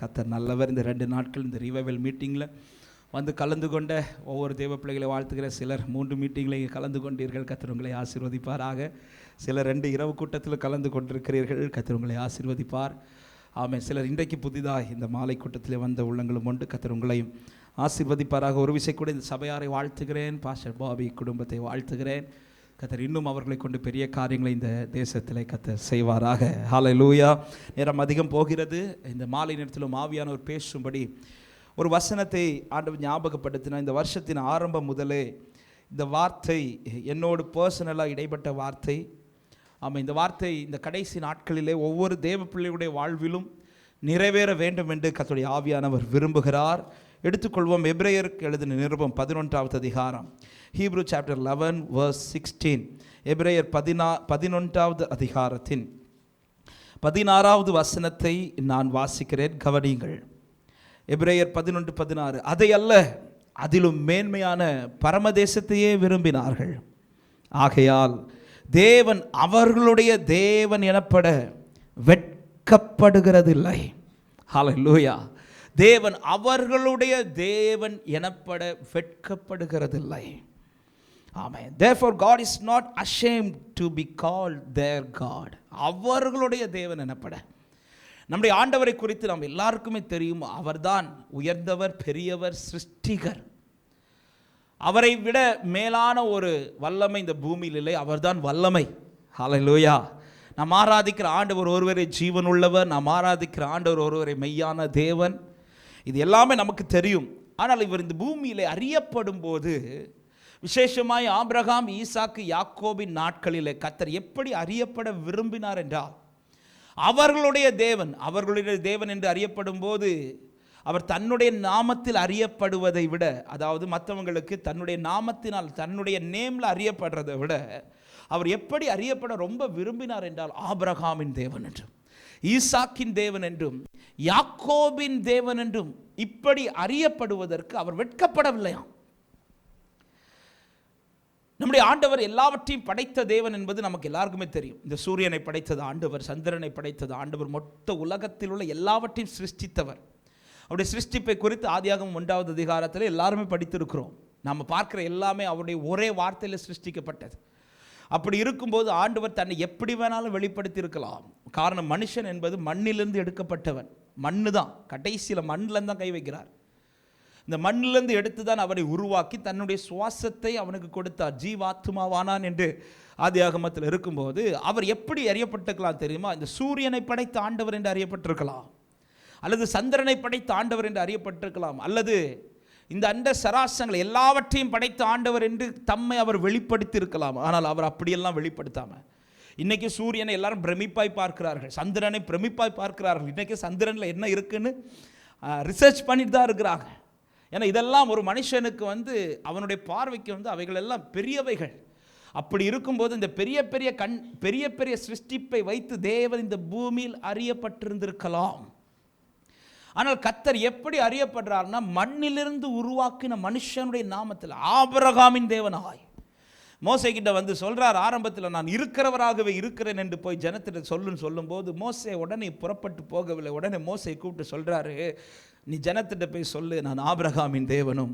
கர்த்தர் நல்லவர். இந்த 2 நாட்கள் இந்த ரிவைவல் மீட்டிங்கில் வந்து கலந்து கொண்ட ஒவ்வொரு தேவ பிள்ளைகளை வாழ்த்துகிற சிலர் 3 மீட்டிங்கில் கலந்து கொண்டீர்கள். கர்த்தர் உங்களை ஆசீர்வதிப்பாராக. சிலர் 2 இரவு கூட்டத்தில் கலந்து கொண்டிருக்கிறீர்கள். கர்த்தர் உங்களை ஆசீர்வதிப்பார். ஆமென். சிலர் இன்றைக்கு புதிதாக இந்த மாலை கூட்டத்தில் வந்த உள்ளங்களும் உண்டு. கர்த்தர் உங்களையும் ஆசீர்வதிப்பாராக. ஒரு விஷயம் கூட இந்த சபையாரை வாழ்த்துகிறேன், பாஸ்டர் பாபி குடும்பத்தை வாழ்த்துகிறேன். கர்த்தர் இன்னும் அவர்களை கொண்டு பெரிய காரியங்களை இந்த தேசத்தில் கர்த்தர் செய்வாராக. ஹல்லேலூயா. நேரம் அதிகம் போகிறது. இந்த மாலை நேரத்திலும் ஆவியானவர் பேசும்படி ஒரு வசனத்தை ஆண்டவர் ஞாபகப்படுத்தினார். இந்த வருஷத்தின் ஆரம்பம் முதலே இந்த வார்த்தை என்னோடு பர்சனலாக இடைப்பட்ட வார்த்தை. ஆமாம், இந்த வார்த்தை இந்த கடைசி நாட்களிலே ஒவ்வொரு தேவ பிள்ளையுடைய வாழ்விலும் நிறைவேற வேண்டும் என்று கர்த்தருடைய ஆவியானவர் விரும்புகிறார். எடுத்துக்கொள்வோம். எபிரேயருக்கு எழுதின நிருபம் 11வது அதிகாரம், ஹீப்ரூ சாப்டர் 11 verse 16. எபிரேயர் 11வது அதிகாரத்தின் 16வது வசனத்தை நான் வாசிக்கிறேன், கவனியுங்கள். எபிரேயர் 11:16. அதை அல்ல, அதிலும் மேன்மையான பரமதேசத்தையே விரும்பினார்கள். ஆகையால் தேவன் அவர்களுடைய தேவன் எனப்பட வெட்கப்படுகிறதில்லை. ஹல்லேலூயா. தேவன் அவர்களுடைய தேவன் எனப்பட வெட்கப்படுகிறதில்லை. ஆமென். Therefore God is not ashamed to be called their God. அவர்களுடைய தேவன் எனப்பட. நம்முடைய ஆண்டவரை குறித்து நாம் எல்லாருக்குமே தெரியும். அவர்தான் உயர்ந்தவர், பெரியவர், சிருஷ்டிகர். அவரை விட மேலான ஒரு வல்லமை இந்த பூமியில் இல்லை. அவர்தான் வல்லமை. ஹல்லேலூயா. நாம் ஆராதிக்கிற ஆண்டவர் ஒருவரே ஜீவன் உள்ளவர். நாம் ஆராதிக்கிற ஆண்டவர் ஒருவரே மெய்யான தேவன். இது எல்லாமே நமக்கு தெரியும். ஆனால் இவர் இந்த பூமியிலே அறியப்படும் போது, விசேஷமாய் ஆபிரகாம், ஈசாக்கு, யாக்கோபின் நாட்களிலே கர்த்தர் எப்படி அறியப்பட விரும்பினார் என்றால், அவர்களுடைய தேவன் என்று அறியப்படும் போது அவர் தன்னுடைய நாமத்தில் அறியப்படுவதை விட, அதாவது மற்றவங்களுக்கு தன்னுடைய நாமத்தினால் தன்னுடைய நேமில் அறியப்படுறதை விட அவர் எப்படி அறியப்பட ரொம்ப விரும்பினார் என்றால், ஆபிரகாமின் தேவன் என்றும், ஈசாக்கின் தேவன் என்றும், யாக்கோபின் தேவன் என்றும் இப்படி அறியப்படுவதற்கு அவர் வெட்கப்படவில்லையாம். நம்முடைய ஆண்டவர் எல்லாவற்றையும் படைத்த தேவன் என்பது நமக்கு எல்லாருக்குமே தெரியும். இந்த சூரியனை படைத்தது ஆண்டவர், சந்திரனை படைத்தது ஆண்டவர், மொத்த உலகத்தில் உள்ள எல்லாவற்றையும் சிருஷ்டித்தவர். அவருடைய சிருஷ்டிப்பை குறித்து ஆதியாகமம் 1வது அதிகாரத்தில் எல்லாருமே படித்திருக்கிறோம். நாம் பார்க்குற எல்லாமே அவருடைய ஒரே வார்த்தையில் சிருஷ்டிக்கப்பட்டது. அப்படி இருக்கும்போது ஆண்டவர் தன்னை எப்படி வேணாலும் வெளிப்படுத்தி இருக்கலாம். காரணம், மனுஷன் என்பது மண்ணிலிருந்து எடுக்கப்பட்டவன். மண்ணு தான், கடைசியில் மண்ணிலேருந்து தான் கை வைக்கிறார். இந்த மண்ணிலிருந்து எடுத்து தான் அவரை உருவாக்கி தன்னுடைய சுவாசத்தை அவனுக்கு கொடுத்தார். ஜீவாத்மாவானான் என்று ஆதியாகமத்தில் இருக்கும்போது அவர் எப்படி அறியப்பட்டிருக்கலாம் தெரியுமா? இந்த சூரியனை படைத்த ஆண்டவர் என்று அறியப்பட்டிருக்கலாம், அல்லது சந்திரனை படைத்த ஆண்டவர் என்று அறியப்பட்டிருக்கலாம், அல்லது இந்த அண்ட சராசங்கள் எல்லாவற்றையும் படைத்த ஆண்டவர் என்று தம்மை அவர் வெளிப்படுத்தி இருக்கலாம். ஆனால் அவர் அப்படியெல்லாம் வெளிப்படுத்தாமல், இன்றைக்கி சூரியனை எல்லாரும் பிரமிப்பாய் பார்க்கிறார்கள், சந்திரனை பிரமிப்பாய் பார்க்கிறார்கள். இன்றைக்கி சந்திரனில் என்ன இருக்குன்னு ரிசர்ச் பண்ணிட்டு தான் இருக்கிறாங்க. ஏன்னா இதெல்லாம் ஒரு மனுஷனுக்கு அவனுடைய பார்வைக்கு அவைகள் எல்லாம் பெரியவைகள். அப்படி இருக்கும்போது இந்த பெரிய பெரிய சிருஷ்டிப்பை வைத்து தேவன் இந்த பூமியில் அறியப்பட்டிருந்திருக்கலாம். ஆனால் கர்த்தர் எப்படி அறியப்படுறார்னா, மண்ணிலிருந்து உருவாக்கின மனுஷனுடைய நாமத்தில் ஆபிரகாமின் தேவனாய் மோசே கிட்ட சொல்றார். ஆரம்பத்தில் நான் இருக்கிறவராகவே இருக்கிறேன் என்று போய் ஜனத்திட்ட சொல்லும்போது மோசே உடனே புறப்பட்டு போகவில்லை. உடனே மோசே கூப்பிட்டு சொல்றாரு, நீ ஜனத்திட்ட போய் சொல்லு, நான் ஆபிரகாமின் தேவனும்,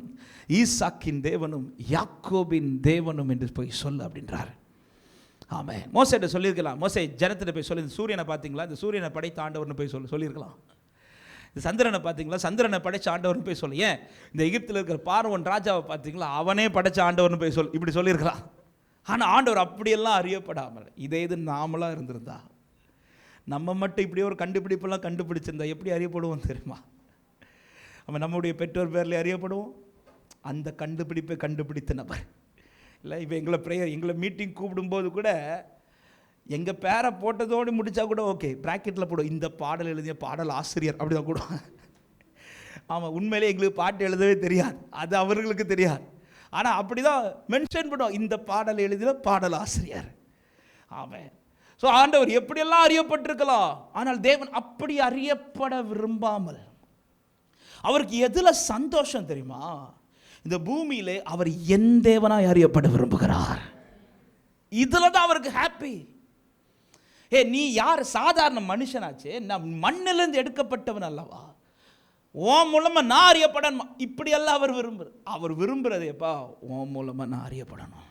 ஈசாக்கின் தேவனும், யாக்கோபின் தேவனும் என்று போய் சொல்லு அப்படின்றார். ஆமாம், மோசேட்ட சொல்லியிருக்கலாம். மோசே ஜனத்திட்ட போய் சொல்லி, இந்த சூரியனை பார்த்தீங்களா, இந்த சூரியனை படைத்த ஆண்டவர்னு போய் சொல்லியிருக்கலாம். இந்த சந்திரனை பார்த்தீங்களா, சந்திரனை படைச்ச ஆண்டவர்னு போய் சொல்லு. ஏன் இந்த எகிப்தில் இருக்கிற பார்வோன் ராஜாவை பார்த்தீங்களா, அவனே படைச்ச ஆண்டவர்னு போய் இப்படி சொல்லியிருக்கலாம். ஆனால் ஆண்டவர் அப்படியெல்லாம் அறியப்படாமல், இதே இது நாமளாக இருந்திருந்தா, நம்ம மட்டும் இப்படியே ஒரு கண்டுபிடிப்பெல்லாம் கண்டுபிடிச்சிருந்தா எப்படி அறியப்படுவோம் தெரியுமா? நம்ம நம்முடைய பெற்றோர் பேரில் அறியப்படுவோம். அந்த கண்டுபிடிப்பை கண்டுபிடித்த நபர் இல்லை. இப்போ எங்களை மீட்டிங் கூப்பிடும்போது கூட எங்கள் பேரை போட்டதோடு முடித்தா கூட ஓகே, ப்ராக்கெட்டில் போடுவோம், இந்த பாடல் எழுதிய பாடல் ஆசிரியர் அப்படி தான் கூடுவோம். ஆமாம், உண்மையிலே எங்களுக்கு பாட்டு எழுதவே தெரியாது, அது அவர்களுக்கு தெரியாது. ஆனால் அப்படி தான் மென்ஷன் பண்ணுவோம், இந்த பாடல் எழுதிய பாடல் ஆசிரியர். ஆமாம். ஸோ ஆண்டவர் எப்படியெல்லாம் அறியப்பட்டிருக்கலாம். ஆனால் தேவன் அப்படி அறியப்பட விரும்பாமல், அவருக்கு எதில் சந்தோஷம் தெரியுமா? இந்த பூமியிலே அவர் என் தேவனாய் அறியப்பட விரும்புகிறார். இதில் தான் அவருக்கு ஹாப்பி. நீ யார்? சாதாரண மனுஷனாச்சே, நான் மண்ணிலிருந்து எடுக்கப்பட்டவன் அல்லவா? உன் மூலமா நான் அறியப்படணும். இப்படியெல்லாம் அவர் விரும்புறது எப்பா, உன் மூலமா நான் அறியப்படணும்.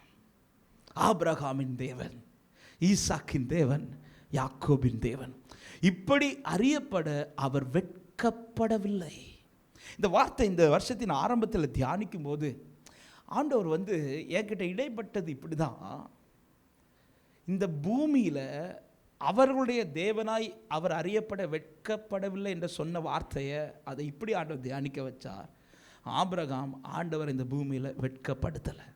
ஆபிரகாமின் தேவன், ஈசாக்கின் தேவன், யாக்கோபின் தேவன், இப்படி அறியப்பட அவர் வெட்கப்படவில்லை. இந்த வார்த்தை இந்த வருஷத்தின் ஆரம்பத்தில் தியானிக்கும் போது ஆண்டவர் என்கிட்ட இடைப்பட்டது இப்படி தான். இந்த பூமியில் அவர்களுடைய தேவனாய் அவர் அறியப்பட வெட்கப்படவில்லை என்று சொன்ன வார்த்தையை அதை இப்படி ஆண்டவர் தியானிக்க வச்சார். ஆபிரகாம் ஆண்டவர் இந்த பூமியில் வெட்கப்படுத்தலை,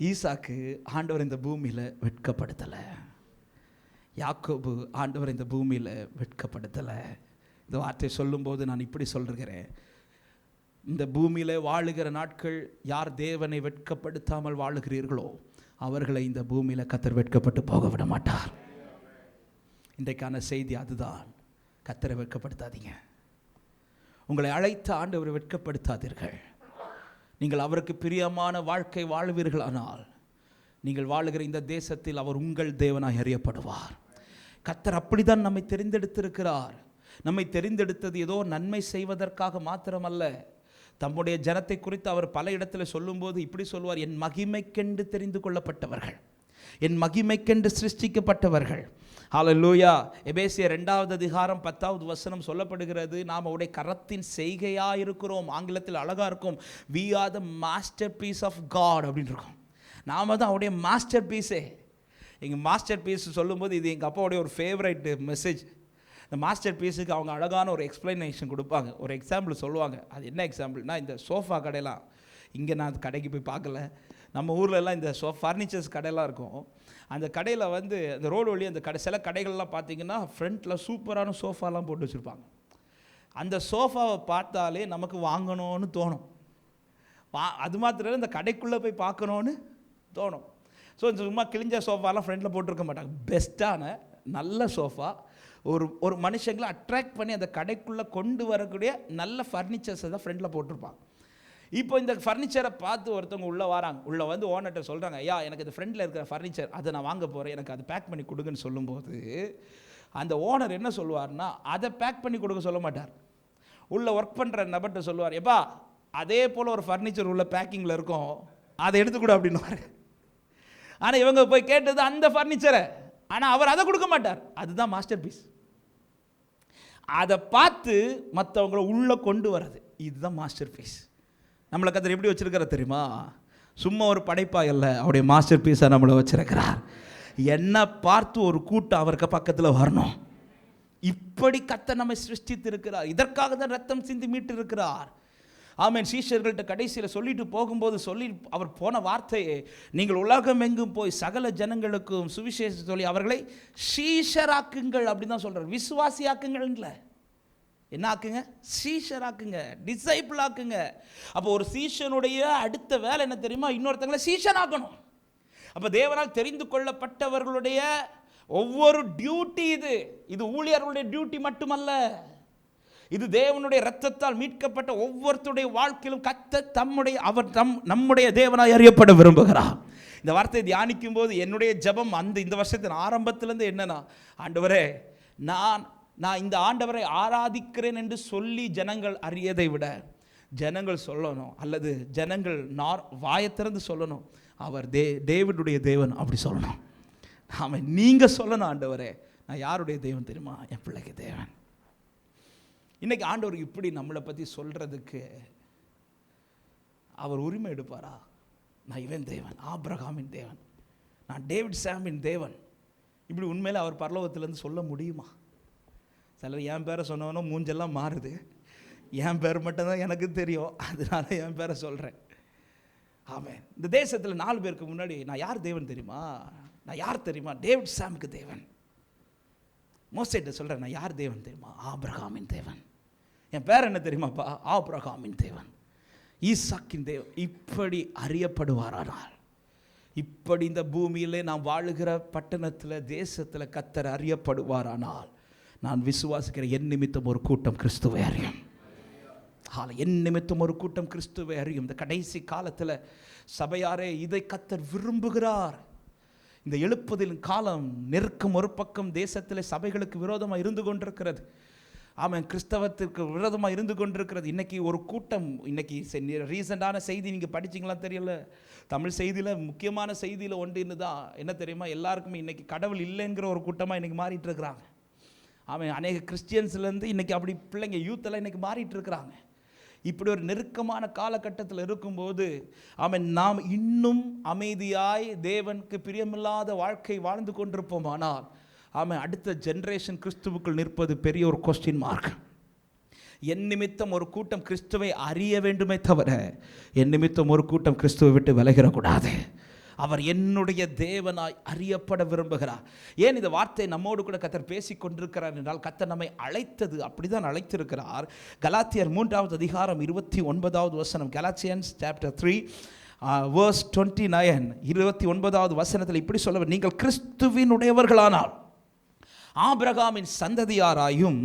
ஈசாக்கு ஆண்டவர் இந்த பூமியில் வெட்கப்படுத்தலை, யாக்கோபு ஆண்டவர் இந்த பூமியில் வெட்கப்படுத்தலை. இந்த வார்த்தையை சொல்லும்போது நான் இப்படி சொல்கிறேன், இந்த பூமியில் வாழுகிற நாட்கள் யார் தேவனை வெட்கப்படுத்தாமல் வாழுகிறீர்களோ அவர்களை இந்த பூமியில் கர்த்தர் வெட்கப்பட்டு போக விட மாட்டார். இன்றைக்கான செய்தி அதுதான். கர்த்தரை வெட்கப்படுத்தாதீங்க. உங்களை அழைத்த ஆண்டவரை வெட்கப்படுத்தாதீர்கள். நீங்கள் அவருக்கு பிரியமான வாழ்க்கை வாழ்வீர்களானால் நீங்கள் வாழுகிற இந்த தேசத்தில் அவர் உங்கள் தேவனாய் அறியப்படுவார். கர்த்தர் அப்படிதான் நம்மை தெரிந்தெடுத்திருக்கிறார். நம்மை தெரிந்தெடுத்தது ஏதோ நன்மை செய்வதற்காக மாத்திரமல்ல. தம்முடைய ஜனத்தை குறித்து அவர் பல இடத்துல சொல்லும்போது இப்படி சொல்வார், என் மகிமைக்கென்று தெரிந்து கொள்ளப்பட்டவர்கள், என் மகிமைக்கென்று சிருஷ்டிக்கப்பட்டவர்கள். ஹல்லேலூயா. எபேசியர் 2வது அதிகாரம் 10வது வசனம் சொல்லப்படுகிறது, நாம் அவருடைய கரத்தின் செய்கையாக இருக்கிறோம். ஆங்கிலத்தில் அழகாக இருக்கும், we are the masterpiece of God அப்படின்னு இருக்கும். நாம் தான் அவருடைய மாஸ்டர் பீஸே. எங்கள் மாஸ்டர் பீஸ் சொல்லும்போது இது எங்கள் அப்பாவுடைய ஒரு ஃபேவரைட் மெசேஜ். இந்த மாஸ்டர் பீஸுக்கு அவங்க அழகான ஒரு எக்ஸ்ப்ளனேஷன் கொடுப்பாங்க, ஒரு எக்ஸாம்பிள் சொல்லுவாங்க. அது என்ன எக்ஸாம்பிள்னா, இந்த சோஃபா கடையெல்லாம் இங்கே நான் கடைக்கு போய் பார்க்கல, நம்ம ஊர்லெலாம் இந்த ஃபர்னிச்சர்ஸ் கடையெல்லாம் இருக்கும். அந்த கடையில் அந்த ரோடு வழி அந்த கடை சில கடைகள்லாம் பார்த்திங்கன்னா ஃப்ரண்ட்டில் சூப்பரான சோஃபாலாம் போட்டு வச்சுருப்பாங்க. அந்த சோஃபாவை பார்த்தாலே நமக்கு வாங்கணும்னு தோணும். அது மாத்திரம் இந்த கடைக்குள்ளே போய் பார்க்கணுன்னு தோணும். ஸோ இந்த சும்மா கிழிஞ்ச சோஃபாலாம் ஃப்ரண்ட்டில் போட்டிருக்க மாட்டாங்க. பெஸ்ட்டான நல்ல சோஃபா, ஒரு மனுஷங்களை அட்ராக்ட் பண்ணி அந்த கடைக்குள்ளே கொண்டு வரக்கூடிய நல்ல ஃபர்னிச்சர்ஸை தான் ஃப்ரண்ட்டில் போட்டிருப்பாங்க. இப்போ இந்த ஃபர்னிச்சரை பார்த்து ஒருத்தவங்க உள்ளே வராங்க. உள்ளே ஓனர்கிட்ட சொல்கிறாங்க, ஐயா எனக்கு இந்த ஃப்ரண்ட்டில் இருக்கிற ஃபர்னிச்சர் அதை நான் வாங்க போகிறேன், எனக்கு அதை பேக் பண்ணி கொடுங்கன்னு சொல்லும்போது அந்த ஓனர் என்ன சொல்லுவார்னா, அதை பேக் பண்ணி கொடுக்க சொல்ல மாட்டார். உள்ளே ஒர்க் பண்ணுற நபர்கிட்ட சொல்லுவார், எப்பா அதே போல் ஒரு ஃபர்னிச்சர் உள்ள பேக்கிங்கில் இருக்கும், அதை எடுத்துக்கூட அப்படின்னுவார். ஆனால் இவங்க போய் கேட்டது அந்த ஃபர்னிச்சரை, ஆனால் அவர் அதை கொடுக்க மாட்டார். அதுதான் மாஸ்டர் பீஸ். அதை பார்த்து மற்றவங்களை உள்ளே கொண்டு வர்றது, இதுதான் மாஸ்டர் பீஸ். நம்மளை கர்த்தர் எப்படி வச்சிருக்கிற தெரியுமா? சும்மா ஒரு படைப்பாக இல்லை, அவருடைய மாஸ்டர் பீஸாக நம்மளை வச்சிருக்கிறார். என்ன பார்த்து ஒரு கூட்டம் அவருக்கு பக்கத்தில் வரணும். இப்படி கர்த்தர் நம்மை சிருஷ்டித்து இருக்கிறார். இதற்காக தான் ரத்தம் சிந்தி மீட்டு இருக்கிறார். ஆமென். சீஷர்கள்ட்ட கடைசியில் சொல்லிட்டு போகும்போது அவர் போன வார்த்தையே, நீங்கள் உலகம் எங்கும் போய் சகல ஜனங்களுக்கும் சுவிசேஷத்தை சொல்லி அவர்களை சீஷராக்குங்கள் அப்படின்னு தான் சொல்கிறார். விசுவாசியாக்குங்கள்ல என்ன ஆக்குங்க? சீஷராக்குங்க, டிசைபிள் ஆக்குங்க. அப்போ ஒரு சீஷனுடைய அடுத்த வேலை என்ன தெரியுமா? இன்னொருத்தங்களை சீஷன் ஆக்கணும். அப்போ தேவனால் தெரிந்து கொள்ளப்பட்டவர்களுடைய ஒவ்வொரு டியூட்டி இது ஊழியர்களுடைய டியூட்டி மட்டுமல்ல, இது தேவனுடைய இரத்தத்தால் மீட்கப்பட்ட ஒவ்வொருத்தருடைய வாழ்க்கையிலும் கர்த்தர் நம்முடைய தேவனாய் அறியப்பட விரும்புகிறார். இந்த வார்த்தையை தியானிக்கும் போது என்னுடைய ஜெபம் இந்த வருஷத்தின் ஆரம்பத்திலேருந்து என்னன்னா, ஆண்டவரே நான் இந்த ஆண்டவரை ஆராதிக்கிறேன் என்று சொல்லி ஜனங்கள் அறியதை விட ஜனங்கள் சொல்லணும், அல்லது ஜனங்கள் வாயத்திறந்து சொல்லணும், அவர் டேவிடுடைய தேவன் அப்படி சொல்லணும். ஆமாம், நீங்கள் சொல்லணும், ஆண்டவரே நான் யாருடைய தேவன் தெரியுமா? என் பிள்ளைக்கு தேவன். இன்றைக்கி ஆண்டவருக்கு இப்படி நம்மளை பற்றி சொல்கிறதுக்கு அவர் உரிமை எடுப்பாரா? நான் இவன் தேவன், ஆபிரகாமின் தேவன், நான் டேவிட் சாமின் தேவன், இப்படி உண்மையில் அவர் பரலோகத்திலேருந்து சொல்ல முடியுமா? சிலர் என் பேரை சொன்னவனும் மூஞ்செல்லாம் மாறுது. என் பேர் மட்டும்தான் எனக்கு தெரியும், அதனால என் பேரை சொல்கிறேன். ஆமாம். இந்த தேசத்தில் 4 பேருக்கு முன்னாடி நான் யார் தேவன் தெரியுமா? நான் யார் தெரியுமா? டேவிட் சாமுக்கு தேவன். மோசேட்ட சொல்கிறேன், நான் யார் தேவன் தெரியுமா? ஆபிரகாமின் தேவன். என் பேர் என்ன தெரியுமாப்பா? ஆபிரகாமின் தேவன், ஈசாக்கின் தேவன். இப்படி அறியப்படுவாரானால், இப்படி இந்த பூமியிலே நாம் வாழுகிற பட்டணத்தில் தேசத்தில் கர்த்தர் அறியப்படுவாரானால், நான் விசுவாசிக்கிற என் நிமித்தம் ஒரு கூட்டம் கிறிஸ்துவை அறியும். என் நிமித்தம் ஒரு கூட்டம் கிறிஸ்துவை அறியும். இந்த கடைசி காலத்தில் சபையாரே இதை கர்த்தர் விரும்புகிறார். இந்த எழுப்புதலின் காலம் நெருக்கம் ஒரு பக்கம் தேசத்தில் சபைகளுக்கு விரோதமாக இருந்து கொண்டிருக்கிறது. ஆமாம், கிறிஸ்தவத்துக்கு விரோதமாக இருந்து கொண்டிருக்கிறது. இன்றைக்கி ஒரு கூட்டம், இன்றைக்கி ரீசெண்டான செய்தி நீங்கள் படிச்சிங்களா தெரியல, தமிழ் செய்தியில் முக்கியமான செய்தியில் ஒன்று தான் என்ன தெரியுமா, எல்லாருக்குமே இன்றைக்கி கடவுள் இல்லைங்கிற ஒரு கூட்டமாக இன்றைக்கி மாறிட்டு இருக்கிறாங்க. ஆமாம், அநேக கிறிஸ்டியன்ஸ்லேருந்து இன்றைக்கி அப்படி பிள்ளைங்க யூத்தெல்லாம் இன்றைக்கி மாறிட்டு இருக்கிறாங்க. இப்படி ஒரு நெருக்கமான காலகட்டத்தில் இருக்கும்போது ஆமாம், நாம் இன்னும் அமைதியாய் தேவனுக்கு பிரியமில்லாத வாழ்க்கை வாழ்ந்து கொண்டிருப்போமானால் ஆமாம், அடுத்த ஜென்ரேஷன் கிறிஸ்துவுக்குள் நிற்பது பெரிய ஒரு கொஸ்டின் மார்க். என் நிமித்தம் ஒரு கூட்டம் கிறிஸ்துவை அறிய வேண்டுமே தவிர என் நிமித்தம் ஒரு கூட்டம் கிறிஸ்துவை விட்டு விலகிடக்கூடாது. அவர் என்னுடைய தேவனாய் அறியப்பட விரும்புகிறார். ஏன் இந்த வார்த்தை நம்மோடு கூட கர்த்தர் பேசி கொண்டிருக்கிறார் என்றால், கர்த்தர் நம்மை அழைத்தது அப்படிதான் அழைத்திருக்கிறார். கலாத்தியர் 3வது அதிகாரம் 29வது வசனம், கலாத்தியன்ஸ் சாப்டர் 3 verse 29, 29வது வசனத்தில் இப்படி சொல்ல, நீங்கள் கிறிஸ்துவினுடையவர்களானால் ஆபிரகாமின் சந்ததியாராயும்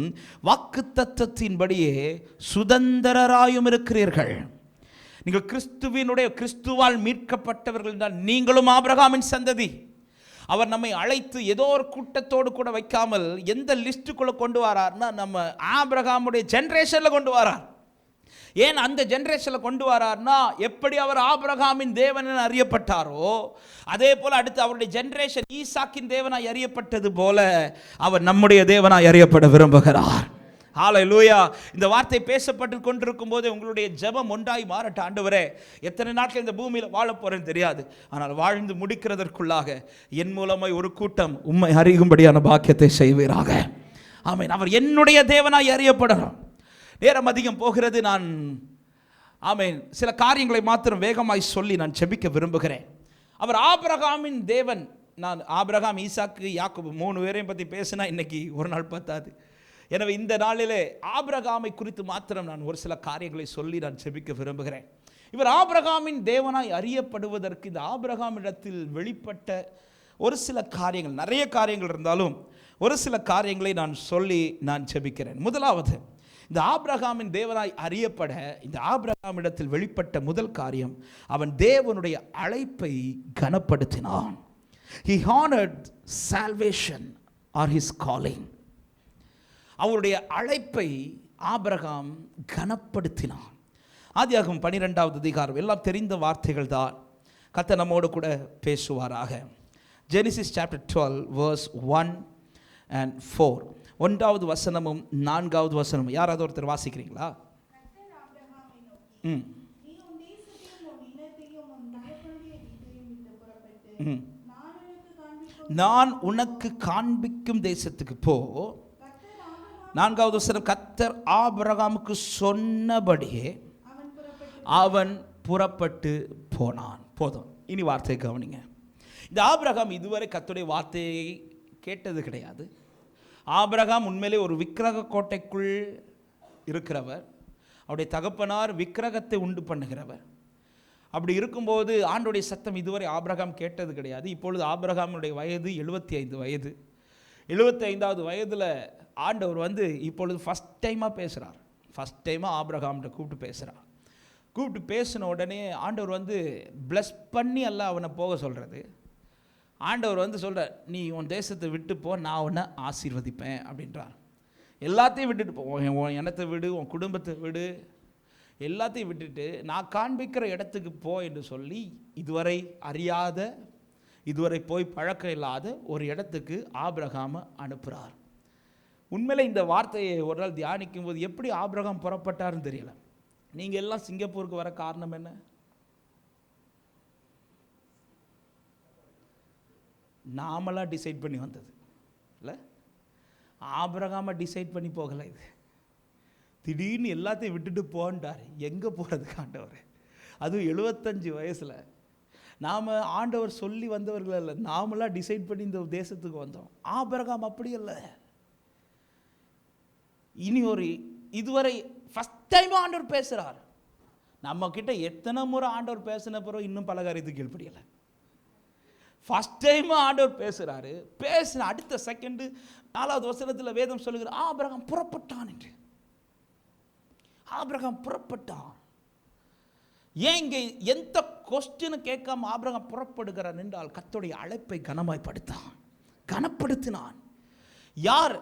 வாக்குத்தத்தத்தின்படியே சுதந்திரராயும் இருக்கிறீர்கள். நீங்கள் கிறிஸ்துவால் மீட்கப்பட்டவர்கள் என்றால் நீங்களும் ஆபிரகாமின் சந்ததி. அவர் நம்மை அழைத்து ஏதோ ஒரு கூட்டத்தோடு கூட வைக்காமல் எந்த லிஸ்ட்டுக்குள்ளே கொண்டு வரார்னா, நம்ம ஆபிரகாமுடைய ஜென்ரேஷனில் கொண்டு வரார். ஏன் அந்த ஜென்ரேஷனில் கொண்டு வரார்னா, எப்படி அவர் ஆபிரகாமின் தேவன் என அறியப்பட்டாரோ அதே போல் அடுத்து அவருடைய ஜென்ரேஷன் ஈசாக்கின் தேவனாய் அறியப்பட்டது போல அவர் நம்முடைய தேவனாய் அறியப்பட விரும்புகிறார். ஹல்லேலூயா. இந்த வார்த்தை பேசப்பட்டு கொண்டிருக்கும் போது உங்களுடைய ஜெபம் ஒன்றாய் மாறட்ட. ஆண்டவரே, எத்தனை நாட்கள் இந்த பூமியில் வாழ போறேன்னு தெரியாது, ஆனால் வாழ்ந்து முடிக்கிறதற்குள்ளாக என் மூலமாய் ஒரு கூட்டம் உம்மை அறியும்படியான பாக்கியத்தை செய்வீராக. ஆமென். அவர் என்னுடைய தேவனாய் அறியப்படணும். நேரம் அதிகம் போகிறது. நான் ஆமென் சில காரியங்களை மாத்திரம் வேகமாய் சொல்லி நான் ஜெபிக்க விரும்புகிறேன். அவர் ஆபிரகாமின் தேவன். நான் ஆபிரகாம், ஈசாக்கு, யாக்கோபு 3 பேரையும் பற்றி பேசினா இன்னைக்கு ஒரு நாள் பத்தாது. எனவே இந்த நாளிலே ஆபிரகாமை குறித்து மாத்திரம் நான் ஒரு சில காரியங்களை சொல்லி நான் ஜெபிக்க விரும்புகிறேன். இவர் ஆபிரகாமின் தேவனாய் அறியப்படுவதற்கு இந்த ஆபிரகாமிடத்தில் வெளிப்பட்ட ஒரு சில காரியங்கள், நிறைய காரியங்கள் இருந்தாலும் ஒரு சில காரியங்களை நான் சொல்லி நான் ஜெபிக்கிறேன். முதலாவது, இந்த ஆபிரகாமின் தேவனாய் அறியப்பட இந்த ஆபிரகாமிடத்தில் வெளிப்பட்ட முதல் காரியம், அவன் தேவனுடைய அழைப்பை கனப்படுத்தினான். He honored salvation or his calling. அவருடைய அழைப்பை ஆபிரகாம் கனப்படுத்தினான். ஆதியாகமம் 12வது அதிகாரம், எல்லாம் தெரிந்த வார்த்தைகள் தான். கர்த்தர் நம்மோடு கூட பேசுவாராக. ஜெனிசிஸ் சாப்டர் 12 verse 1 and 4, 1வது வசனமும் 4வது வசனமும் யாராவது ஒருத்தர் வாசிக்கிறீங்களா? நான் உனக்கு காண்பிக்கும் தேசத்துக்கு போ. 4வது வசனம், கர்த்தர் ஆபிரகாமுக்கு சொன்னபடியே அவன் புறப்பட்டு போனான். போதும், இனி வார்த்தையை கவனிங்க. இந்த ஆபிரகாம் இதுவரை கர்த்தருடைய வார்த்தையை கேட்டது கிடையாது. ஆபிரகாம் உண்மையிலே ஒரு விக்கிரக கோட்டைக்குள் இருக்கிறவர். அவருடைய தகப்பனார் விக்கிரகத்தை உண்டு பண்ணுகிறவர். அப்படி இருக்கும்போது ஆண்டோடைய சத்தம் இதுவரை ஆபிரகாம் கேட்டது கிடையாது. இப்பொழுது ஆபிரகாமுடைய வயது 75 வயது. 75வது வயதில் ஆண்டவர் இப்பொழுது ஃபஸ்ட் டைமாக பேசுகிறார். ஃபஸ்ட் டைமாக ஆபிரகாம்கிட்ட கூப்பிட்டு பேசுகிறார். கூப்பிட்டு பேசின உடனே ஆண்டவர் ப்ளஸ் பண்ணி எல்லாம் அவனை போக சொல்கிறது. ஆண்டவர் சொல்கிறார், நீ உன் தேசத்தை விட்டு போ, நான் உன்னை ஆசீர்வதிப்பேன் அப்படின்றார். எல்லாத்தையும் விட்டுட்டு போ, உன் இனத்தை விடு, உன் குடும்பத்தை விடு, எல்லாத்தையும் விட்டுட்டு நான் காண்பிக்கிற இடத்துக்கு போ என்று சொல்லி இதுவரை அறியாத, இதுவரை போய் பழக்கம் இல்லாத ஒரு இடத்துக்கு ஆபிரகாமை அனுப்புகிறார். உண்மையில் இந்த வார்த்தையை ஒரு நாள் தியானிக்கும் போது எப்படி ஆபிரகாம் புறப்பட்டார்னு தெரியல. நீங்கள் எல்லாம் சிங்கப்பூருக்கு வர காரணம் என்ன? நாமளாக டிசைட் பண்ணி வந்தது இல்லை, ஆபிரகாமை டிசைட் பண்ணி போகலை. இது திடீர்னு எல்லாத்தையும் விட்டுட்டு போன்றார். எங்கே போகிறதுக்கு ஆண்டவர்? அதுவும் 75 வயசில். நாம் ஆண்டவர் சொல்லி வந்தவர்கள் இல்லை, நாமளாக டிசைட் பண்ணி இந்த தேசத்துக்கு வந்தோம். ஆபிரகாம் அப்படி இல்லை. இனி ஒரு இதுவரை ஃபஸ்ட் டைம் ஆண்டவர் பேசுகிறார். நம்ம கிட்ட எத்தனை முறை ஆண்டவர் பேசின பிறகு இன்னும் பல காரியத்துக்கு கீழ்ப்படியலை. ஃபஸ்ட் டைம் ஆண்டவர் பேசுகிறாரு. பேசின அடுத்த செகண்டு 4வது வசனத்தில் வேதம் சொல்லுகிற ஆபிரகாம் புறப்பட்டான் என்று. ஆபிரகாம் புறப்பட்டான். ஏன் இங்கே எந்த கொஸ்டின் கேட்காம ஆபிரகாம் புறப்படுகிறான் என்றால், கர்த்தருடைய அழைப்பை கனப்படுத்தினான். யார்?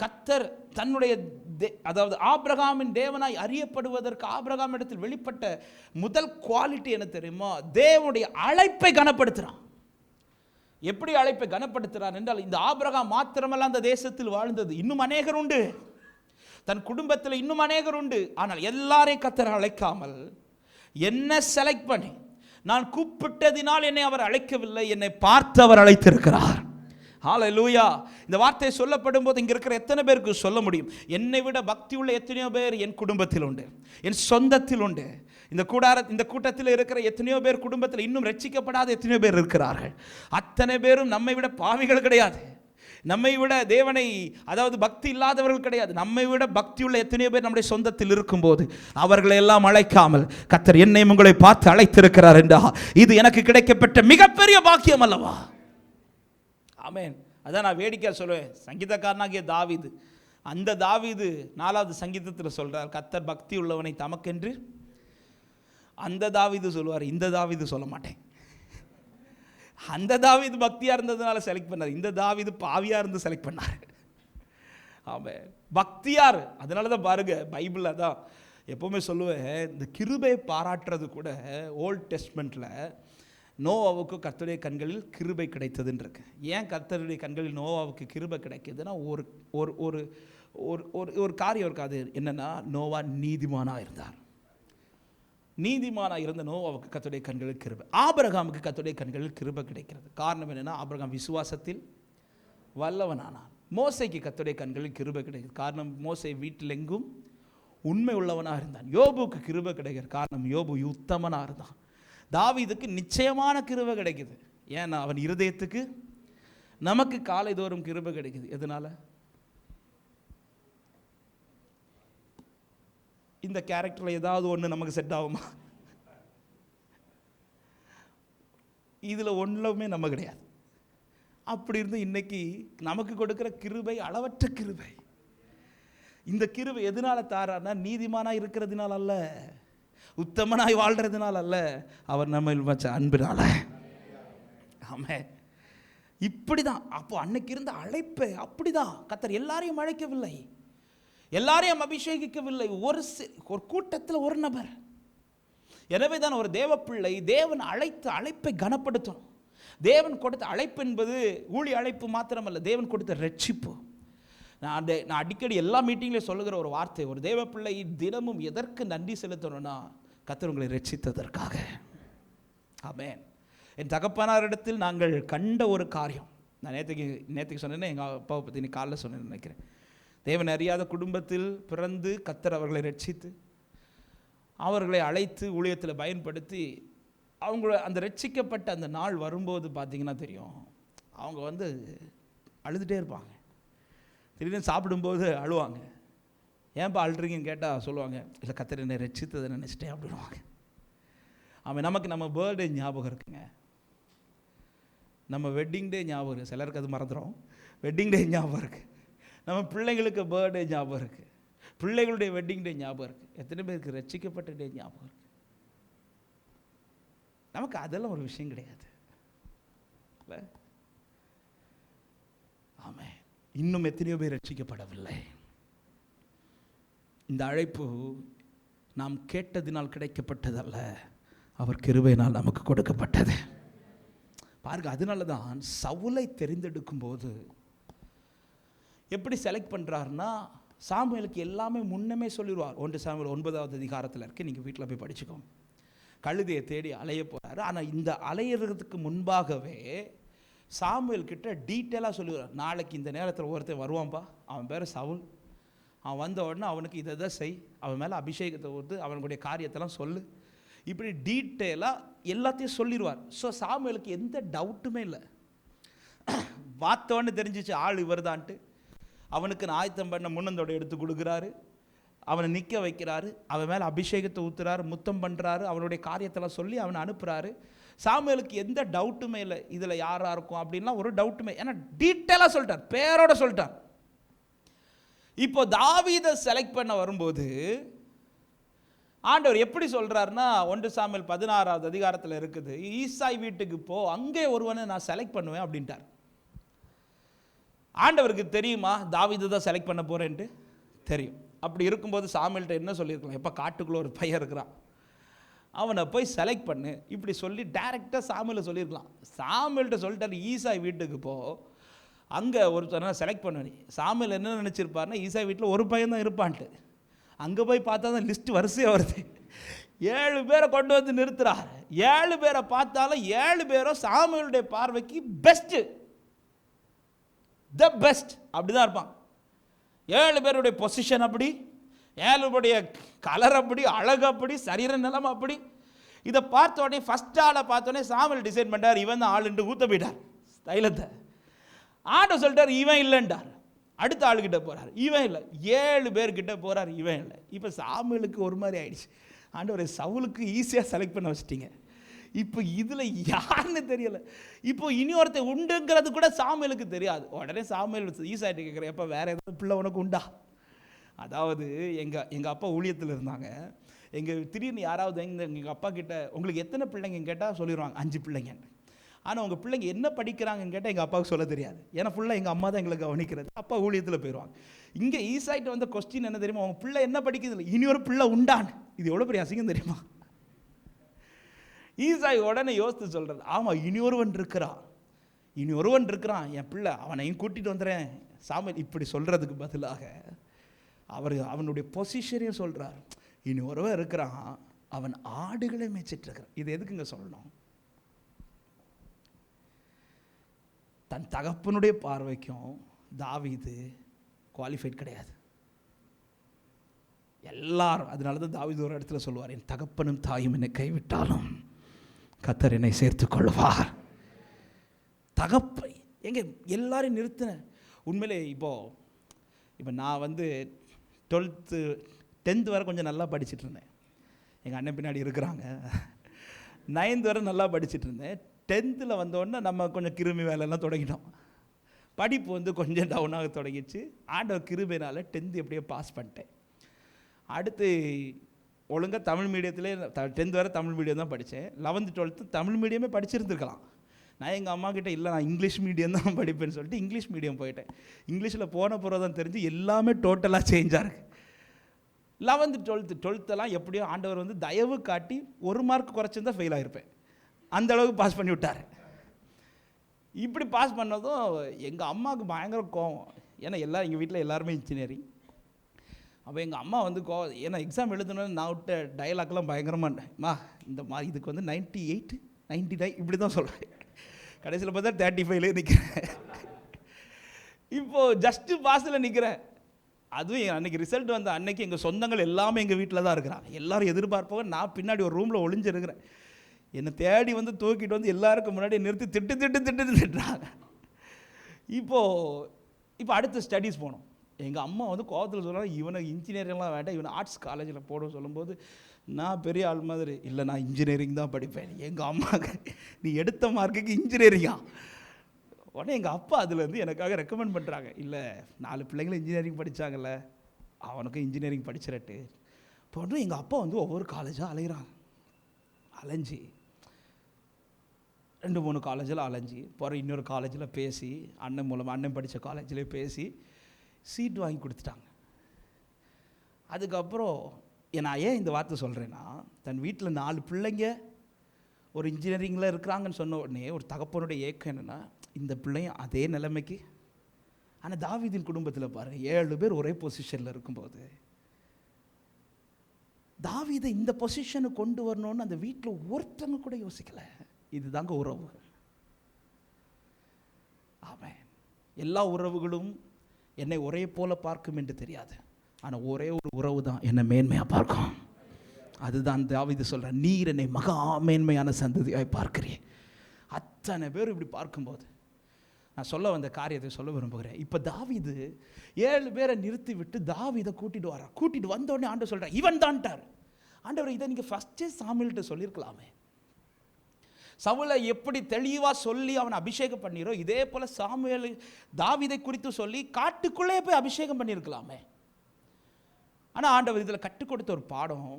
கர்த்தர் தன்னுடைய அதாவது ஆபிரகாமின் தேவனாய் அறியப்படுவதற்கு ஆபிரகாம் இடத்தில் வெளிப்பட்ட முதல் குவாலிட்டி என்ன தெரியுமா? தேவனுடைய அழைப்பை கனப்படுத்துறான். எப்படி அழைப்பை கனப்படுத்துறான் என்றால், இந்த ஆபிரகாம் மாத்திரமல்ல அந்த தேசத்தில் வாழ்ந்தது, இன்னும் அநேகர் உண்டு, தன் குடும்பத்தில் இன்னும் அநேகர் உண்டு. ஆனால் எல்லாரையும் கர்த்தர் அழைக்காமல் என்ன செலக்ட் பண்ணி, நான் கூப்பிட்டதினால் என்னை அவர் அழைக்கவில்லை, என்னை பார்த்து அவர் அழைத்திருக்கிறார். ஹல்லேலூயா. இந்த வார்த்தை சொல்லப்படும் போது இங்க இருக்கிற எத்தனை பேருக்கு சொல்ல முடியும், என்னை விட பக்தி உள்ள எத்தனையோ பேர் என் குடும்பத்தில் உண்டு, என் சொந்தத்தில் உண்டு. இந்த கூட்டத்தில் இருக்கிற எத்தனையோ பேர் குடும்பத்தில் இன்னும் ரட்சிக்கப்படாத எத்தனையோ பேர் இருக்கிறார்கள். அத்தனை பேரும் நம்மை விட பாவிகள் கிடையாது, நம்மை விட தேவனை அதாவது பக்தி இல்லாதவர்கள் கிடையாது. நம்மை விட பக்தி உள்ள எத்தனையோ பேர் நம்முடைய சொந்தத்தில் இருக்கும்போது அவர்களை எல்லாம் அழைக்காமல் கர்த்தர் என்னை உங்களை பார்த்து அழைத்திருக்கிறார் என்றா இது எனக்கு கிடைக்கப்பட்ட மிகப்பெரிய பாக்கியம் அல்லவா? ஆமென். அதான் நான் வேடிக்கை சொல்லுவேன், சங்கீதக்காரனாகிய தாவீது, அந்த தாவீது 4வது சங்கீதத்தில் சொல்றார், கர்த்தர் பக்தி உள்ளவனை தமக்கென்று. அந்த தாவீது சொல்லுவார், இந்த தாவீது சொல்ல மாட்டேன். அந்த தாவீது பக்தியா இருந்ததுனால செலக்ட் பண்ணார், இந்த தாவீது பாவியா இருந்து செலக்ட் பண்ணார். ஆமென். பக்தியார். அதனால தான் பாருங்க, பைபிள் அதான் எப்பவுமே சொல்லுவேன், இந்த கிருபை பாராட்டுறது கூட ஓல்ட் டெஸ்ட்மெண்ட்ல நோவாவுக்கு கர்த்தருடைய கண்களில் கிருபை கிடைத்ததுன்னு இருக்கு. ஏன் கர்த்தருடைய கண்களில் நோவாவுக்கு கிருபை கிடைக்குதுன்னா, ஒரு ஒரு ஒரு ஒரு காரியம் இருக்காது. என்னன்னா, நோவா நீதிமானாக இருந்தார். நீதிமானாக இருந்த நோவாவுக்கு கர்த்தருடைய கண்களில் கிருபை. ஆபிரகாமுக்கு கர்த்தருடைய கண்களில் கிருபை கிடைக்கிறது. காரணம் என்னன்னா, ஆபிரகாம் விசுவாசத்தில் வல்லவனானான். மோசைக்கு கர்த்தருடைய கண்களில் கிருபை கிடைக்குது. காரணம், மோசை வீட்டில் எங்கும் உண்மை உள்ளவனாக இருந்தான். யோபுக்கு கிருபை கிடைக்கிறது. காரணம், யோபு உத்தமனாக இருந்தான். தாவீதுக்கு நிச்சயமான கிருபை கிடைக்குது. ஏன்னா அவன் இருதயத்துக்கு. நமக்கு காலை தோறும் கிருபை கிடைக்குது. எதனால? இந்த கேரக்டர்ல ஏதாவது ஒன்று நமக்கு செட் ஆகுமா? இதுல ஒன்றுமே நம்ம கிடையாது. அப்படி இருந்து இன்னைக்கு நமக்கு கொடுக்கிற கிருபை அளவற்ற கிருபை. இந்த கிருபை எதனால தாரானா, நீதிமானா இருக்கிறதுனால அல்ல, உத்தமனாய் வாழ்றதுனால அல்ல, அவர் நம்ம வச்ச அன்பினால. ஆமென். இப்படிதான். அப்போ அன்னைக்கு இருந்த அழைப்பை அப்படிதான். கர்த்தர் எல்லாரையும் அழைக்கவில்லை, எல்லாரையும் அபிஷேகிக்கவில்லை. ஒரு கூட்டத்தில் ஒரு நபர். எனவே தான் ஒரு தேவ பிள்ளை தேவன் அழைத்த அழைப்பை கனப்படுத்தணும். தேவன் கொடுத்த அழைப்பு என்பது ஊழிய அழைப்பு மாத்திரமல்ல, தேவன் கொடுத்த ரட்சிப்பு. நான் அடிக்கடி எல்லா மீட்டிங்லையும் சொல்லுகிற ஒரு வார்த்தை, ஒரு தேவ பிள்ளை தினமும் எதற்கு நன்றி செலுத்தணும்னா, கர்த்தர் உங்களை ரட்சித்ததற்காக. ஆமென். என் தகப்பனாரிடத்தில் நாங்கள் கண்ட ஒரு காரியம், நான் நேற்றுக்கு சொன்னேன்னா, எங்கள் அப்பாவை பற்றி நீ காலைல சொன்னேன்னு நினைக்கிறேன். தேவன் அறியாத குடும்பத்தில் பிறந்து கர்த்தர் அவர்களை ரட்சித்து அவர்களை அழைத்து ஊழியத்தில் பயன்படுத்தி அவங்கள அந்த ரட்சிக்கப்பட்ட அந்த நாள் வரும்போது பார்த்தீங்கன்னா தெரியும், அவங்க அழுதுகிட்டே இருப்பாங்க. திடீர்னு சாப்பிடும்போது அழுவாங்க. ஏன்ப்பா அழுறீங்கன்னு கேட்டால் சொல்லுவாங்க, இல்லை கர்த்தர் என்னை ரட்சித்ததை நினச்சிட்டேன் அப்படின்வாங்க. அவன் நமக்கு நம்ம பர்த்டே ஞாபகம் இருக்குங்க, நம்ம வெட்டிங் டே ஞாபகம் இருக்குது. சிலருக்கு அது மறந்துடும். வெட்டிங் டே ஞாபகம் இருக்குது. நம்ம பிள்ளைங்களுக்கு பர்த்டே ஞாபகம் இருக்குது. பிள்ளைகளுடைய வெட்டிங் டே ஞாபகம் இருக்குது. எத்தனை பேருக்கு ரட்சிக்கப்பட்ட டே ஞாபகம் இருக்குது? நமக்கு அதெல்லாம் ஒரு விஷயம் கிடையாது. ஆமென். இன்னும் எத்தனையோ பேர் ரட்சிக்கப்படவில்லை. இந்த அழைப்பு நாம் கேட்டதினால் கிடைக்கப்பட்டதல்ல, அவர் கிருபையினால் நமக்கு கொடுக்கப்பட்டது. பாருங்க, அதனால தான் சவுலை தெரிந்தெடுக்கும் போது எப்படி செலக்ட் பண்ணுறாருன்னா, சாமுவேலுக்கு எல்லாமே முன்னமே சொல்லிடுவார். 1 சாமுவேல் 9வது அதிகாரத்தில் இருக்கு, நீங்கள் வீட்டில் போய் படிச்சுக்கோங்க. கழுதையை தேடி அலைய போகிறாரு. ஆனால் இந்த அலையிறதுக்கு முன்பாகவே சாமுவேல் கிட்ட டீட்டெயிலாக சொல்லுவார், நாளைக்கு இந்த நேரத்தில் ஒருத்தர் வருவான்ப்பா, அவன் பேர் சவுல், அவன் வந்த உடனே அவனுக்கு இதை செய், அவன் மேலே அபிஷேகத்தை கொடுத்து அவனுடைய காரியத்தெல்லாம் சொல்லு, இப்படி டீட்டெயிலாக எல்லாத்தையும் சொல்லிடுவார். ஸோ சாமுவேலுக்கு எந்த டவுட்டுமே இல்லை. பார்த்தோன்னு தெரிஞ்சிச்சு ஆள் இவர் தான்ட்டு. அவனுக்கு ஆயத்தம் பண்ண முன்னந்தோட எடுத்து கொடுக்குறாரு, அவனை நிற்க வைக்கிறாரு, அவன் மேலே அபிஷேகத்தை ஊற்றுறாரு, முத்தம் பண்ணுறாரு, அவனுடைய காரியத்தெல்லாம் சொல்லி அவனை அனுப்புகிறாரு. சாமுவேலுக்கு எந்த டவுட்டுமே இல்லை, இதில் யாராக இருக்கும் அப்படின்லாம் ஒரு டவுட்டுமே, ஏன்னா டீட்டெயிலாக சொல்லிட்டார், பேரோட சொல்லிட்டார். இப்போ தாவீதை செலக்ட் பண்ண வரும்போது ஆண்டவர் எப்படி சொல்றாருன்னா, 1 சாமுவேல் 16வது அதிகாரத்தில் இருக்குது, ஈசாய் வீட்டுக்கு போ, அங்கே ஒருவனை நான் செலக்ட் பண்ணுவேன் அப்படின்ட்டார். ஆண்டவருக்கு தெரியுமா தாவீது தான் செலக்ட் பண்ண போகிறேன்ட்டு? தெரியும். அப்படி இருக்கும்போது சாமுவேல்கிட்ட என்ன சொல்லியிருக்கலாம்? எப்போ காட்டுக்குள்ளே ஒரு பையன் இருக்கிறான், அவனை போய் செலக்ட் பண்ணு இப்படி சொல்லி டைரெக்டாக சாமுவேலை சொல்லியிருக்கலாம். சாமுவேல்கிட்ட சொல்லிட்டாரு, ஈசாய் வீட்டுக்கு போ, அங்கே ஒருத்தனை செலக்ட் பண்ணி. சாமுவேல் என்ன நினச்சிருப்பாருன்னா, ஈசாய் வீட்டில் ஒரு பையன் தான் இருப்பான்ட்டு. அங்கே போய் பார்த்தா தான் லிஸ்ட் வரிசையாக வருது. 7 பேரை கொண்டு வந்து நிறுத்துறாரு. 7 பேரை பார்த்தாலும் 7 பேரும் சாமுவேலுடைய பார்வைக்கு பெஸ்ட்டு, த பெஸ்ட் அப்படிதான் இருப்பான். 7 பேருடைய பொசிஷன் அப்படி, 7 பேருடைய கலர் அப்படி, அழகு அப்படி, சரீர நிலம் அப்படி. இதை பார்த்த உடனே ஃபர்ஸ்ட் ஆளை பார்த்தோடனே சாமுவேல் டிசைட் பண்ணார், இவன் தான் ஆளுன்ட்டு ஊற்ற போயிட்டார் தைலத்தை. ஆண்டவர் சொல்லிட்டார் இவன் இல்லைன்றார். அடுத்த ஆளுக்கிட்ட போகிறார், இவன் இல்லை. 7 பேர்கிட்ட போகிறார், இவன் இல்லை. இப்போ சாமுவேலுக்கு ஒரு மாதிரி ஆயிடுச்சு. ஆண்டவரை சவுலுக்கு ஈஸியாக செலக்ட் பண்ண வச்சிட்டிங்க, இப்போ இதில் யாருன்னு தெரியலை. இப்போ இனி ஒருத்தர் உண்டுங்கிறது கூட சாமுவேலுக்கு தெரியாது. உடனே சாமுவேல் ஈசாயிட்ட கேட்குறேன், எப்போ வேறு ஏதாவது பிள்ளை உனக்கு உண்டா? அதாவது எங்கள் அப்பா ஊழியத்தில் இருந்தாங்க. திடீர்னு யாராவது எங்கள் அப்பா கிட்ட உங்களுக்கு எத்தனை பிள்ளைங்கன்னு கேட்டால் சொல்லிடுவாங்க 5 பிள்ளைங்கன்னு. ஆனால் உங்கள் பிள்ளைங்க என்ன படிக்கிறாங்கன்னு கேட்டால் எங்கள் அப்பாவுக்கு சொல்ல தெரியாது. ஏன்னா ஃபுல்லாக எங்கள் அம்மா தான் எங்களுக்கு கவனிக்கிறது. அப்பா ஊழியத்தில் போயிடுவாங்க. இங்கே ஈசாயிட்ட வந்த கொஸ்டின் என்ன தெரியுமா? அவங்க பிள்ளை என்ன படிக்கிறது இல்லை, இனி ஒரு பிள்ளை உண்டான்னு. இது எவ்வளோ பெரிய அசிங்கம் தெரியுமா? ஈசாய் உடனே யோசித்து சொல்கிறது, ஆமாம் இனி ஒருவன் இருக்கிறான் என் பிள்ளை, அவனையும் கூட்டிகிட்டு வந்துடுறேன். சாமுவேல் இப்படி சொல்கிறதுக்கு பதிலாக அவனுடைய பொசிஷனையும் சொல்கிறார். இனி ஒருவன் இருக்கிறான், அவன் ஆடுகளை மேய்ச்சிட்டு இருக்கிறான். இது எதுக்குங்க சொல்லணும்? தன் தகப்பனுடைய பார்வைக்கும் தாவீது குவாலிஃபைட் கிடையாது. எல்லாரும் அதனால தான் தாவீது ஒரு இடத்துல சொல்லுவார், என் தகப்பனும் தாயும் என்னை கைவிட்டாலும் கர்த்தர் என்னை சேர்த்துக் கொள்வார். தகப்பை எங்கே எல்லாரையும் நிறுத்தின. உண்மையிலே இப்போ நான் 12th 10th வரை கொஞ்சம் நல்லா படிச்சுட்டு இருந்தேன். எங்கள் அண்ணன் பின்னாடி இருக்கிறாங்க. 9th வரை நல்லா படிச்சுட்டு இருந்தேன். 10th வந்தோடனே நம்ம கொஞ்சம் கிருமி வேலையெல்லாம் தொடங்கிட்டோம். படிப்பு கொஞ்சம் டவுனாக தொடங்கிச்சு. ஆண்டவர் கிருபையினால் 10th எப்படியோ பாஸ் பண்ணிட்டேன். அடுத்து ஒழுங்காக தமிழ் மீடியத்திலே 10th வரை தமிழ் மீடியம் தான் படித்தேன். 11th 12th Tamil மீடியமே படிச்சிருந்துருக்கலாம். நான் எங்கள் அம்மா கிட்டே இல்லை நான் இங்கிலீஷ் மீடியம் தான் படிப்பேன்னு சொல்லிட்டு இங்கிலீஷ் மீடியம் போயிட்டேன். இங்கிலீஷில் போன பிறகு தான் தெரிஞ்சு எல்லாமே டோட்டலாக சேஞ்சாக இருக்குது. 11th 12th எப்படியோ ஆண்டவர் தயவு காட்டி 1 மார்க் குறைச்சிருந்தா ஃபெயில் ஆகிருப்பேன். அந்த அளவுக்கு பாஸ் பண்ணி விட்டார். இப்படி பாஸ் பண்ணதும் எங்கள் அம்மாவுக்கு பயங்கர கோவம். ஏன்னா எங்கள் வீட்டில் எல்லாருமே இன்ஜினியரிங். அப்போ எங்கள் அம்மா ஏன்னா எக்ஸாம் எழுதணும்னு நான் விட்ட டயலாக்லாம் பயங்கரமாட்டேன்மா, இந்த மாதிரி இதுக்கு 98 99 இப்படி தான் சொல்கிறேன். கடைசியில் பார்த்தா 35 நிற்கிறேன். இப்போது ஜஸ்ட்டு பாஸில் நிற்கிறேன். அதுவும் அன்றைக்கி ரிசல்ட் அன்றைக்கி எங்கள் சொந்தங்கள் எல்லாமே எங்கள் வீட்டில் தான் இருக்கிறாங்க. எல்லோரும் எதிர்பார்ப்போங்க. நான் பின்னாடி ஒரு ரூமில் ஒளிஞ்சிருக்கிறேன். என்னை தேடி தூக்கிட்டு எல்லாருக்கும் முன்னாடி நிறுத்தி திட்டுறாங்க. இப்போ அடுத்த ஸ்டடீஸ் போனோம். எங்கள் அம்மா கோவத்தில் சொல்கிறாங்க, இவனை இன்ஜினியரிங்லாம் வேண்டாம், இவனை ஆர்ட்ஸ் காலேஜில் போட சொல்லும்போது நான் பெரிய ஆள் மாதிரி இல்லை, நான் இன்ஜினியரிங் தான் படிப்பேன். எங்கள் அம்மாவுக்கு நீ எடுத்த மார்க்குக்கு இன்ஜினியரிங்கா? உடனே எங்கள் அப்பா அதுலேருந்து எனக்காக ரெக்கமெண்ட் பண்ணுறாங்க, இல்லை 4 பிள்ளைங்களும் இன்ஜினியரிங் படித்தாங்கல்ல, அவனுக்கும் இன்ஜினியரிங் படிச்சிடட்டு. இப்போ எங்கள் அப்பா ஒவ்வொரு காலேஜாக அலைகிறாங்க. அலைஞ்சி 2-3 காலேஜில் அலைஞ்சி போகிற இன்னொரு காலேஜில் பேசி அண்ணன் மூலமாக அண்ணன் படித்த காலேஜில் பேசி சீட் வாங்கி கொடுத்துட்டாங்க. அதுக்கப்புறம் நான் ஏன் இந்த வார்த்தை சொல்கிறேன்னா, தன் வீட்டில் 4 பிள்ளைங்க ஒரு இன்ஜினியரிங்கில் இருக்கிறாங்கன்னு சொன்ன உடனே ஒரு தகப்பனுடைய ஏக்கம் என்னென்னா, இந்த பிள்ளையும் அதே நிலைமைக்கு. ஆனால் தாவீதின் குடும்பத்தில் பாருங்கள் 7 பேர் ஒரே பொசிஷனில் இருக்கும்போது தாவீதை இந்த பொசிஷனை கொண்டு வரணும்னு அந்த வீட்டில் ஒருத்தங்க கூட யோசிக்கலை. இதுதாங்க உறவு. ஆமென். எல்லா உறவுகளும் என்னை ஒரே போல பார்க்கும் என்று தெரியாது, ஆனால் ஒரே ஒரு உறவு தான் என்னை மேன்மையாக பார்க்கும். அதுதான் தாவீது சொல்கிற, நீர் என்னை மகா மேன்மையான சந்ததியாய் பார்க்கிறேன். அத்தனை பேர் இப்படி பார்க்கும்போது நான் சொல்ல வந்த காரியத்தை சொல்ல விரும்புகிறேன். இப்போ தாவீது 7 பேரை நிறுத்தி விட்டு தாவீதை கூட்டிகிட்டு வர்றார். கூட்டிகிட்டு வந்தோடனே ஆண்டவர் சொல்கிறார், இவன் தான்ட்டார். ஆண்டவர் இதை நீங்கள் ஃபஸ்ட்டே சாமுவேல்கிட்ட சொல்லியிருக்கலாமே. சவுலை எப்படி தெளிவாக சொல்லி அவனை அபிஷேகம் பண்ணிரோ, இதே போல் சாமுவேல் தாவீதை குறித்து சொல்லி காட்டுக்குள்ளே போய் அபிஷேகம் பண்ணியிருக்கலாமே. ஆனால் ஆண்டவர் இதில் கற்றுக் கொடுத்த ஒரு பாடம்,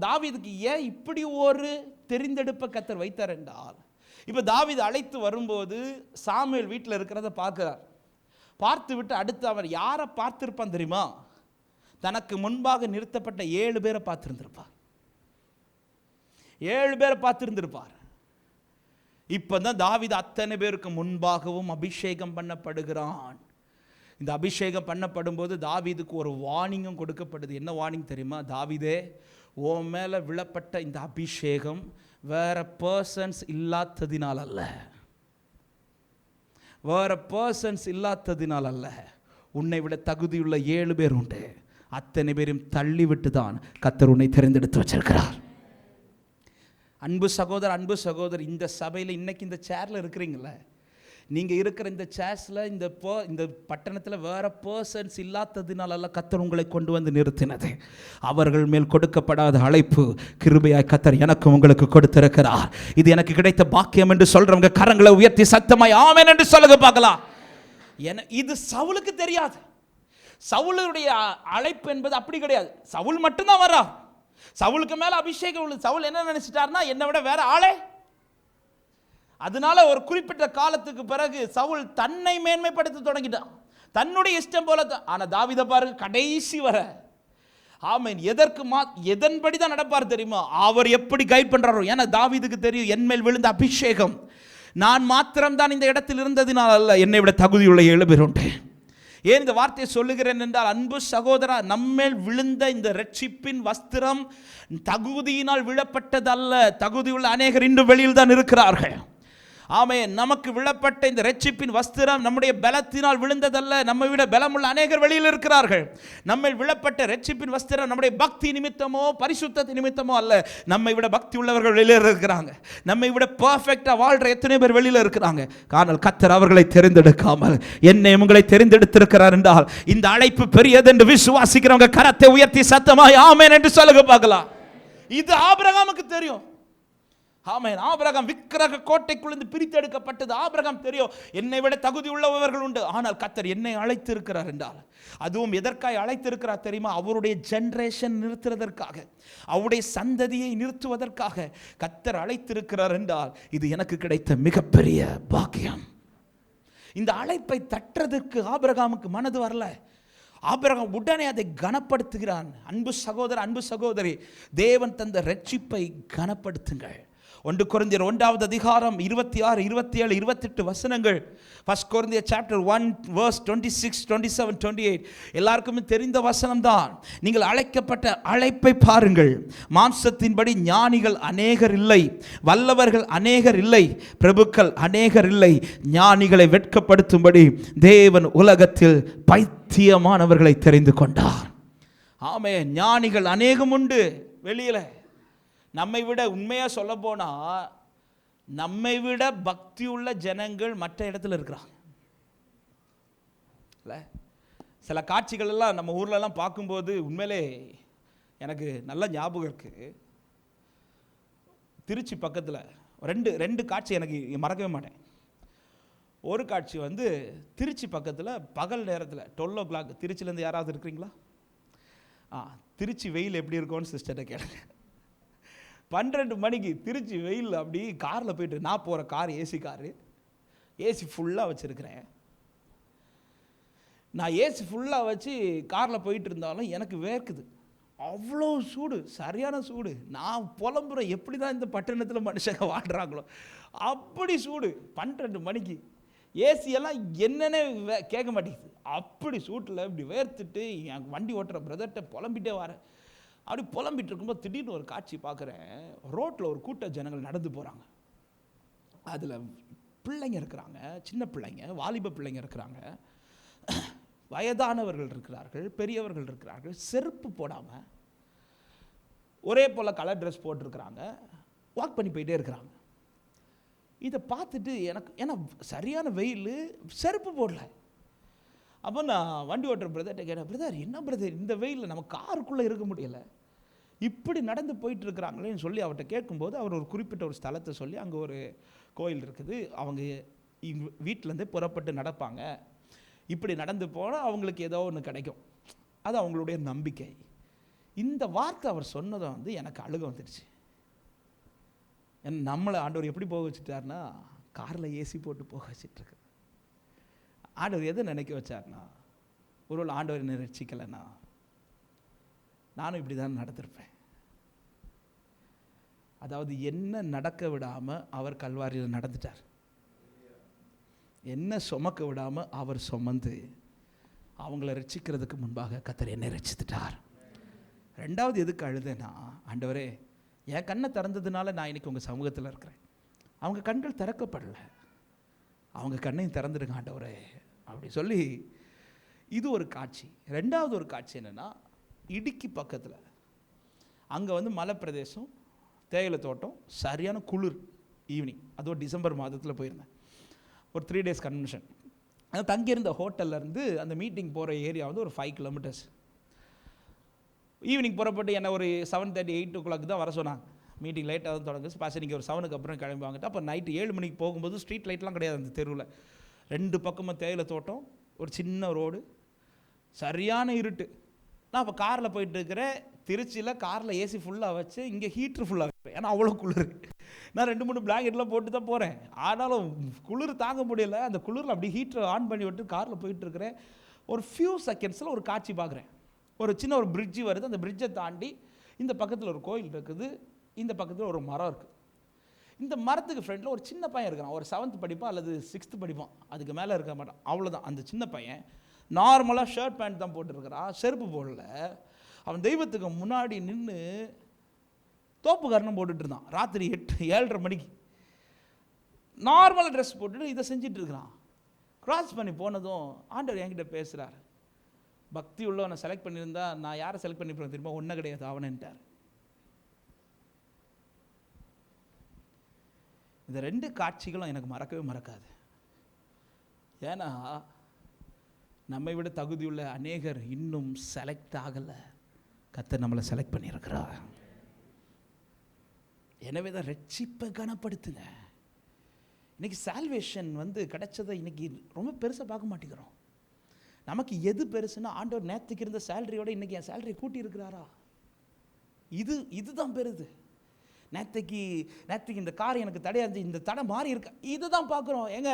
தாவீதுக்கு ஏன் இப்படி ஒரு தெரிந்தெடுப்பை கர்த்தர் வைத்தார் என்றால், இப்போ தாவீது அழைத்து வரும்போது சாமுவேல் வீட்டில் இருக்கிறத பார்க்கிறார். பார்த்து விட்டு அடுத்து அவர் யாரை பார்த்திருப்பான் தெரியுமா? தனக்கு முன்பாக நிறுத்தப்பட்ட 7 பேரை பார்த்திருந்திருப்பார். 7 பேரை பார்த்திருந்திருப்பார். இப்போதான் தாவீது அத்தனை பேருக்கு முன்பாகவும் அபிஷேகம் பண்ணப்படுகிறான். இந்த அபிஷேகம் பண்ணப்படும் போது தாவீதுக்கு ஒரு வார்னிங்கும் கொடுக்கப்படுது. என்ன வார்னிங் தெரியுமா? தாவீதே, உன் மேலே விழப்பட்ட இந்த அபிஷேகம் வேற பர்சன்ஸ் இல்லாததினால் அல்ல, வேற பர்சன்ஸ் இல்லாததினால் அல்ல, உன்னை விட தகுதியுள்ள 7 பேர் உண்டு. அத்தனை பேரையும் தள்ளிவிட்டு தான் கர்த்தர் உன்னை தெரிந்தெடுத்து வச்சிருக்கிறார். அன்பு சகோதரர், அன்பு சகோதரி, இந்த சபையில் இன்னைக்கு இந்த சேர்ல இருக்கிறீங்களே, நீங்கள் இருக்கிற இந்த சேர்ஸில் இந்த பட்டணத்தில் வேற பர்சன்ஸ் இல்லாததினால கர்த்தர் உங்களை கொண்டு வந்து நிறுத்தினது. அவர்கள் மேல் கொடுக்கப்படாத அழைப்பு கிருபையாய் கர்த்தர் எனக்கு உங்களுக்கு கொடுத்திருக்கிறார். இது எனக்கு கிடைத்த பாக்கியம் என்று சொல்றவங்க கரங்களை உயர்த்தி சத்தமாய் ஆமென் என்று சொல்லுங்க பார்க்கலாம். இது சவுலுக்கு தெரியாது. சவுலுடைய அழைப்பு என்பது அப்படி கிடையாது. சவுல் மட்டும்தான் வர்றார். சவுலுக்கு மேல அபிஷேகம் உள்ளது. சவுல் என்ன நினைச்சிட்டார்னா, என்னை விட வேற ஆளே. அதனால ஒரு குறிப்பிட்ட காலத்துக்கு பிறகு சவுல் தன்னை மேன்மைப்படுத்த தொடங்கிட்டான், தன்னுடைய இஷ்டம் போல. ஆனா தாவீதை பாருங்க, கடைசி வர ஆமென் எதன்படி தான் நடப்பார் தெரியுமா? அவர் எப்படி கைட் பண்றாரோ. ஏன்னா தாவீதுக்கு தெரியும், என் மேல் விழுந்த அபிஷேகம் நான் மாத்திரம் தான் இந்த இடத்தில் இருந்ததினால் அல்ல, என்னை விட தகுதியுள்ள 7 பேர் உண்டு. ஏன் இந்த வார்த்தையை சொல்லுகிறேன் என்றால், அன்பு சகோதரா, நம்மேல் விழுந்த இந்த ரட்சிப்பின் வஸ்திரம் தகுதியினால் விழப்பட்டதல்ல. தகுதியுள்ள அநேகர் இன்று வெளியில் தான் இருக்கிறார்கள். ஆமென். நமக்கு விழப்பட்ட இந்த ரட்சிப்பின் வஸ்திரம் நம்முடைய பலத்தினால் விழுந்ததல்ல. நம்மை விட பலமுள்ள அநேகர் வெளியில் இருக்கிறார்கள். நம்மை விழப்பட்ட ரட்சிப்பின் வஸ்திரம் நம்முடைய பக்தி நிமித்தமோ பரிசுத்த நிமித்தமோ அல்ல. நம்மை விட பக்தி உள்ளவர்கள் வெளியில் இருக்கிறாங்க. நம்மை விட பர்ஃபெக்டா வாழ்ற எத்தனை பேர் வெளியில் இருக்கிறாங்க. ஆனால் கர்த்தர் அவர்களை தெரிந்தெடுக்காமல் என்னை உங்களை தெரிந்தெடுத்திருக்கிறார் என்றால் இந்த அழைப்பு பெரியது என்று விசுவாசிக்கிறவங்க கரத்தை உயர்த்தி சத்தமாய் ஆமென் என்று சொல்லுங்க பார்க்கலாம். இது ஆபிரகாமுக்கு தெரியும். ஆமென். ஆபிரகாம் விக்கிரக கோட்டைக்குள்ளே பிரித்தெடுக்கப்பட்டது. ஆபிரகாம் தெரியும், என்னை விட தகுதி உள்ளவர்கள் உண்டு. ஆனால் கர்த்தர் என்னை அழைத்திருக்கிறார் என்றால், அதுவும் எதற்காக அழைத்திருக்கிறார் தெரியுமா? அவருடைய ஜெனரேஷன் நிறுத்துவதற்காக, அவருடைய சந்ததியை நிறுத்துவதற்காக கர்த்தர் அழைத்திருக்கிறார் என்றால் இது எனக்கு கிடைத்த மிகப்பெரிய பாக்கியம். இந்த அழைப்பை தட்டுறதுக்கு ஆபிரகாமுக்கு மனது வரல. ஆபிரகாம் உடனே அதை கனப்படுத்துகிறான். அன்பு சகோதரர், அன்பு சகோதரி, தேவன் தந்த ரட்சிப்பை கனப்படுத்துங்கள். 1 கொரிந்தியர் 1வது அதிகாரம் 26, 27, 28 வசனங்கள். 1 கொரிந்தியர் chapter 1 verse 26, 27, 28 எல்லாருக்குமே தெரிந்த வசனம் தான். நீங்கள் அழைக்கப்பட்ட அழைப்பை பாருங்கள். மாம்சத்தின்படி ஞானிகள் அநேகர் இல்லை, வல்லவர்கள் அநேகர் இல்லை, பிரபுக்கள் அநேகர் இல்லை. ஞானிகளை வெட்கப்படுத்தும்படி தேவன் உலகத்தில் பைத்தியமானவர்களை தெரிந்து கொண்டார். ஆமென். ஞானிகள் அநேகம் உண்டு வெளியில. நம்மை விட உண்மையாக சொல்ல போனால் நம்மை விட பக்தி உள்ள ஜனங்கள் மற்ற இடத்துல இருக்கிறாங்க. இல்லை, சில காட்சிகள் எல்லாம் நம்ம ஊர்லலாம் பார்க்கும்போது உண்மையிலே எனக்கு நல்ல ஞாபகம் இருக்குது. திருச்சி பக்கத்தில் ரெண்டு காட்சி எனக்கு மறக்கவே மாட்டேன். ஒரு காட்சி திருச்சி பக்கத்தில் பகல் நேரத்தில் 12 o'clock. திருச்சியிலேருந்து யாராவது இருக்கிறீங்களா? திருச்சி வெயில் எப்படி இருக்கும்னு சிஸ்டர்கிட்ட கேளுங்க. 12 மணிக்கு திருச்சி வெயில் அப்படி காரில் போயிட்டு, நான் போகிற கார் ஏசி காரு, ஏசி ஃபுல்லாக வச்சுருக்கிறேன். நான் ஏசி ஃபுல்லாக வச்சு காரில் போயிட்டு இருந்தாலும் எனக்கு வேர்க்குது. அவ்வளோ சூடு, சரியான சூடு. நான் புலம்புறேன், எப்படி தான் இந்த பட்டணத்தில் மனுஷங்க வாழ்கிறாங்களோ அப்படி சூடு. 12 மணிக்கு ஏசியெல்லாம் என்னென்ன கேட்க மாட்டேங்குது. அப்படி சூட்டில் இப்படி வேர்த்துட்டு என் வண்டி ஓட்டுற பிரதர்கிட்ட புலம்பிட்டே வரேன். அப்படி புலம்பிட்டு இருக்கும்போது திடீர்னு ஒரு காட்சி பார்க்குறேன். ரோட்டில் ஒரு கூட்ட ஜனங்கள் நடந்து போகிறாங்க. அதில் பிள்ளைங்க இருக்கிறாங்க, சின்ன பிள்ளைங்க, வாலிப பிள்ளைங்க இருக்கிறாங்க, வயதானவர்கள் இருக்கிறார்கள், பெரியவர்கள் இருக்கிறார்கள். செருப்பு போடாமல் ஒரே போல் கலர் ட்ரெஸ் போட்டிருக்கிறாங்க, வாக் பண்ணி போயிட்டே இருக்கிறாங்க. இதை பார்த்துட்டு ஏன்னா சரியான வெயில், செருப்பு போடல. அப்போ நான் வண்டி ஓட்டுற பிரதர்கிட்ட கேட்டேன், பிரதர் என்ன பிரதர் இந்த வெயிலில் நம்ம காருக்குள்ளே இருக்க முடியலை, இப்படி நடந்து போயிட்டு இருக்கிறாங்களேன்னு சொல்லி அவர்கிட்ட கேட்கும்போது அவர் ஒரு குறிப்பிட்ட ஒரு ஸ்தலத்தை சொல்லி, அங்கே ஒரு கோயில் இருக்குது, அவங்க வீட்டிலேருந்தே புறப்பட்டு நடப்பாங்க, இப்படி நடந்து போனால் அவங்களுக்கு ஏதோ ஒன்று கிடைக்கும், அது அவங்களுடைய நம்பிக்கை. இந்த வார்த்தை அவர் சொன்னதை எனக்கு அழுக வந்துடுச்சு. நம்மளை ஆண்டவர் எப்படி போக வச்சுட்டார்னா, காரில் ஏசி போட்டு போக வச்சிட்ருக்கு. ஆண்டவர் எதை நினைக்க வச்சார்னா, ஒருவேளை ஆண்டவர் என்னை ரட்சிக்கலைன்னா நானும் இப்படி தான் நடந்திருப்பேன். அதாவது என்ன நடக்க விடாமல் அவர் கல்வாரியில் நடந்துட்டார். என்ன சுமக்க விடாமல் அவர் சுமந்து அவங்கள ரட்சிக்கிறதுக்கு முன்பாக கர்த்தர் என்னை ரட்சித்துட்டார். ரெண்டாவது எதுக்கு அழுதேன்னா, ஆண்டவரே என் கண்ணை திறந்ததுனால நான் இன்னைக்கு உங்கள் சமூகத்தில் இருக்கிறேன். அவங்க கண்கள் திறக்கப்படலை, அவங்க கண்ணையும் திறந்துடுங்க ஆண்டவரே அப்படி சொல்லி. இது ஒரு காட்சி. ரெண்டாவது ஒரு காட்சி என்னென்னா, இடுக்கி பக்கத்தில் அங்கே மலை பிரதேசம், தேயிலை தோட்டம், சரியான குளிர் ஈவினிங். அதுவும் டிசம்பர் மாதத்தில் போயிருந்தேன். ஒரு 3 days கன்வென்ஷன். அது தங்கியிருந்த ஹோட்டல்லேருந்து அந்த மீட்டிங் போகிற ஏரியா ஒரு 5 kilometers. ஈவினிங் புறப்பட்டு என்ன ஒரு 7:30 8 o'clock தான் வர சொன்னாங்க. மீட்டிங் லேட்டாக தான் தொடங்குச்சு. பாச நீங்கள் ஒரு 7க்கு அப்புறம் கிளம்பி வாங்கிட்டு. அப்போ நைட்டு 7 மணிக்கு போகும்போது ஸ்ட்ரீட் லைட்லாம் கிடையாது அந்த தெருவில். 2 பக்கமும் தேயிலை தோட்டம், ஒரு சின்ன ரோடு, சரியான இருட்டு. நான் அப்போ காரில் போயிட்டு இருக்கிறேன். திருச்சியில் காரில் ஏசி ஃபுல்லாக வச்சு, இங்கே ஹீட்ரு ஃபுல்லாக வைப்பேன். ஏன்னா அவ்வளோ குளிர். நான் 2-3 பிளாங்கெட்லாம் போட்டு தான் போகிறேன். ஆனாலும் குளிர் தாங்க முடியல. அந்த குளிரில் அப்படி ஹீட்டரை ஆன் பண்ணி விட்டு காரில் போயிட்டுருக்கிறேன். ஒரு ஃபியூ செகண்ட்ஸில் ஒரு காட்சி பார்க்குறேன். ஒரு சின்ன ஒரு பிரிட்ஜு வருது. அந்த பிரிட்ஜை தாண்டி இந்த பக்கத்தில் ஒரு கோயில் இருக்குது, இந்த பக்கத்தில் ஒரு மரம் இருக்குது. இந்த மரத்துக்கு ஃப்ரெண்டில் ஒரு சின்ன பையன் இருக்கிறான். ஒரு 7th படிப்பான் அல்லது 6th படிப்பான், அதுக்கு மேலே இருக்க மாட்டான். அவ்வளோதான். அந்த சின்ன பையன் நார்மலாக ஷர்ட் பேண்ட் தான் போட்டுருக்கிறான், செருப்பு போடல. அவன் தெய்வத்துக்கு முன்னாடி நின்று தோப்பு காரணம் போட்டுட்டு இருந்தான். ராத்திரி 7:30 மணிக்கு நார்மலாக ட்ரெஸ் போட்டுட்டு இதை செஞ்சுட்டு இருக்கிறான். கிராஸ் பண்ணி போனதும் ஆண்டவர் என்கிட்ட பேசுகிறார். பக்தி உள்ளவனை செலக்ட் பண்ணியிருந்தா நான் யாரை செலக்ட் பண்ணிப்பேன் தெரியுமா? ஒன்றும் கிடையாது, அவனன்ட்டார். இந்த 2 காட்சிகளும் எனக்கு மறக்கவே மறக்காது. ஏன்னா நம்மை விட தகுதியுள்ள அநேகர் இன்னும் செலக்ட் ஆகலை. கர்த்தர் நம்மளை செலக்ட் பண்ணியிருக்கிறார். எனவே தான் ரட்சிப்பை கனப்படுத்துங்க. இன்னைக்கு சால்வேஷன் கிடைச்சதை இன்னைக்கு ரொம்ப பெருசாக பார்க்க மாட்டேங்கிறோம். நமக்கு எது பெருசுன்னா, ஆண்டவர் நேற்றுக்கு இருந்த சேலரியோட இன்னைக்கு என் சேலரி கூட்டி இருக்கிறாரா, இதுதான் பெருது. நேற்றுக்கு இந்த கார் எனக்கு தடையாக இருந்துச்சு, இந்த தடை மாறி இருக்க, இதுதான் பார்க்குறோம். ஏங்க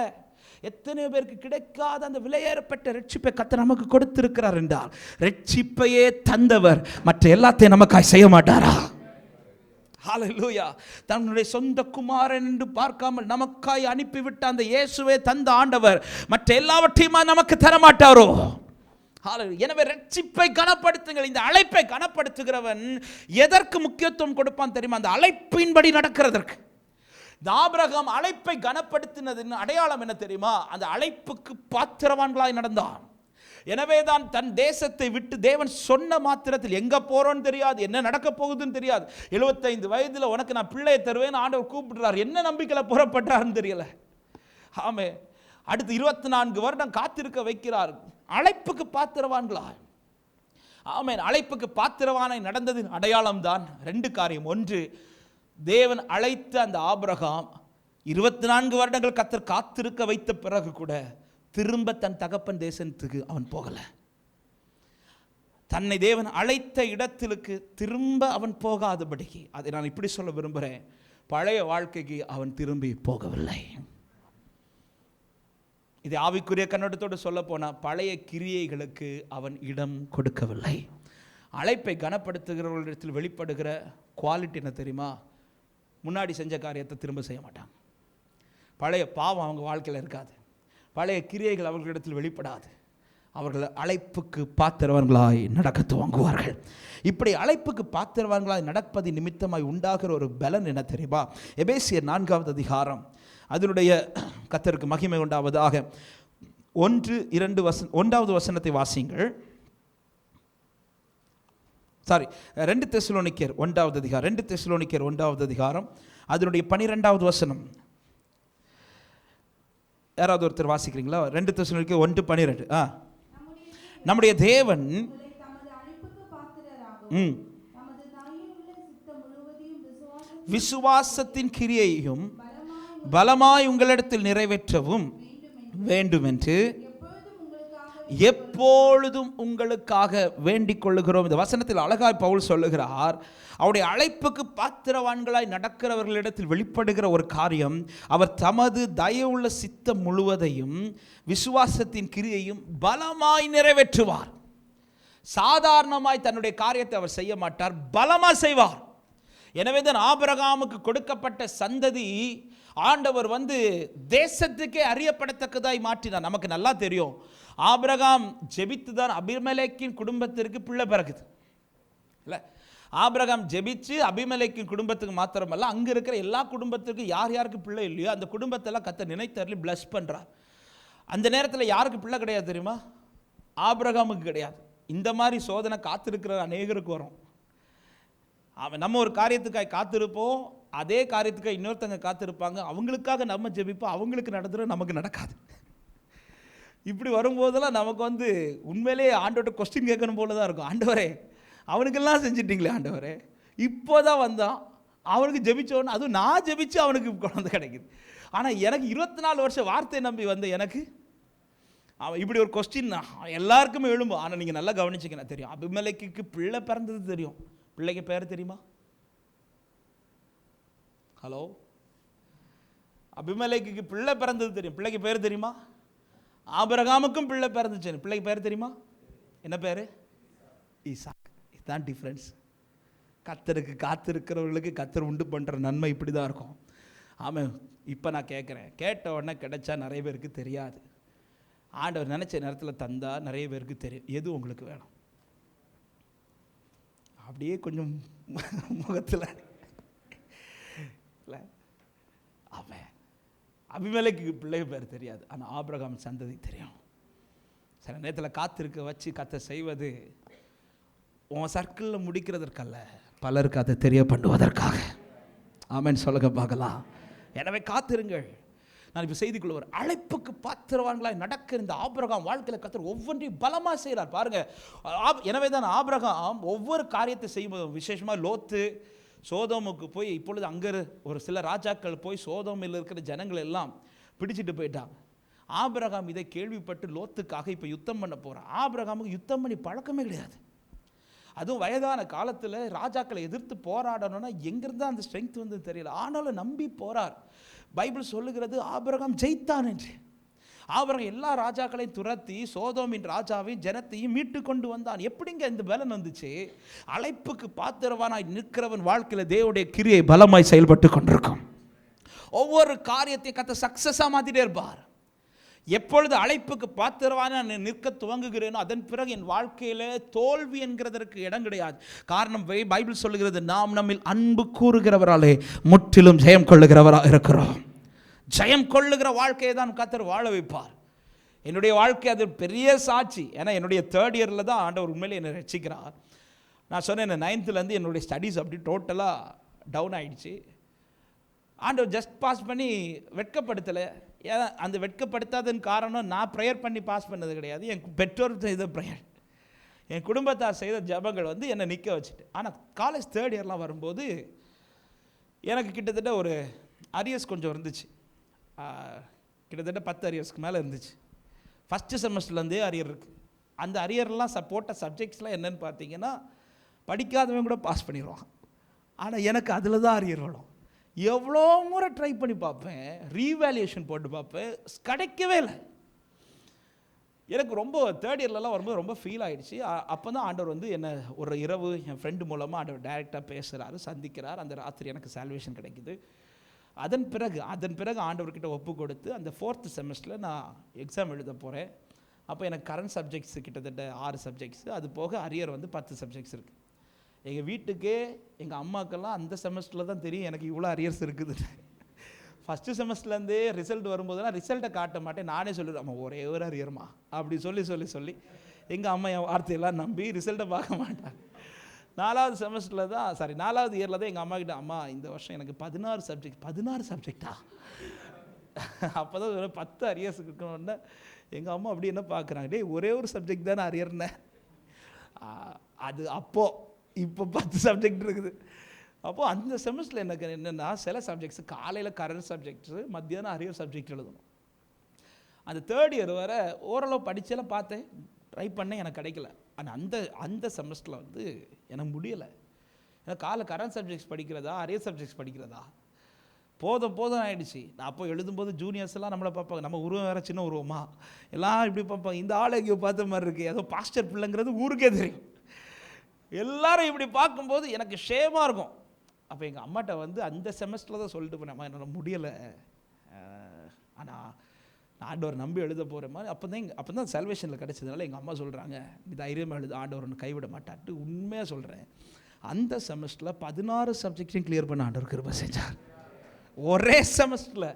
எத்தனையோ பேருக்கு கிடைக்காத அந்த விலையேறப்பட்ட ரட்சிப்பை கர்த்தர் நமக்கு கொடுத்திருக்கிறார் என்றால், ரட்சிப்பையே தந்தவர் மற்ற எல்லாத்தையும் நமக்காய் செய்ய மாட்டாரா? ஹல்லேலூயா. தன்னுடைய சொந்த குமாரன் என்று பார்க்காமல் நமக்காய் அனுப்பிவிட்ட அந்த இயேசுவே தந்த ஆண்டவர் மற்ற எல்லாவற்றையுமா நமக்கு தரமாட்டாரோ? எனவே ரட்சிப்பை கனப்படுத்துங்கள். இந்த அழைப்பை கனப்படுத்துகிறவன் எதற்கு முக்கியத்துவம் கொடுப்பான் தெரியுமா? அந்த அழைப்பின்படி நடக்கிறதற்கு. ஆபிரகாம் அழைப்பை கனப்படுத்தினதின் அடையாளம் என்ன தெரியுமா? அந்த அழைப்புக்கு பாத்திரவான்களாய் நடந்தான். எனவே தான் தன் தேசத்தை விட்டு, தேவன் சொன்ன மாத்திரத்தில் எங்க போறோன்னு தெரியாது, என்ன நடக்க போகுதுன்னு தெரியாது, 75 வயதுல உனக்கு நான் பிள்ளையை தருவேன் ஆண்டவர் கூப்பிடுறார். என்ன நம்பிக்கையில புறப்பட்டாருன்னு தெரியல. ஆமே, அடுத்து 24 வருடம் காத்திருக்க வைக்கிறார். அழைப்புக்கு பாத்திரவான்களா? ஆமென். அழைப்புக்கு பாத்திரவானாய் நடந்ததின் அடையாளம் தான் 2 காரியம். ஒன்று, தேவன் அழைத்த அந்த ஆபிரகாம் 24 வருடங்கள் கர்த்தர் காத்திருக்க வைத்த பிறகு கூட திரும்ப தன் தகப்பன் தேசத்துக்கு அவன் போகல. தன்னை தேவன் அழைத்த இடத்திற்கு திரும்ப அவன் போகாதபடிக்கு, அதை நான் இப்படி சொல்ல விரும்புகிறேன், பழைய வாழ்க்கைக்கு அவன் திரும்பி போகவில்லை. இது ஆவிக்குரிய கண்ணோட்டத்தோடு சொல்ல போனால் பழைய கிரியைகளுக்கு அவன் இடம் கொடுக்கவில்லை. அழைப்பை கனப்படுத்துகிறவர்களிடத்தில் வெளிப்படுகிற குவாலிட்டி என்ன தெரியுமா? முன்னாடி செஞ்ச காரியத்தை திரும்ப செய்ய மாட்டாங்க. பழைய பாவம் அவங்க வாழ்க்கையில் இருக்காது, பழைய கிரியைகள் அவர்களிடத்தில் வெளிப்படாது. அவர்கள் அழைப்புக்கு பாத்திரவான்களாய் நடக்க துவங்குவார்கள். இப்படி அழைப்புக்கு பாத்திரவான்களாய் நடப்பது நிமித்தமாய் உண்டாகிற ஒரு பலன் என்ன தெரியுமா? எபேசியர் 4வது அதிகாரம், அதனுடைய கர்த்தருக்கு மகிமை உண்டாவதாக 1-2 வசனத்தை வாசியுங்கள். 2 தெசலோனிக்கேயர் 1வது அதிகாரம், 2 தெசலோனிக்கேயர் 1வது அதிகாரம், அதனுடைய 12வது வசனம். யாராவது ஒருத்தர் வாசிக்கிறீங்களா? 2 தெசலோனிக்கேயர் 1:12. நம்முடைய தேவன் விசுவாசத்தின் கிரியையும் பலமாய் உங்களிடத்தில் நிறைவேற்றவும் வேண்டும் என்று எப்பொழுதும் உங்களுக்காக வேண்டிக் கொள்ளுகிறோம். இந்த வசனத்தில் அழகாய் பவுல் சொல்லுகிறார், அவருடைய அழைப்புக்கு பாத்திரவான்களாய் நடக்கிறவர்களிடத்தில் வெளிப்படுகிற ஒரு காரியம், அவர் தமது தயவுள்ள சித்தம் முழுவதையும் விசுவாசத்தின் கிரியையும் பலமாய் நிறைவேற்றுவார். சாதாரணமாய் தன்னுடைய காரியத்தை அவர் செய்ய மாட்டார், பலமாய் செய்வார். எனவே தான் ஆபிரகாமுக்கு கொடுக்கப்பட்ட சந்ததி ஆண்டவர் தேசத்துக்கே அறியப்படத்தக்கதாய் மாற்றினார். நமக்கு நல்லா தெரியும், ஆபிரகாம் ஜெபித்து தான் அபிமெலேக்கின் குடும்பத்திற்கு பிள்ளை பிறகுது இல்லை. ஆபிரகாம் ஜெபிச்சு அபிமெலேக்கின் குடும்பத்துக்கு மாத்திரமல்ல, அங்கே இருக்கிற எல்லா குடும்பத்துக்கும் யார் யாருக்கு பிள்ளை இல்லையோ அந்த குடும்பத்தெல்லாம் கர்த்தர் நினைத்தருளி பிளஸ் பண்ணுறார். அந்த நேரத்தில் யாருக்கு பிள்ளை கிடையாது தெரியுமா? ஆபிரகாமுக்கு கிடையாது. இந்த மாதிரி சோதனை காத்திருக்கிற அநேகருக்கு வரும். நம்ம ஒரு காரியத்துக்காக காத்திருப்போம், அதே காரியத்துக்காக இன்னொருத்தங்க காத்திருப்பாங்க, அவங்களுக்காக நம்ம ஜெபிப்போம், அவங்களுக்கு நடந்துடும், நமக்கு நடக்காது. இப்படி வரும்போதெல்லாம் நமக்கு உண்மையிலேயே ஆண்டவர்கிட்ட கொஸ்டின் கேட்கணும் போல தான் இருக்கும். ஆண்டவரே, அவனுக்கெல்லாம் செஞ்சிட்டிங்களே ஆண்டவரே, இப்போ தான் வந்தான், அவனுக்கு ஜெபிச்சோன்னு, அதுவும் நான் ஜெபிச்சு அவனுக்கு குழந்தை கிடைக்குது. ஆனால் எனக்கு 24 வருஷம் வார்த்தை நம்பி எனக்கு அவன் இப்படி ஒரு கொஸ்டின் எல்லாருக்குமே எழும்பும். ஆனால் நீங்கள் நல்லா கவனிச்சிங்கன்னா தெரியும், அபிமெலேக்குக்கு பிள்ளை பிறந்தது தெரியும். பிள்ளைக்கு பேர் தெரியுமா? ஹலோ, அபிமெலேக்குக்கு பிள்ளை பிறந்தது தெரியும், பிள்ளைக்கு பேர் தெரியுமா? ஆபிரகாமுக்கும் பிள்ளை பிறந்துச்சு, பிள்ளைக்கு பேர் தெரியுமா? என்ன பேர்? ஈசாக். இதுதான் டிஃப்ரென்ஸ். கர்த்தருக்கு காத்திருக்கிறவர்களுக்கு கர்த்தர் உண்டு பண்ணுற நன்மை இப்படி தான் இருக்கும். ஆமாம். இப்போ நான் கேட்குறேன், கேட்ட உடனே கிடைச்சா நிறைய பேருக்கு தெரியாது. ஆண்டவர் நினச்ச நேரத்தில் தந்தா நிறைய பேருக்கு தெரியும். எது உங்களுக்கு வேணும்? அப்படியே கொஞ்சம் முகத்தில் இல்லை. அவன் அபிமெலேக்கு பிள்ளை பேர் தெரியாது, ஆனால் ஆபிரகாம் சந்ததி தெரியும். சில நேரத்தில் காத்திருக்க வச்சு கத்தை செய்வது உன் சர்க்கிளில் முடிக்கிறதற்கல்ல, பலருக்கு அதை தெரிய பண்ணுவதற்காக. ஆமென் சொல்லுங்க பார்க்கலாம். எனவே காத்திருங்கள். நான் இப்போ செய்திக்குள்ள ஒரு அழைப்புக்கு பாத்திரவான்களாய் நடக்க இந்த ஆபிரகாம் வாழ்க்கையில் கர்த்தர் ஒவ்வொன்றையும் பலமாக செய்கிறார் பாருங்க. எனவே தான் ஆபிரகாம் ஒவ்வொரு காரியத்தை செய்யும், விசேஷமாக லோத்து சோதோமுக்கு போய், இப்பொழுது அங்கே ஒரு சில ராஜாக்கள் போய் சோதோமில் இருக்கிற ஜனங்கள் எல்லாம் பிடிச்சிட்டு போயிட்டாங்க. ஆபிரகாம் இதை கேள்விப்பட்டு லோத்துக்காக இப்போ யுத்தம் பண்ண போகிறான். ஆபிரகாமுக்கு யுத்தம் பண்ணி பழக்கமே கிடையாது. அதுவும் வயதான காலத்தில் ராஜாக்களை எதிர்த்து போராடணும்னா எங்கிருந்து அந்த ஸ்ட்ரென்த் தெரியல. ஆனாலும் நம்பி போறார். பைபிள் சொல்லுகிறது ஆபிரகாம் ஜெயித்தான் என்று. ஆபிரகாம் எல்லா ராஜாக்களையும் துரத்தி சோதோமின் ராஜாவையும் ஜனத்தையும் மீட்டு கொண்டு வந்தான். எப்படிங்க இந்த பலன் வந்துச்சு? அழைப்புக்கு பாத்திரவானாய் நிற்கிறவன் வாழ்க்கையில் தேவனுடைய கிரியை பலமாய் செயல்பட்டு கொண்டிருக்கும். ஒவ்வொரு காரியத்தையும் கர்த்தர் சக்சஸாக மாற்றிட்டே இருப்பார். எப்பொழுது அழைப்புக்கு பாத்திரவான நிற்க துவங்குகிறேனோ அதன் பிறகு என் வாழ்க்கையில் தோல்வி என்கிறதற்கு இடம் கிடையாது. காரணம் பைபிள் சொல்லுகிறது, நாம் நம்மில் அன்பு கூறுகிறவராலே முற்றிலும் ஜெயம் கொள்ளுகிறவராக இருக்கிறோம். ஜெயம் கொள்ளுகிற வாழ்க்கையை தான் கர்த்தர் வாழ வைப்பார். என்னுடைய வாழ்க்கை அது பெரிய சாட்சி. ஏன்னா என்னுடைய 3rd இயரில் தான் ஆண்டவர் உண்மையிலே என்னை ரட்சிக்கிறார். நான் சொன்னேன், 9th என்னுடைய ஸ்டடீஸ் அப்படி டோட்டலாக டவுன் ஆகிடுச்சு. ஆண்டவர் ஜஸ்ட் பாஸ் பண்ணி வெட்கப்படுத்தலை. ஏன்னா அந்த வெட்கப்படுத்தாதன் காரணம் நான் ப்ரேயர் பண்ணி பாஸ் பண்ணது கிடையாது, என் பெற்றோர் செய்த ப்ரேயர், என் குடும்பத்தார் செய்த ஜபங்கள் என்னை நிற்க வச்சுட்டு. ஆனால் காலேஜ் 3rd இயர்லாம் வரும்போது எனக்கு கிட்டத்தட்ட ஒரு அரியர்ஸ் கொஞ்சம் இருந்துச்சு. கிட்டத்தட்ட 10 அரியர்ஸ்க்கு மேலே இருந்துச்சு. ஃபஸ்ட்டு செமஸ்டர்லேருந்தே அரியர் இருக்குது. அந்த அரியர்லாம் போட்ட சப்ஜெக்ட்ஸ்லாம் என்னென்னு பார்த்தீங்கன்னா படிக்காதவன் கூட பாஸ் பண்ணிடுவான். ஆனால் எனக்கு அதில் தான் அரியர் வரும். எவ்வளோ முறை ட்ரை பண்ணி பார்ப்பேன், ரீவேல்யூஷன் போட்டு பார்ப்பேன், கிடைக்கவே இல்லை. எனக்கு ரொம்ப 3rd இயர்லலாம் வரும்போது ரொம்ப ஃபீல் ஆகிடுச்சு. அப்போ தான் ஆண்டவர் என்னை ஒரு இரவு என் ஃப்ரெண்டு மூலமாக ஆண்டவர் டைரெக்டாக பேசுகிறாரு, சந்திக்கிறார். அந்த ராத்திரி எனக்கு சால்வேஷன் கிடைக்குது. அதன் பிறகு ஆண்டவர்கிட்ட ஒப்பு கொடுத்து அந்த 4th செமஸ்டரில் நான் எக்ஸாம் எழுத போகிறேன். அப்போ எனக்கு கரண்ட் சப்ஜெக்ட்ஸ் கிட்டத்தட்ட 6 சப்ஜெக்ட்ஸ், அது போக அரியர் 10 சப்ஜெக்ட்ஸ் இருக்குது. எங்கள் வீட்டுக்கே எங்கள் அம்மாக்கெல்லாம் அந்த செமஸ்டரில் தான் தெரியும் எனக்கு இவ்வளோ அரியர்ஸ் இருக்குது. ஃபஸ்ட்டு செமஸ்டர்லேருந்தே ரிசல்ட் வரும்போதெல்லாம் ரிசல்ட்டை காட்ட மாட்டேன், நானே சொல்லிடுவேன், அம்மா ஒரே ஒரு அரியர்மா அப்படி சொல்லி எங்கள் அம்மா என் வார்த்தையெல்லாம் நம்பி ரிசல்ட்டை பார்க்க மாட்டாங்க. 4வது இயரில் தான் எங்கள் அம்மா கிட்ட, அம்மா இந்த வருஷம் எனக்கு 16 சப்ஜெக்டா? அப்போ தான் 10 அரியர்ஸ் இருக்கணும்னா எங்கள் அம்மா அப்படி என்ன பார்க்குறாங்க, டே ஒரே ஒரு சப்ஜெக்ட் தானே அரியர்னேன். அது அப்போது, இப்போ 10 சப்ஜெக்ட் இருக்குது. அப்போது அந்த செமஸ்டரில் எனக்கு என்னென்னா சில சப்ஜெக்ட்ஸு காலையில் கரண்ட் சப்ஜெக்ட்ஸு, மத்தியானம் அரியர் சப்ஜெக்ட் எழுதணும். அந்த தேர்ட் இயர் வர ஓரளவு படிச்செல்லாம் பார்த்தேன், ட்ரை பண்ணேன், எனக்கு கிடைக்கல. ஆனால் அந்த செமஸ்டரில் வந்து எனக்கு முடியலை. ஏன்னா கரண்ட் சப்ஜெக்ட்ஸ் படிக்கிறதா அரியர் சப்ஜெக்ட்ஸ் படிக்கிறதா போதும் ஆகிடுச்சு. நான் அப்போ எழுதும்போது ஜூனியர்ஸ் எல்லாம் நம்மளை பார்ப்பாங்க, நம்ம உருவம் வேறு சின்ன உருவமா, எல்லாம் இப்படி பார்ப்பாங்க, இந்த ஆளை எங்கேயோ பார்த்த மாதிரி இருக்குது, ஏதோ பாஸ்டர் பிள்ளைங்கிறது ஊருக்கே தெரியும். எல்லாரும் இப்படி பார்க்கும்போது எனக்கு ஷேமாக இருக்கும். அப்போ எங்கள் அம்மாட்ட வந்து அந்த செமஸ்டரில் தான் சொல்லிட்டு போனேன், அம்மா என்னால் முடியலை, ஆனால் நான் ஆண்டவர் நம்பி எழுத போகிற மாதிரி. அப்போ தான் சல்வேஷனில் கிடச்சதுனால எங்கள் அம்மா சொல்கிறாங்க, நீ தைரியமாக எழுது, ஆண்டவர் ஒன்று கைவிட மாட்டான்ட்டு. உண்மையாக சொல்கிறேன், அந்த செமஸ்டரில் 16 சப்ஜெக்டையும் கிளியர் பண்ண ஆண்டவர் கிருபை செஞ்சார் ஒரே செமஸ்டரில்.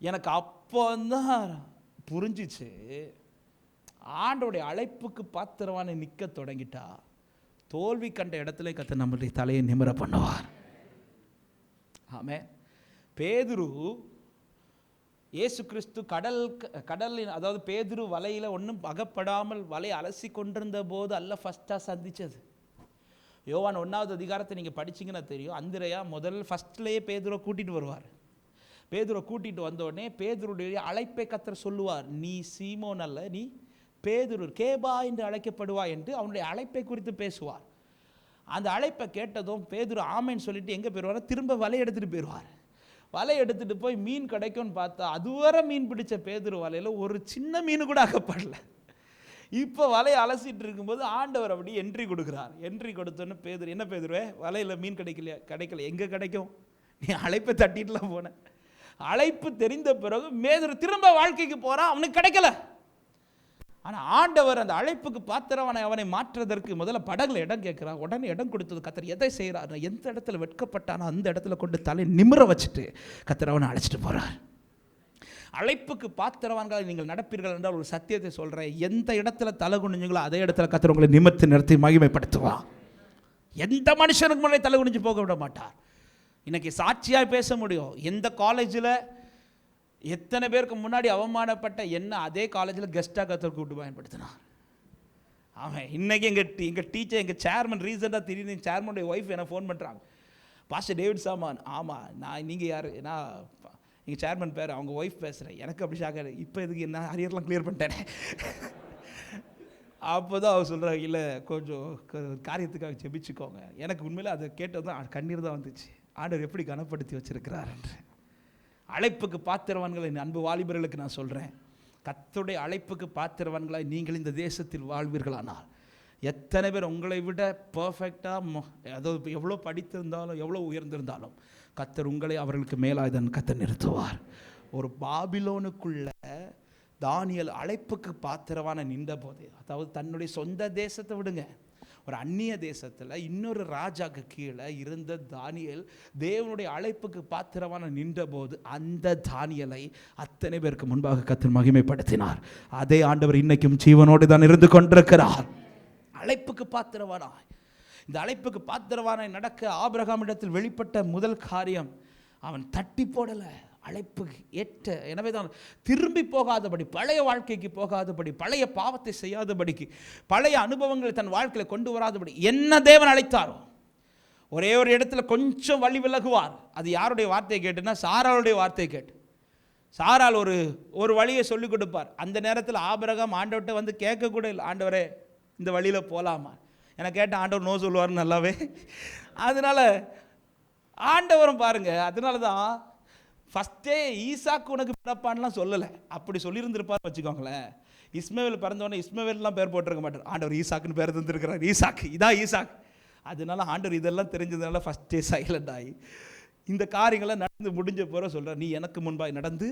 எனக்கு அப்போ தான் புரிஞ்சிச்சு, ஆண்டோடைய அழைப்புக்கு பாத்திரவான நிற்க தொடங்கிட்டா தோல்வி கண்ட இடத்துல கர்த்தர் நம்மளுடைய தலையை நிமிர பண்ணுவார். ஆமென். பேதுரு இயேசு கிறிஸ்து கடலின் அதாவது பேதுரு வலையில் ஒன்றும் அகப்படாமல் வலையை அலசி கொண்டிருந்த போது அல்ல ஃபஸ்ட்டாக சந்தித்தது. யோவான் 1வது அதிகாரத்தை நீங்கள் படிச்சிங்கன்னா தெரியும், அந்திரையா ஃபஸ்ட்லேயே பேதுரை கூட்டிகிட்டு வருவார். பேதுரை கூட்டிகிட்டு வந்தோடனே பேதுருடைய அழைப்பை கர்த்தர் சொல்லுவார், நீ சீமோன் அல்ல, நீ பேதுரு, கேபா என்று அழைக்கப்படுவாய் என்று அவனுடைய அழைப்பை குறித்து பேசுவார். அந்த அழைப்பை கேட்டதும் பேதுரு ஆமைன்னு சொல்லிட்டு எங்கே போயிடுவார், திரும்ப வலை எடுத்துகிட்டு போயிடுவார். வலை எடுத்துகிட்டு போய் மீன் கிடைக்கும்னு பார்த்தா அதுவரை மீன் பிடிச்ச பேதுரு வலையில் ஒரு சின்ன மீன் கூட அகப்படல. இப்போ வலையை அலசிட்டு இருக்கும்போது ஆண்டவர் அப்படி என்ட்ரி கொடுக்குறார். என்ட்ரி கொடுத்தோன்னு பேதுரு, என்ன பேதுருவே வலையில் மீன் கிடைக்கல, எங்கே கிடைக்கும், நீ அழைப்பை தட்டிட்டுலாம் போன. அழைப்பு தெரிந்த பிறகு பேதுரு திரும்ப வாழ்க்கைக்கு போகிறான், அவனுக்கு கிடைக்கல. ஆனால் ஆண்டவர் அந்த அழைப்புக்கு பாத்திரவனை அவனை மாற்றுவதற்கு முதல்ல படகுல இடம் கேட்குறான். உடனே இடம் கொடுத்தது கர்த்தர் எதை செய்கிறார், எந்த இடத்துல வெட்கப்பட்டானோ அந்த இடத்துல கொண்டு தலை நிமிர வச்சுட்டு கர்த்தர் அவனை அழைச்சிட்டு போகிறார். அழைப்புக்கு பாத்திரவான்கள் நீங்கள் நடப்பீர்கள் என்றால் ஒரு சத்தியத்தை சொல்கிறேன், எந்த இடத்துல தலை குனிஞ்சுங்களோ அதே இடத்துல கர்த்தர் உங்களை நிமிர்த்தி நிறுத்தி மகிமைப்படுத்துவார். எந்த மனுஷனுக்கு முன்னாடி தலை குனிஞ்சு போக விட மாட்டார். இன்னைக்கு சாட்சியாக பேச முடியும், எந்த காலேஜில் எத்தனை பேருக்கு முன்னாடி அவமானப்பட்ட என்ன அதே காலேஜில் கெஸ்ட்டாக கர்த்தர் கூப்பிட்டு பயன்படுத்தினார். ஆமாம், இன்றைக்கி எங்கள் டீச்சர், எங்கள் சேர்மன் ரீசெண்டாக திடீர்னு சேர்மனுடைய ஒய்ஃப் என்ன ஃபோன் பண்ணுறாங்க, பாஸ்டர் டேவிட் சாமான். ஆமாம், நீங்கள் யார், நான் எங்கள் சேர்மன் பேர், அவங்க ஒய்ஃப் பேசுகிறேன். எனக்கு அப்படி ஷாக்காக, இப்போ இதுக்கு என்ன அரியர்லாம் கிளியர் பண்ணிட்டேனே. அப்போ தான் அவர் சொல்கிறாங்க, இல்லை கொஞ்சம் காரியத்துக்காக ஜெபிச்சுக்கோங்க. எனக்கு உண்மையில் அதை கேட்டது தான் கண்ணீர் தான் வந்துச்சு, ஆண்டவர் எப்படி கனப்படுத்தி வச்சிருக்கிறார் என்று. அழைப்புக்கு பாத்திரவான்களை அன்பு வாலிபர்களுக்கு நான் சொல்கிறேன், கர்த்தருடைய அழைப்புக்கு பாத்திரவான்களாய் நீங்கள் இந்த தேசத்தில் வாழ்வீர்களானால் எத்தனை பேர் உங்களை விட பர்ஃபெக்டாக, அதாவது எவ்வளோ படித்திருந்தாலும் எவ்வளோ உயர்ந்திருந்தாலும் கர்த்தர் உங்களை அவர்களுக்கு மேலாய்தான் கர்த்தர் நிறுத்துவார். ஒரு பாபிலோனுக்குள்ள தானியேல் அழைப்புக்கு பாத்திரவான நின்ற போது, அதாவது தன்னுடைய சொந்த தேசத்தை விடுங்க, ஒரு அந்நிய தேசத்தில் இன்னொரு ராஜாக்கு கீழே இருந்த தானியேல் தேவனுடைய அழைப்புக்கு பாத்திரமான நின்ற போது அந்த தானியேலை அத்தனை பேருக்கு முன்பாக கர்த்தர் மகிமைப்படுத்தினார். அதே ஆண்டவர் இன்னைக்கும் ஜீவனோடு தான் இருந்து கொண்டிருக்கிறார். அழைப்புக்கு பாத்திரவானாய், இந்த அழைப்புக்கு பாத்திரவானாய் நடக்க ஆபிரகாமிடத்தில் வெளிப்பட்ட முதல் காரியம், அவன் தட்டி போடலை, அழைப்பு ஏற்ற. எனவே தான் திரும்பி போகாதபடி, பழைய வாழ்க்கைக்கு போகாதபடி, பழைய பாவத்தை செய்யாதபடிக்கு, பழைய அனுபவங்களை தன் வாழ்க்கையில் கொண்டு வராதபடி என்ன தேவன் அழைத்தாரோ ஒரே ஒரு இடத்துல கொஞ்சம் வழி விலகுவார். அது யாருடைய வார்த்தையை கேட்டுன்னா சாராளுடைய வார்த்தையை கேட்டு. சாரால் ஒரு வழியை சொல்லிக் கொடுப்பார். அந்த நேரத்தில் ஆபிரகாம் ஆண்டவர்கிட்ட வந்து கேட்கக்கூட இல்லை, ஆண்டவரே இந்த வழியில் போகலாமா, எனக்கு கேட்ட ஆண்டவர் நோ சொல்லுவார் நல்லாவே. அதனால ஆண்டவரும் பாருங்க, அதனால தான் ஃபஸ்ட்டே ஈசாக்கு உனக்கு பிறப்பான்லாம் சொல்லலை. அப்படி சொல்லியிருந்திருப்பார் வச்சுக்கோங்களேன், இஸ்மவேல் பிறந்தவொடனே இஸ்மவேல்லாம் பேர் போட்டிருக்க மாட்டார், ஆண்டவர் ஈசாக்குன்னு பேர் தந்துருக்கிறார், ஈசாக்கு இதான் ஈசாக். அதனால ஆண்டவர் இதெல்லாம் தெரிஞ்சதுனால ஃபஸ்ட்டே சைலண்ட் ஆகி இந்த காரியங்கள்லாம் நடந்து முடிஞ்ச போகிற சொல்கிறார், நீ எனக்கு முன்பாக நடந்து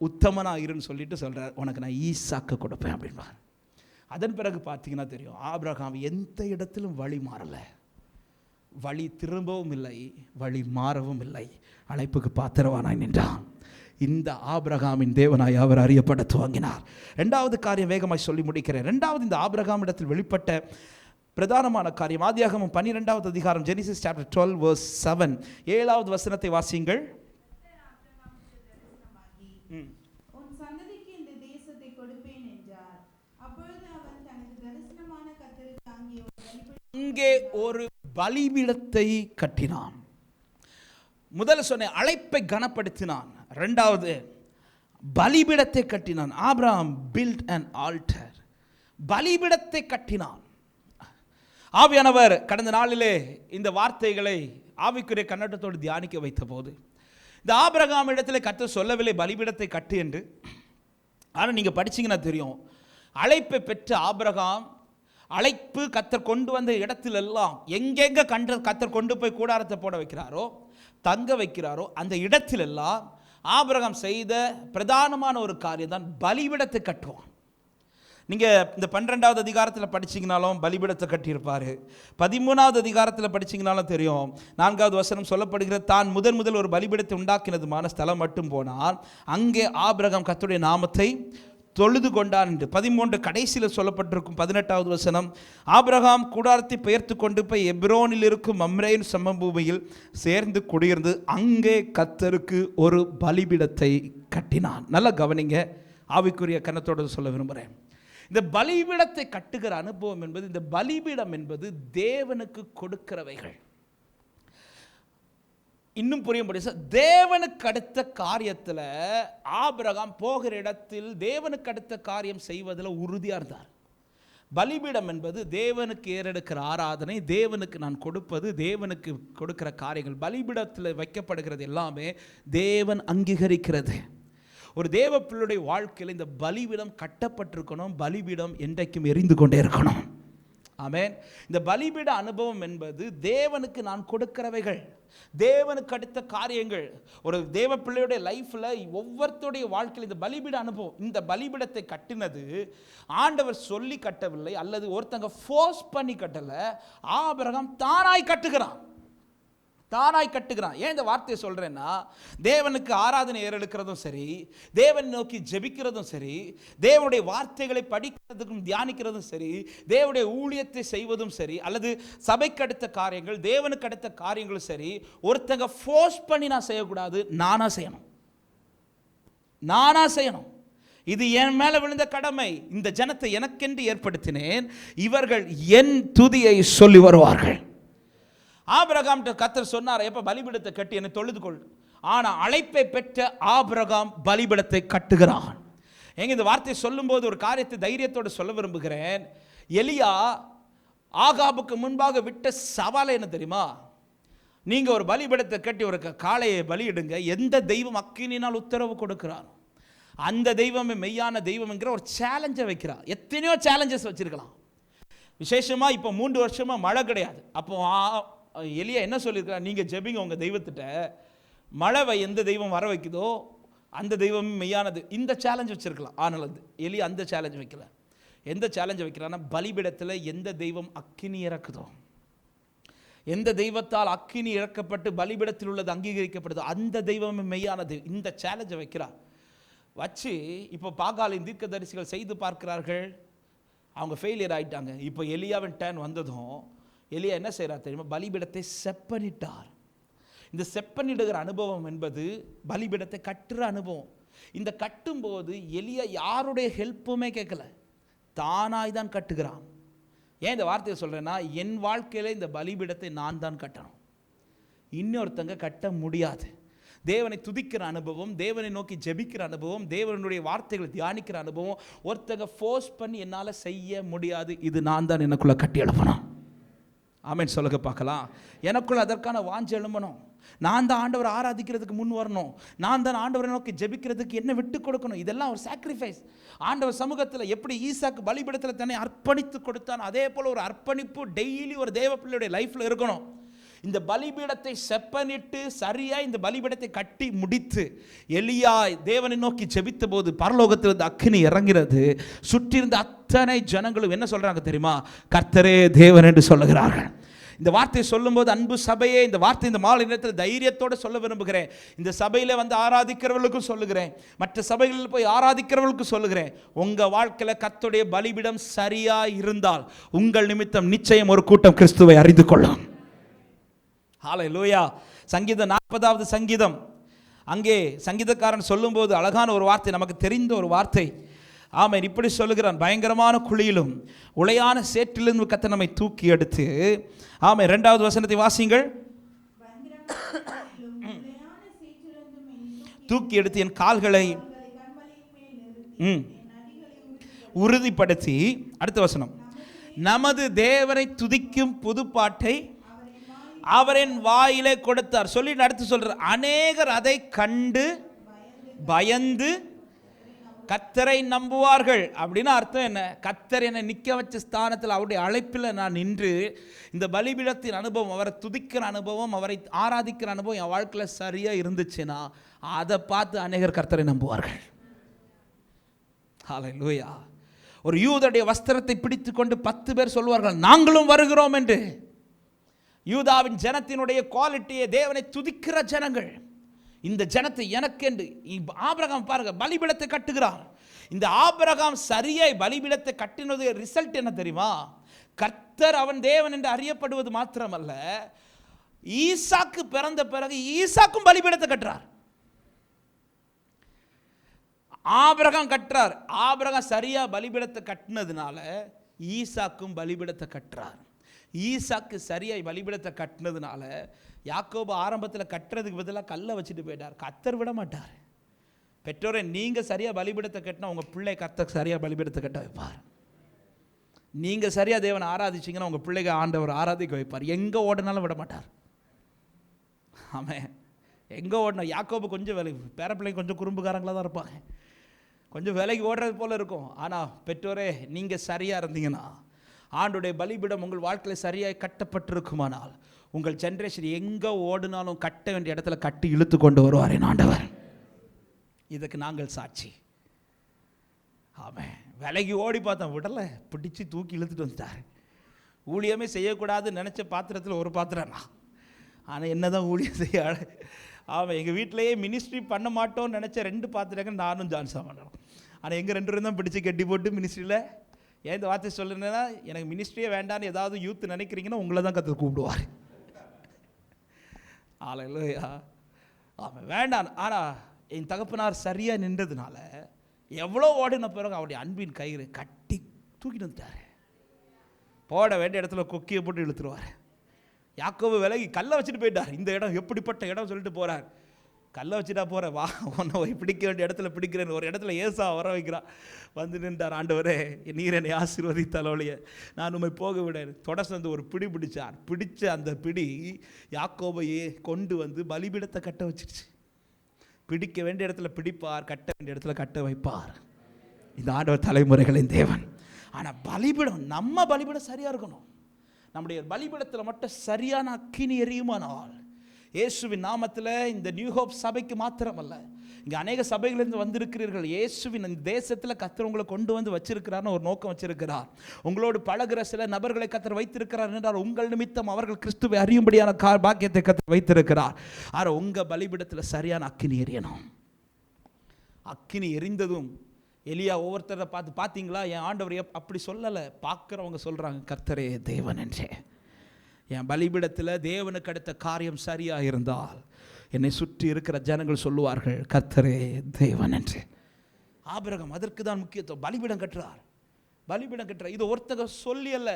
உத்தமனாக இருன்னு சொல்லிட்டு சொல்கிறார், உனக்கு நான் ஈசாக்கு கொடுப்பேன் அப்படின்பார். அதன் பிறகு பார்த்தீங்கன்னா தெரியும், ஆபிரகாம் எந்த இடத்திலும் வழி மாறலை, வழி திரும்பவும் இல்லை, வழி மாறவும் இல்லை, அழைப்புக்கு பாத்திரவானாய் நின்றான். இந்த ஆபிரகாமின் தேவனாய் அவர் அறியப்பட துவங்கினார். ரெண்டாவது காரியம் வேகமாய் சொல்லி முடிக்கிறேன். ரெண்டாவது, இந்த ஆபிரகாமிடத்தில் வெளிப்பட்ட பிரதானமான காரியம் ஆதியாகமம் 12வது அதிகாரம், ஜெனிசிஸ் சாப்டர் 12 verse 7, 7வது வசனத்தை வாசியுங்கள். இங்கே ஒரு பலிபீடத்தை கட்டினான். முதல்ல சொன்ன அழைப்பை கனப்படுத்தினான். ரெண்டாவது பலிபீடத்தை கட்டினான். Abraham built an altar. பலிபீடத்தை கட்டினான். ஆவியானவர் கடந்த நாளிலே இந்த வார்த்தைகளை ஆவிக்குரிய கண்ணோட்டத்தோடு தியானிக்க வைத்த போது, இந்த ஆபிரகாம் இடத்துல கர்த்தர் சொல்லவில்லை பலிபீடத்தை கட்டு என்று. ஆனால் நீங்கள் படிச்சீங்கன்னா தெரியும், அழைப்பை பெற்ற ஆபிரகாம், அழைப்பு கர்த்தர் கொண்டு வந்த இடத்திலெல்லாம் எங்கெங்க கர்த்தர் கொண்டு போய் கூடாரத்தை போட வைக்கிறாரோ, தங்க வைக்கிறாரோ, அந்த இடத்திலெல்லாம் ஆபிரகாம் செய்த பிரதானமான ஒரு காரியம் தான் பலிபீடத்தை கட்டுவான். நீங்கள் இந்த 12வது அதிகாரத்தில் படிச்சிங்கனாலும் பலிபீடத்தை கட்டியிருப்பார். 13வது அதிகாரத்தில் படிச்சிங்கனாலும் தெரியும், 4வது வசனம் சொல்லப்படுகிற தான் முதல் ஒரு பலிபீடத்தை உண்டாக்கினதுமான ஸ்தலம் மட்டும் போனால் அங்கே ஆபிரகாம் கர்த்தருடைய நாமத்தை தொழுது கொண்டான் என்று 13 கடைசியில் சொல்லப்பட்டிருக்கும். 18வது வசனம், ஆபிரகாம் கூடாரத்தை பெயர்த்து கொண்டு போய் எப்ரோனில் இருக்கும் மம்ரேயின் சமபூமியில் சேர்ந்து குடியிருந்து அங்கே கர்த்தருக்கு ஒரு பலிபீடத்தை கட்டினான். நல்லா கவனிங்க, ஆவிக்குரிய கண்ணத்தோடு சொல்ல விரும்புகிறேன். இந்த பலிபீடத்தை கட்டுகிற அனுபவம் என்பது, இந்த பலிபீடம் என்பது தேவனுக்கு கொடுக்கிறவைகள். இன்னும் புரியும்படி, தேவனுக்கு அடுத்த காரியத்தில் ஆபிரகாம் போகிற இடத்தில் தேவனுக்கு அடுத்த காரியம் செய்வதில் உறுதியாக இருந்தார். பலிபீடம் என்பது தேவனுக்கு ஏறெடுக்கிற ஆராதனை, தேவனுக்கு நான் கொடுப்பது, தேவனுக்கு கொடுக்கிற காரியங்கள். பலிபீடத்தில் வைக்கப்படுகிறது எல்லாமே தேவன் அங்கீகரிக்கிறது. ஒரு தேவ பிள்ளையுடைய வாழ்க்கையில் இந்த பலிபீடம் கட்டப்பட்டிருக்கணும். பலிபீடம் என்றைக்கும் எரிந்து கொண்டே இருக்கணும். ஆமென். இந்த பலிபீட அனுபவம் என்பது தேவனுக்கு நான் கொடுக்கிறவைகள், தேவனுக்கு அடுத்த காரியங்கள். ஒரு தேவ பிள்ளையுடைய லைஃப்பில் ஒவ்வொருத்தருடைய வாழ்க்கையில் இந்த பலிபீட அனுபவம், இந்த பலிபீடத்தை கட்டினது ஆண்டவர் சொல்லி கட்டவில்லை, அல்லது ஒருத்தங்க ஃபோர்ஸ் பண்ணி கட்டலை. ஆபிரகாம் தானாய் கட்டுகிறான். ஏன் இந்த வார்த்தையை சொல்கிறேன்னா, தேவனுக்கு ஆராதனை ஏறெடுக்கிறதும் சரி, தேவனை நோக்கி ஜெபிக்கிறதும் சரி, தேவனுடைய வார்த்தைகளை படிக்கிறதுக்கும் தியானிக்கிறதும் சரி, தேவனுடைய ஊழியத்தை செய்வதும் சரி, அல்லது சபைக்கு அடுத்த காரியங்கள், தேவனுக்கு அடுத்த காரியங்களும் சரி, ஒருத்தங்க ஃபோர்ஸ் பண்ணி நான் செய்யக்கூடாது, நானா செய்யணும். இது என் மேலே விழுந்த கடமை. இந்த ஜனத்தை எனக்கென்று ஏற்படுத்தினேன், இவர்கள் என் துதியை சொல்லி வருவார்கள். ஆபிரகாம் கர்த்தர் சொன்னார், எப்ப பலிபீடத்தை கட்டி என்னை தொழுதுகொள். ஆனால் அழைப்பை பெற்ற ஆபிரகாம் பலிபீடத்தை கட்டுகிறான். எங்க இந்த வார்த்தை சொல்லும்போது ஒரு காரியத்தை தைரியத்தோடு சொல்ல விரும்புகிறேன். எலியா ஆகாபுக்கு முன்பாக விட்ட சவாலை என்ன தெரியுமா? நீங்க ஒரு பலிபீடத்தை கட்டி ஒரு காளையை பலியிடுங்க, எந்த தெய்வம் அக்கினினால் உத்தரவு கொடுக்கிறார் அந்த தெய்வமே மெய்யான தெய்வம் என்கிற ஒரு சேலஞ்சை வைக்கிறார். எத்தனையோ சேலஞ்சஸ் வச்சிருக்கலாம். விசேஷமா இப்போ 3 வருஷமா மழை கிடையாது. அப்போ எலியா என்ன சொல்லியிருக்கிறார்? நீங்கள் ஜெபிங்க உங்கள் தெய்வத்திட்ட, மழை எந்த தெய்வம் வர வைக்குதோ அந்த தெய்வம் மெய்யானது. இந்த சேலஞ்ச் வச்சிருக்கலாம். ஆனால் எலியா அந்த சேலஞ்ச் வைக்கல. எந்த சேலஞ்சை வைக்கிறான்னா, பலிபீடத்தில் எந்த தெய்வம் அக்கினி இறக்குதோ, எந்த தெய்வத்தால் அக்கினி இறக்கப்பட்டு பலிபீடத்தில் உள்ளது அங்கீகரிக்கப்படுதோ அந்த தெய்வமே மெய்யானது. இந்த சேலஞ்சை வைக்கிறார். வச்சு இப்போ பாகாலின் தீர்க்கதரிசிகள் செய்து பார்க்கிறார்கள், அவங்க ஃபெயிலியர் ஆகிட்டாங்க. இப்போ எலியாவின் டர்ன் வந்ததும் எலியா என்ன செய்கிறார் தெரியுமா? பலிபீடத்தை செப்பனிட்டார். இந்த செப்பனிடுகிற அனுபவம் என்பது பலிபீடத்தை கட்டுற அனுபவம். இந்த கட்டும்போது எலியா யாருடைய ஹெல்ப்புமே கேட்கல, தானாய் தான் கட்டுகிறான். ஏன் இந்த வார்த்தையை சொல்கிறேன்னா, என் வாழ்க்கையில் இந்த பலிபீடத்தை நான் தான் கட்டணும், இன்னொருத்தங்க கட்ட முடியாது. தேவனை துதிக்கிற அனுபவம், தேவனை நோக்கி ஜெபிக்கிற அனுபவம், தேவனுடைய வார்த்தைகளை தியானிக்கிற அனுபவம் ஒருத்தங்க ஃபோர்ஸ் பண்ணி என்னால் செய்ய முடியாது. இது நான் தான் எனக்குள்ளே கட்டி எழுப்பணும். ஆமென் சொல்லுங்க பார்க்கலாம். எனக்குள்ள அதற்கான வாஞ்சை எழும்பணும். நான் தான் ஆண்டவரை ஆராதிக்கிறதுக்கு முன் வரணும். நான் தான் ஆண்டவரை நோக்கி ஜெபிக்கிறதுக்கு என்ன விட்டு கொடுக்கணும். இதெல்லாம் ஒரு சாக்ரிஃபைஸ். ஆண்டவர் சமூகத்தில் எப்படி ஈசாக்கு பலிபீடத்தில் தன்னை அர்ப்பணித்து கொடுத்தான், அதே போல் ஒரு அர்ப்பணிப்பு டெய்லி ஒரு தேவ பிள்ளையுடைய லைஃப்பில் இருக்கணும். இந்த பலிபீடத்தை செப்பனிட்டு சரியாக இந்த பலிபீடத்தை கட்டி முடித்து எலியா தேவனை நோக்கி ஜெபித்த போது பரலோகத்திலிருந்து அக்கினி இறங்கிறது. சுற்றியிருந்த அத்தனை ஜனங்களும் என்ன சொல்கிறாங்க தெரியுமா? கர்த்தரே தேவன் என்று சொல்லுகிறார்கள். இந்த வார்த்தையை சொல்லும்போது அன்பு சபையே, இந்த வார்த்தை இந்த மாலை நேரத்தில் தைரியத்தோடு சொல்ல விரும்புகிறேன். இந்த சபையில் வந்து ஆராதிக்கிறவர்களுக்கும் சொல்லுகிறேன், மற்ற சபைகளில் போய் ஆராதிக்கிறவர்களுக்கும் சொல்லுகிறேன். உங்கள் வாழ்க்கையில் கர்த்தருடைய பலிபீடம் சரியாக இருந்தால் உங்கள் நிமித்தம் நிச்சயம் ஒரு கூட்டம் கிறிஸ்துவை அறிந்து கொள்ளும். ஹல்லேலூயா. சங்கீதம் 40வது சங்கீதம், அங்கே சங்கீதக்காரன் சொல்லும்போது அழகான ஒரு வார்த்தை, நமக்கு தெரிந்த ஒரு வார்த்தை. ஆமென். இப்படி சொல்லுகிறான், பயங்கரமான குழியிலும் உளையான சேற்றிலிருந்து கர்த்தர் நம்மை தூக்கி எடுத்து. ஆமென். 2வது வசனத்தை வாசிங்கள். தூக்கி எடுத்து என் கால்களை உறுதிப்படுத்தி, அடுத்த வசனம், நமது தேவனை துதிக்கும் புதுப்பாட்டை அவரின் வாயிலே கொடுத்தார். சொல்லி அடுத்து சொல்ற, அநேகர் அதை கண்டு பயந்து கர்த்தரை நம்புவார்கள். அப்படின்னு அர்த்தம் என்ன? கர்த்தர் என்னை நிற்க வச்ச ஸ்தானத்தில் அவருடைய அழைப்பில் நான் நின்று இந்த பலிபீடத்தின் அனுபவம், அவரை துதிக்கிற அனுபவம், அவரை ஆராதிக்கிற அனுபவம் என் வாழ்க்கையில் சரியாக இருந்துச்சுன்னா அதை பார்த்து அநேகர் கர்த்தரை நம்புவார்கள். ஹல்லேலூயா. ஒரு யூதருடைய வஸ்திரத்தை பிடித்து கொண்டு 10 பேர் சொல்வார்கள், நாங்களும் வருகிறோம் என்று. யூதாவின் ஜனத்தினுடைய குவாலிட்டியை, தேவனை துதிக்கிற ஜனங்கள். இந்த ஜனத்தை எனக்கென்று ஆபிரகாம் பாருங்க பலிபீடத்தை கட்டுகிறார். இந்த ஆபிரகாம் சரியாய் பலிபீடத்தை கட்டினது ரிசல்ட் என்ன தெரியுமா? கர்த்தர் அவன் தேவன் என்று அறியப்படுவது மாத்திரமல்ல, ஈசாக்கு பிறந்த பிறகு ஈசாக்கும் பலிபீடத்தை கட்டுறார். ஆபிரகாம் கட்டுறார். ஆபிரகாம் சரியா பலிபீடத்தை கட்டினதுனால ஈசாக்கும் பலிபீடத்தை கட்டுறார். ஈசாக்கு சரியாய் பலிபீடத்தை கட்டினதுனால யாக்கோபு ஆரம்பத்தில் கட்டுறதுக்கு பதிலாக கல்லை வச்சுட்டு போயிட்டார். கர்த்தர் விட மாட்டார். பெற்றோரை நீங்கள் சரியாக பலிபீடத்தை கட்டினா உங்கள் பிள்ளை கர்த்தர் சரியாக பலிபீடத்தை கட்ட வைப்பார். நீங்கள் சரியாக தேவனை ஆராதிச்சிங்கன்னா உங்கள் பிள்ளைங்க ஆண்டவர் ஆராதிக்க வைப்பார். எங்கே ஓடினாலும் விட மாட்டார். ஆமாம், எங்கே ஓடணும். யாக்கோபு கொஞ்சம் வேலைக்கு, பேர பிள்ளைங்க கொஞ்சம் குறும்புக்காரங்களாக தான் இருப்பாங்க, கொஞ்சம் வேலைக்கு ஓடுறது போல் இருக்கும். ஆனால் பெற்றோரே நீங்கள் சரியாக இருந்தீங்கன்னா, ஆண்டுடைய பலிபீடம் உங்கள் வாழ்க்கையில் சரியாக கட்டப்பட்டிருக்குமானால், உங்கள் ஜென்ரேஷன் எங்கே ஓடினாலும் கட்ட வேண்டிய இடத்துல கட்டி இழுத்து கொண்டு வருவார் என் ஆண்டவர். இதுக்கு நாங்கள் சாட்சி. ஆமாம், விலைக்கு ஓடி பார்த்தோம், விடலை, பிடிச்சி தூக்கி இழுத்துட்டு வந்துட்டார். ஊழியமே செய்யக்கூடாதுன்னு நினச்ச பாத்திரத்தில் ஒரு பாத்திரம்னா, ஆனால் என்ன தான் ஊழியம் செய்ய. ஆமாம், எங்கள் வீட்டிலையே மினிஸ்ட்ரி பண்ண மாட்டோம்னு நினச்ச 2 பாத்திரங்கள் நானும் ஜான்சா பண்ணோம். ஆனால் எங்கள் 2 பேரும் தான் பிடிச்சி கட்டி போட்டு மினிஸ்ட்ரியில். ஏன் இந்த வார்த்தை சொல்லுன்னா, எனக்கு மினிஸ்ட்ரியே வேண்டான்னு ஏதாவது யூத் நினைக்கிறீங்கன்னா உங்களை தான் கற்று கூப்பிடுவார். ஹல்லேலூயா. ஆமாம், வேண்டாம். ஆனால் என் தகப்பனார் சரியாக நின்றதுனால எவ்வளோ ஓடின பிறகு அவருடைய அன்பின் கயிறு கட்டி தூக்கிட்டு வந்துட்டார். போட வேண்டிய இடத்துல கொக்கியை போட்டு இழுத்துருவார். யாக்கோபு விலகி கல்லை வச்சுட்டு போயிட்டார். இந்த இடம் எப்படிப்பட்ட இடம் சொல்லிட்டு போகிறார். கல்லை வச்சுட்டா போகிற, வா உன்னை பிடிக்க வேண்டிய இடத்துல பிடிக்கிறேன்னு ஒரு இடத்துல ஏசா வர வைக்கிறான். வந்து நின்றார். ஆண்டவரே, நீர் என்னை ஆசீர்வதித்தாலோடைய நான் உண்மை போக விட. தொடர்ந்து ஒரு பிடி பிடிச்சார். பிடிச்ச அந்த பிடி யாக்கோபையே கொண்டு வந்து பலிபீடத்தை கட்ட வச்சிருச்சு. பிடிக்க வேண்டிய இடத்துல பிடிப்பார், கட்ட வேண்டிய இடத்துல கட்ட வைப்பார். இந்த ஆண்டவர் தலைமுறைகளின் தேவன். ஆனால் பலிபீடம், நம்ம பலிபீடம் சரியாக இருக்கணும். நம்முடைய பலிபீடத்தில் மட்டும் சரியான அக்கினி எரியுமானால், இயேசுவின் நாமத்தில் இந்த நியூ ஹோப் சபைக்கு மாத்திரமல்ல, இங்கே அநேக சபைகளிலிருந்து வந்திருக்கிறீர்கள். இயேசுவின் இந்த தேசத்தில் கர்த்தர் உங்களை கொண்டு வந்து வச்சிருக்கிறார்னு ஒரு நோக்கம் வச்சிருக்கிறார். உங்களோடு பழகிற சில நபர்களை கர்த்தர் வைத்திருக்கிறார் என்றால் உங்கள் நிமித்தம் அவர்கள் கிறிஸ்துவை அறியும்படியான பாக்கியத்தை கர்த்தர் வைத்திருக்கிறார். ஆனால் உங்கள் பலிபீடத்தில் சரியான அக்கினி எரியணும். அக்கினி எரிந்ததும் எலியா ஒவ்வொருத்தரை பார்த்து, பார்த்தீங்களா என் ஆண்டவர் அப்படி சொல்லலை. பார்க்குறவங்க சொல்கிறாங்க, கர்த்தரே தேவன் என்றே. என் பலிபீடத்தில் தேவனுக்கு அடுத்த காரியம் சரியாக இருந்தால் என்னை சுற்றி இருக்கிற ஜனங்கள் சொல்லுவார்கள், கர்த்தரே தேவன் என்று. ஆபிரகாம் அதற்கு தான் முக்கியத்துவம். பலிபீடம் கட்டுறார், பலிபீடம் கட்டுறார். இது ஒருத்தங்க சொல்லி அல்ல.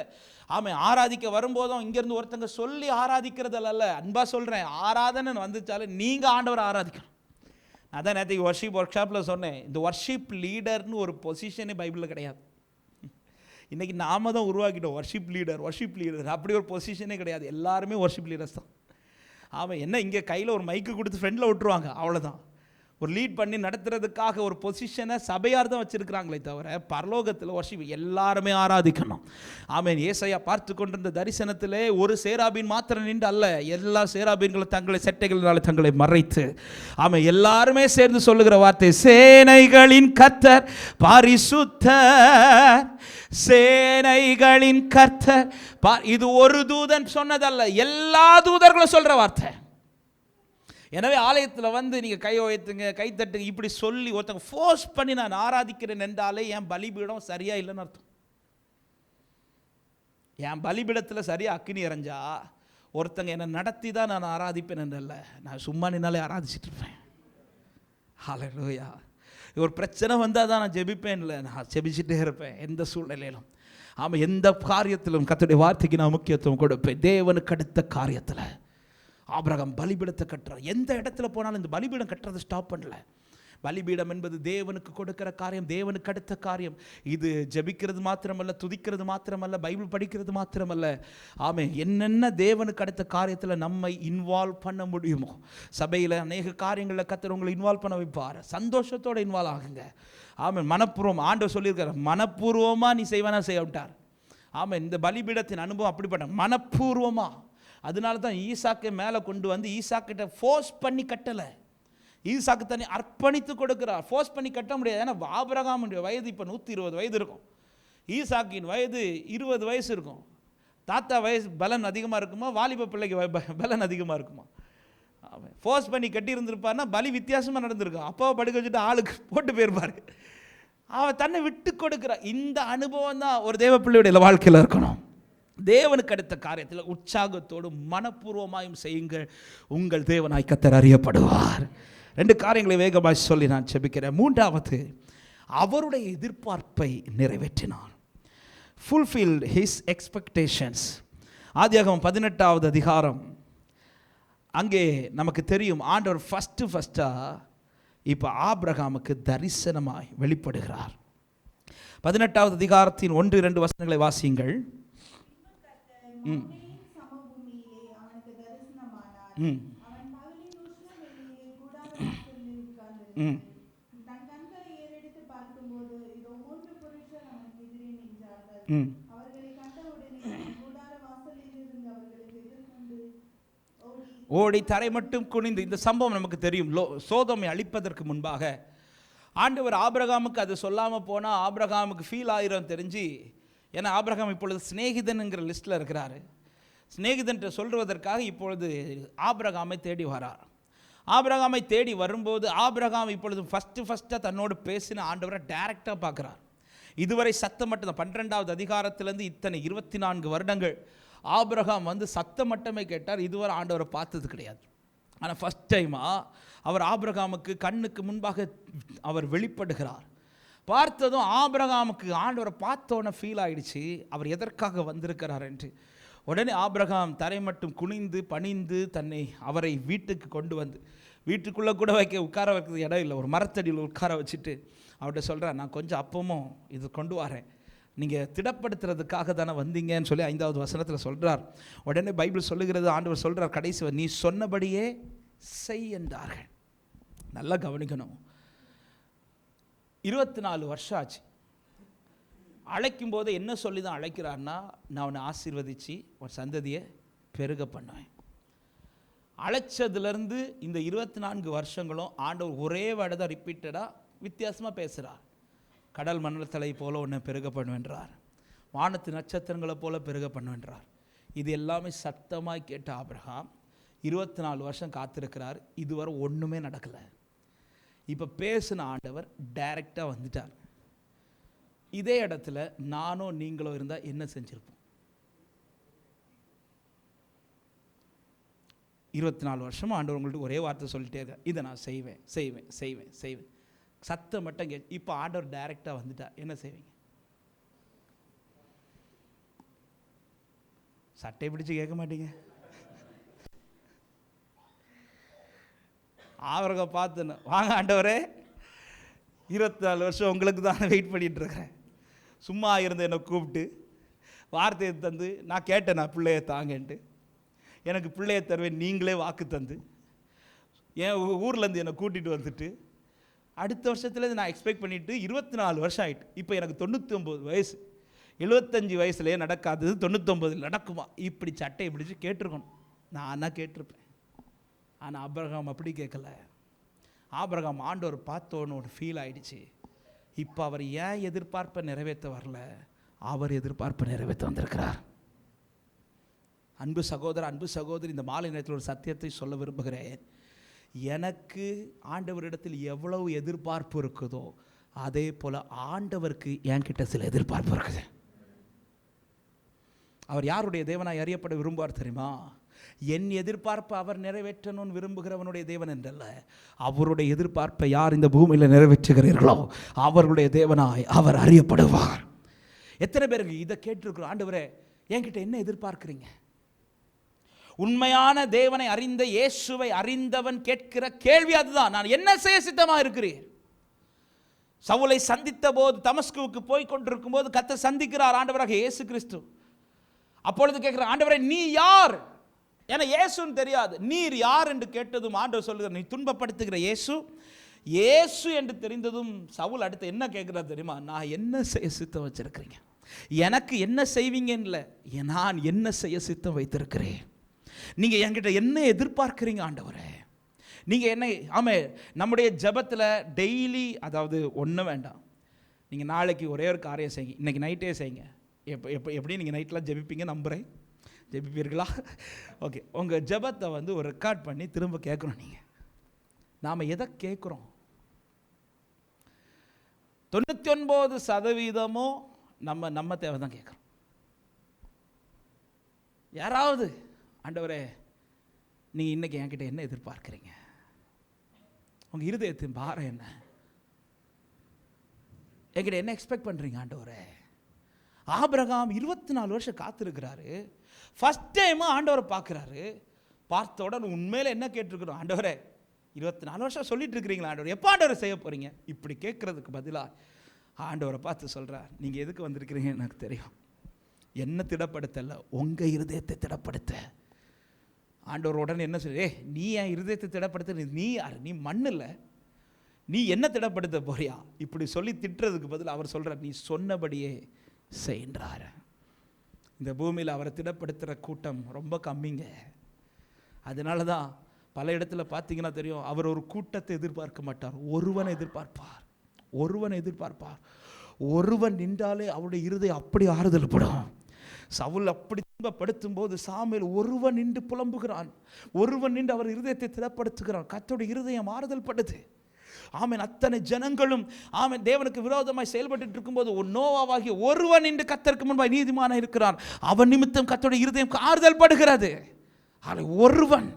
ஆமாம், ஆராதிக்க வரும்போதும் இங்கேருந்து ஒருத்தங்க சொல்லி ஆராதிக்கிறதில்ல. அன்பாக சொல்கிறேன், ஆராதனை வந்துச்சாலும் நீங்கள் ஆண்டவரை ஆராதிக்கணும். அதான் நேற்று வர்ஷிப் ஒர்க் ஷாப்பில் சொன்னேன், இந்த வர்ஷிப் லீடர்னு ஒரு பொசிஷனே பைபிளில் கிடையாது. இன்றைக்கி நாம தான் உருவாக்கிட்டோம் வர்ஷிப் லீடர். அப்படி ஒரு பொசிஷனே கிடையாது. எல்லாருமே வர்ஷிப் லீடர்ஸ் தான். ஆமாம், என்ன இங்கே கையில் ஒரு மைக்கு கொடுத்து ஃப்ரெண்டில் விட்டுருவாங்க, அவ்வளோதான். ஒரு லீட் பண்ணி நடத்துறதுக்காக ஒரு பொசிஷனை சபையார் தான் வச்சுருக்கிறாங்களே தவிர, பரலோகத்தில் வர்ஷிப் எல்லாருமே ஆராதிக்கணும். ஆமென். ஏசாயா பார்த்து கொண்டிருந்த தரிசனத்திலே ஒரு சேராபீன் மாத்திரம் நின்று அல்ல, எல்லா சேராபீன்களும் தங்களை செட்டைகளினால் தங்களை மறைத்து, ஆமென், எல்லாருமே சேர்ந்து சொல்லுகிற வார்த்தை, சேனைகளின் கர்த்தர் பரிசுத்தர், சேனைகளின் கர்த்தர். இது ஒரு தூதன் சொன்னதல்ல, எல்லா தூதர்களும் சொல்ற வார்த்தை. எனவே ஆலயத்தில் வந்து நீங்கள் கை உயர்த்துங்க, கை தட்டுங்க, இப்படி சொல்லி ஒருத்தங்க ஃபோர்ஸ் பண்ணி நான் ஆராதிக்கிறேன் என்றாலே என் பலிபீடம் சரியா இல்லைன்னு அர்த்தம். என் பலிபீடத்தில் சரியாக அக்கினி இறஞ்சா ஒருத்தங்க என்னை நடத்தி தான் நான் ஆராதிப்பேன் என்றல்ல, நான் சும்மா நின்னாலே ஆராதிச்சுட்டு இருப்பேன். ஹல்லேலூயா. ஒரு பிரச்சனை வந்தால் தான் நான் ஜெபிப்பேன் இல்லை, நான் ஜெபிச்சுட்டே இருப்பேன் எந்த சூழ்நிலையிலும். ஆமாம், எந்த காரியத்திலும் கர்த்தருடைய வார்த்தைக்கு நான் முக்கியத்துவம் கொடுப்பேன். தேவனுக்கு அடுத்த காரியத்தில் ஆபிரகாம் பலிபீடத்தை கட்டுறார். எந்த இடத்துல போனாலும் இந்த பலிபீடம் கட்டுறதை ஸ்டாப் பண்ணல. பலிபீடம் என்பது தேவனுக்கு கொடுக்கிற காரியம், தேவனுக்கு அடுத்த காரியம். இது ஜெபிக்கிறது மாத்திரமல்ல, துதிக்கிறது மாத்திரமல்ல, பைபிள் படிக்கிறது மாத்திரமல்ல. ஆமென். என்னென்ன தேவனுக்கு அடுத்த காரியத்தில் நம்மை இன்வால்வ் பண்ண முடியுமோ, சபையில் அநேக காரியங்களில் கர்த்தர் உங்களை இன்வால்வ் பண்ண வைப்பார். சந்தோஷத்தோடு இன்வால்வ் ஆகுங்க. ஆமென். மனப்பூர்வம் ஆண்டவர் சொல்லியிருக்கார், மனப்பூர்வமாக நீ செய்வானா செய்ய விட்டார். ஆமென். இந்த பலிபீடத்தின் அனுபவம் அப்படிப்பட்ட மனப்பூர்வமாக. அதனால தான் ஈசாக்கை மேலே கொண்டு வந்து ஈசாக்கிட்ட ஃபோர்ஸ் பண்ணி கட்டலை. ஈசாக்கு தன்னை அர்ப்பணித்து கொடுக்கிறார். ஃபோர்ஸ் பண்ணி கட்ட முடியாது. ஏன்னா ஆபிரகாமுடைய வயது இப்போ 120 வயது இருக்கும், ஈசாக்கின் வயது 20 வயசு இருக்கும். தாத்தா வயசு பலன் அதிகமாக இருக்குமா, வாலிப பிள்ளைக்கு பலன் அதிகமாக இருக்குமா? அவன் ஃபோர்ஸ் பண்ணி கட்டி இருந்திருப்பார்னா பலி வித்தியாசமாக நடந்திருக்கும். அப்பாவை படுக்க வச்சுட்டு ஆளுக்கு போட்டு போயிருப்பார். அவன் தன்னை விட்டு கொடுக்கிறார். இந்த அனுபவம் தான் ஒரு தேவ பிள்ளையுடைய வாழ்க்கையில் இருக்கணும். தேவனுக்கு அடுத்த காரியத்தில் உற்சாகத்தோடும் மனப்பூர்வமாயும் செய்யுங்கள், உங்கள் தேவனாய் கர்த்தர் அறியப்படுவார். 2 காரியங்களை வேகமாக சொல்லி நான் ஜெபிக்கிறேன். 3வது, அவருடைய எதிர்பார்ப்பை நிறைவேற்றினார். Fulfilled his expectations. ஆதியாகமம் 18வது அதிகாரம். அங்கே நமக்கு தெரியும், ஆண்டவர் ஃபஸ்ட்டாக இப்போ ஆபிரகாமுக்கு தரிசனமாய் வெளிப்படுகிறார். 18வது அதிகாரத்தின் 1-2 வசனங்களை வாசியுங்கள். ஓடி தரை மட்டும் குனிந்து. இந்த சம்பவம் நமக்கு தெரியும். சோதோமை அழிப்பதற்கு முன்பாக ஆண்டவர் ஆபிரகாமுக்கு அது சொல்லாமல் போனால் ஆபிரகாமுக்கு ஃபீல் ஆயிரம் தெரிஞ்சு. ஏன்னா ஆபிரகாம் இப்பொழுது சிநேகிதன்ங்கிற லிஸ்ட்டில் இருக்கிறாரு. சிநேகிதன்ட்ட சொல்வதற்காக இப்பொழுது ஆபிரகாமை தேடி வரார். ஆபிரகாமை தேடி வரும்போது ஆபிரகாம் இப்பொழுது ஃபஸ்ட்டாக தன்னோடு பேசின ஆண்டவரை டைரெக்டாக பார்க்குறார். இதுவரை சத்தம் மட்டும் 12வது அதிகாரத்திலேருந்து இத்தனை 24 வருடங்கள் ஆபிரகாம் வந்து சத்தம் மட்டுமே கேட்டார். இதுவரை ஆண்டவரை பார்த்தது கிடையாது. ஆனால் ஃபஸ்ட் டைமாக அவர் ஆபிரகாமுக்கு கண்ணுக்கு முன்பாக அவர் வெளிப்படுகிறார். பார்த்ததும் ஆபிரகாமுக்கு ஆண்டவரை பார்த்தோன்னே ஃபீல் ஆகிடுச்சு, அவர் எதற்காக வந்திருக்கிறார் என்று. உடனே ஆபிரகாம் தரை மட்டும் குனிந்து பணிந்து தன்னை அவரை வீட்டுக்கு கொண்டு வந்து, வீட்டுக்குள்ளே கூட உட்கார வைக்கிறது இடம் இல்லை, ஒரு மரத்தடியில் உட்கார வச்சுட்டு அவர்கிட்ட சொல்கிறார், நான் கொஞ்சம் அப்பமும் இது கொண்டு வரேன், நீங்கள் திடப்படுத்துறதுக்காக தானே வந்தீங்கன்னு சொல்லி 5வது வசனத்தில் சொல்கிறார். உடனே பைபிள் சொல்லுகிறது, ஆண்டவர் சொல்கிறார் கடைசி, நீ சொன்னபடியே செய் என்றார்கள். நல்லா கவனிக்கணும். 24 வருஷம் ஆச்சு. அழைக்கும் போது என்ன சொல்லி தான் அழைக்கிறார்னா, நான் அவனை ஆசீர்வதித்து ஒரு சந்ததியை பெருக பண்ணுவேன். அழைச்சதுலேருந்து இந்த 24 வருஷங்களும் ஆண்டவர் ஒரே வேர்டை தான் ரிப்பீட்டடாக வித்தியாசமாக பேசுகிறார். கடல் மணல் போல ஒன்று பெருக பண்ணுவென்றார், வானத்து நட்சத்திரங்களை போல பெருக பண்ணுவென்றார். இது எல்லாமே சத்தமாக கேட்ட ஆபிரகாம் 24 வருஷம் காத்திருக்கிறார். இதுவரை ஒன்றுமே நடக்கலை. இப்போ பேசின ஆண்டவர் டைரெக்டாக வந்துட்டார். இதே இடத்துல நானோ நீங்களோ இருந்தால் என்ன செஞ்சுருப்போம்? 24 வருஷமாக ஆண்டவர் உங்கள்கிட்ட ஒரே வார்த்தை சொல்லிட்டே இருக்க, இதை நான் செய்வேன் செய்வேன் செய்வேன் செய்வேன், சத்தம் மட்டும் இப்போ ஆண்டவர் டைரெக்டாக வந்துட்டார், என்ன செய்வீங்க? சட்டை பிடிச்சு கேட்க மாட்டீங்க. அவரை பார்த்துன்னு, வாங்க ஆண்டவரே, 24 வருஷம் உங்களுக்கு தான் வெயிட் பண்ணிகிட்டு இருக்கிறேன். சும்மா இருந்த என்னை கூப்பிட்டு வார்த்தையை தந்து, நான் கேட்டேன் நான் பிள்ளையை தாங்கன்ட்டு, எனக்கு பிள்ளையை தருவேன் நீங்களே வாக்கு தந்து என் ஊர்லேருந்து என்னை கூட்டிகிட்டு வந்துட்டு அடுத்த வருஷத்துலேருந்து நான் எக்ஸ்பெக்ட் பண்ணிவிட்டு 24 வருஷம் ஆகிட்டு. இப்போ எனக்கு 99 வயசு. 75 வயசுலேயே நடக்காதது 99 நடக்குமா? இப்படி சட்டையை பிடிச்சி கேட்டிருக்கணும். நான் தான் கேட்டிருப்பேன். ஆனால் ஆபிரகாம் அப்படி கேட்கல. ஆபிரகாம் ஆண்டவர் பார்த்தோன்னு ஒரு ஃபீல் ஆகிடுச்சு. இப்போ அவர் ஏன் எதிர்பார்ப்பை நிறைவேற்ற வரல, அவர் எதிர்பார்ப்பை நிறைவேற்ற வந்திருக்கிறார். அன்பு சகோதரர், அன்பு சகோதரி, இந்த மாலை நேரத்தில் ஒரு சத்தியத்தை சொல்ல விரும்புகிறேன். எனக்கு ஆண்டவரிடத்தில் எவ்வளவு எதிர்பார்ப்பு இருக்குதோ அதே போல் ஆண்டவருக்கு என்கிட்ட சில எதிர்பார்ப்பு இருக்குது. அவர் யாருடைய தேவனாய் அறியப்பட விரும்புவார் தெரியுமா? என் எதிர்பார்ப்பை அவர் நிறைவேற்றணும்னு விரும்புகிறவனுடைய தேவன் என்றல்ல, அவருடைய எதிர்பார்ப்பை யார் இந்த பூமியில் நிறைவேற்றுகிறீர்களோ அவர்களுடைய தேவனாய் அவர் அறியப்படுவார். எத்தனை பேருக்கு இதை கேட்டிருக்கிறோம்? ஆண்டவரே, என்கிட்ட என்ன எதிர்பார்க்குறீங்க? உண்மையான தேவனை அறிந்த இயேசுவை அறிந்தவன் கேட்கிற கேள்வி அதுதான். நான் என்ன செய்ய சித்தமாக இருக்கிறேன்? சவுலை சந்தித்த போது தமஸ்குவுக்கு போய் கொண்டிருக்கும் போது கர்த்தர் சந்திக்கிறார் ஆண்டவராக இயேசு கிறிஸ்து. அப்பொழுது கேட்கிறார், ஆண்டவரே நீ யார்? ஏன்னா இயேசுன்னு தெரியாது. நீர் யார் என்று கேட்டதும் ஆண்டவர் சொல்லுகிறார், நீ துன்பப்படுத்துகிற இயேசு. இயேசு என்று தெரிந்ததும் சவுல் அடுத்து என்ன கேட்கிறார் தெரியுமா? நான் என்ன செய்ய சித்தம் வச்சிருக்கிறீங்க? எனக்கு என்ன செய்வீங்கன்னு இல்லை, நான் என்ன செய்ய சித்தம் வைத்திருக்கிறேன். நீங்கள் என்கிட்ட என்ன எதிர்பார்க்குறீங்க ஆண்டவரே? நீங்கள் என்ன? ஆமே, நம்முடைய ஜெபத்தில் டெய்லி, அதாவது ஒன்றும் வேண்டாம், நீங்கள் நாளைக்கு ஒரே ஒரு காரியம் செய்யுங்க, இன்றைக்கி நைட்டே செய்யுங்க. எப்படி நீங்கள் நைட்லாம் ஜெபிப்பீங்க நம்புகிறேன். ஜெபிப்பீர்களா? ஓகே. உங்கள் ஜெபத்தை வந்து ஒரு ரெக்கார்ட் பண்ணி திரும்ப கேட்குறோம். நீங்கள் நாம் எதை கேட்குறோம்? 99% நம்ம தேவை தான் கேட்குறோம். யாராவது, ஆண்டவரே நீங்கள் இன்றைக்கி என்கிட்ட என்ன எதிர்பார்க்குறீங்க? உங்கள் இருதயத்தின் பாரம் என்ன? என்கிட்ட என்ன எக்ஸ்பெக்ட் பண்ணுறீங்க ஆண்டவரே? ஆபிரகாம் 24 வருஷம் காத்திருக்கிறாரு. ஃபஸ்ட் டைமாக ஆண்டவரை பார்க்குறாரு. பார்த்த உடனே உண்மையில் என்ன கேட்டிருக்கிறோம்? ஆண்டவரே 24 வருஷம் சொல்லிட்டு இருக்கிறீங்களா ஆண்டவர், எப்போ ஆண்டவரை செய்ய போகிறீங்க? இப்படி கேட்குறதுக்கு பதிலாக ஆண்டவரை பார்த்து சொல்கிறார், நீங்கள் எதுக்கு வந்திருக்கிறீங்க எனக்கு தெரியும். என்ன திடப்படுத்தலை, உங்கள் இருதயத்தை திடப்படுத்த. ஆண்டவர் உடனே என்ன சொல்லி, நீ என் இருதயத்தை திடப்படுத்த, நீ யார்? நீ மண் இல்லை, நீ என்ன திடப்படுத்த போறியா? இப்படி சொல்லி திட்டுறதுக்கு பதில் அவர் சொல்கிறார், நீ சொன்னபடியே செய்கின்றார். இந்த பூமியில் அவரை திடப்படுத்துகிற கூட்டம் ரொம்ப கம்மிங்க. அதனால தான் பல இடத்துல பார்த்தீங்கன்னா தெரியும், அவர் ஒரு கூட்டத்தை எதிர்பார்க்க மாட்டார், ஒருவனை எதிர்பார்ப்பார். ஒருவன் நின்றாலே அவருடைய இருதயம் அப்படி ஆறுதல் படும். சவுல் அப்படி துன்பப்படுத்தும் போது சாமுவேல் ஒருவன் நின்று புலம்புகிறான், ஒருவன் நின்று அவர் இருதயத்தை திடப்படுத்துகிறான். கர்த்தருடைய இருதயம் ஆறுதல் படுது. ஆமென். அத்தனை ஜனங்களும் ஆமென் தேவனுக்கு விரோதமாய் செயல்பட்டு இருக்கும்போது நோவாவாகிய ஒருவன் நின்று கர்த்தருக்கு முன்பாய் நீதிமானாய் இருக்கிறான். அவன் நிமித்தம் கர்த்தருடைய இருதயம் ஆறுதல் படுகிறது. ஒருவன்.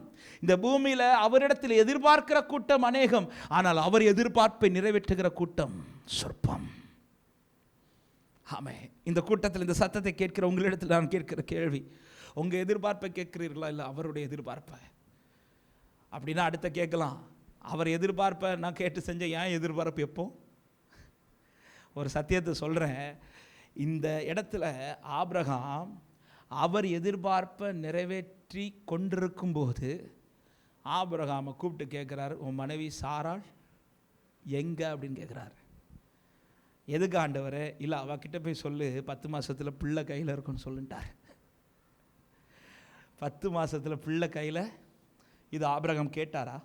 இந்த பூமியில் அவரிடத்தில் எதிர்பார்க்கிற கூட்டம் அநேகம், ஆனால் அவர் எதிர்பார்ப்பை நிறைவேற்றுகிற கூட்டம் சொற்பம். ஆமே. இந்த கூட்டத்தில் இந்த சத்தத்தை கேட்கிற உங்களிடத்தில் நான் கேட்கிற கேள்வி, உங்கள் எதிர்பார்ப்பை கேட்கிறீர்களா இல்லை அவருடைய எதிர்பார்ப்பை? அப்படின்னா அடுத்த கேட்கலாம், அவர் எதிர்பார்ப்பை நான் கேட்டு செஞ்ச ஏன் எதிர்பார்ப்பு எப்போ? ஒரு சத்தியத்தை சொல்கிறேன். இந்த இடத்துல ஆபிரகாம் அவர் எதிர்பார்ப்பை நிறைவேற்றி கொண்டிருக்கும் போது ஆபிரகாமை கூப்பிட்டு கேட்குறாரு, உன் மனைவி சாராள் எங்கே அப்படின்னு கேட்குறாரு. எதுக்கு ஆண்டவரே? இல்லை அவகிட்ட போய் சொல்லு 10 மாதத்தில் பிள்ளை கையில் இருக்குன்னு சொல்லிட்டார். 10 மாதத்தில் பிள்ளை கையில். இது ஆபிரகாம் கேட்டாரா?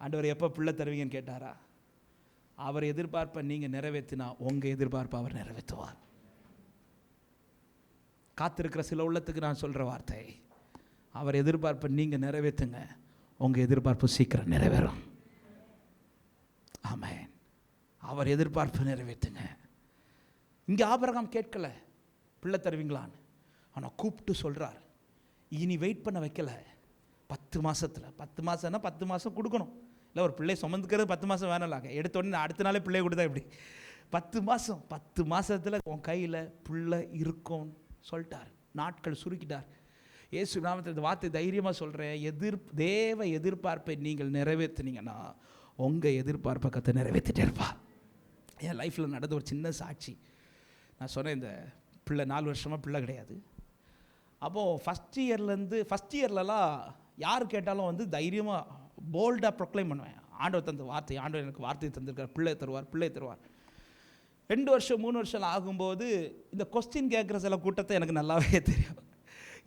ஆண்டவர் எப்போ பிள்ளை தருவீங்கன்னு கேட்டாரா? அவர் எதிர்பார்ப்பை நீங்கள் நிறைவேற்றினா உங்கள் எதிர்பார்ப்பை அவர் நிறைவேற்றுவார். காத்திருக்கிற சில உள்ளத்துக்கு நான் சொல்கிற வார்த்தை, அவர் எதிர்பார்ப்பை நீங்கள் நிறைவேற்றுங்க, உங்கள் எதிர்பார்ப்பு சீக்கிரம் நிறைவேறும். ஆமென். அவர் எதிர்பார்ப்பு நிறைவேற்றுங்க. இங்கே ஆபிரகாம் கேட்கல பிள்ளை தருவீங்களான்னு, ஆனால் கூப்பிட்டு சொல்கிறார். இனி வெயிட் பண்ண வைக்கல. 10 மாதத்தில் 10 மாதம்னா 10 மாதம் கொடுக்கணும். இல்லை ஒரு பிள்ளை சுமந்துக்கிறது 10 மாதம் வேணலாங்க, எடுத்த உடனே அடுத்த நாளே பிள்ளைய கொடுத்தா எப்படி? 10 மாதம் 10 மாதத்தில் உன் கையில் பிள்ளை இருக்கும் சொல்லிட்டார். நாட்கள் சுருக்கிட்டார். இயேசு நாமத்தில் இந்த வார்த்தை தைரியமாக சொல்கிறேன். தேவ எதிர்பார்ப்பை நீங்கள் நிறைவேற்றினீங்கன்னா உங்கள் எதிர்பார்ப்பை கர்த்தர் நிறைவேற்றிட்டே இருப்பா. என் லைஃப்பில் நடந்த ஒரு சின்ன சாட்சி நான் சொன்னேன். இந்த பிள்ளை 4 வருஷமாக பிள்ளை கிடையாது. அப்போது ஃபஸ்ட் இயர்லலாம் யார் கேட்டாலும் வந்து தைரியமாக போல்டாக ப்ரொக்ளைம் பண்ணுவேன். ஆண்டவர் தந்த வார்த்தை, ஆண்டவர் எனக்கு வார்த்தையை தந்திருக்கார், பிள்ளை தருவார். 2 வருஷம் 3 வருஷம் ஆகும்போது இந்த கொஸ்டின் கேட்குற சில கூட்டத்தை எனக்கு நல்லாவே தெரியும்.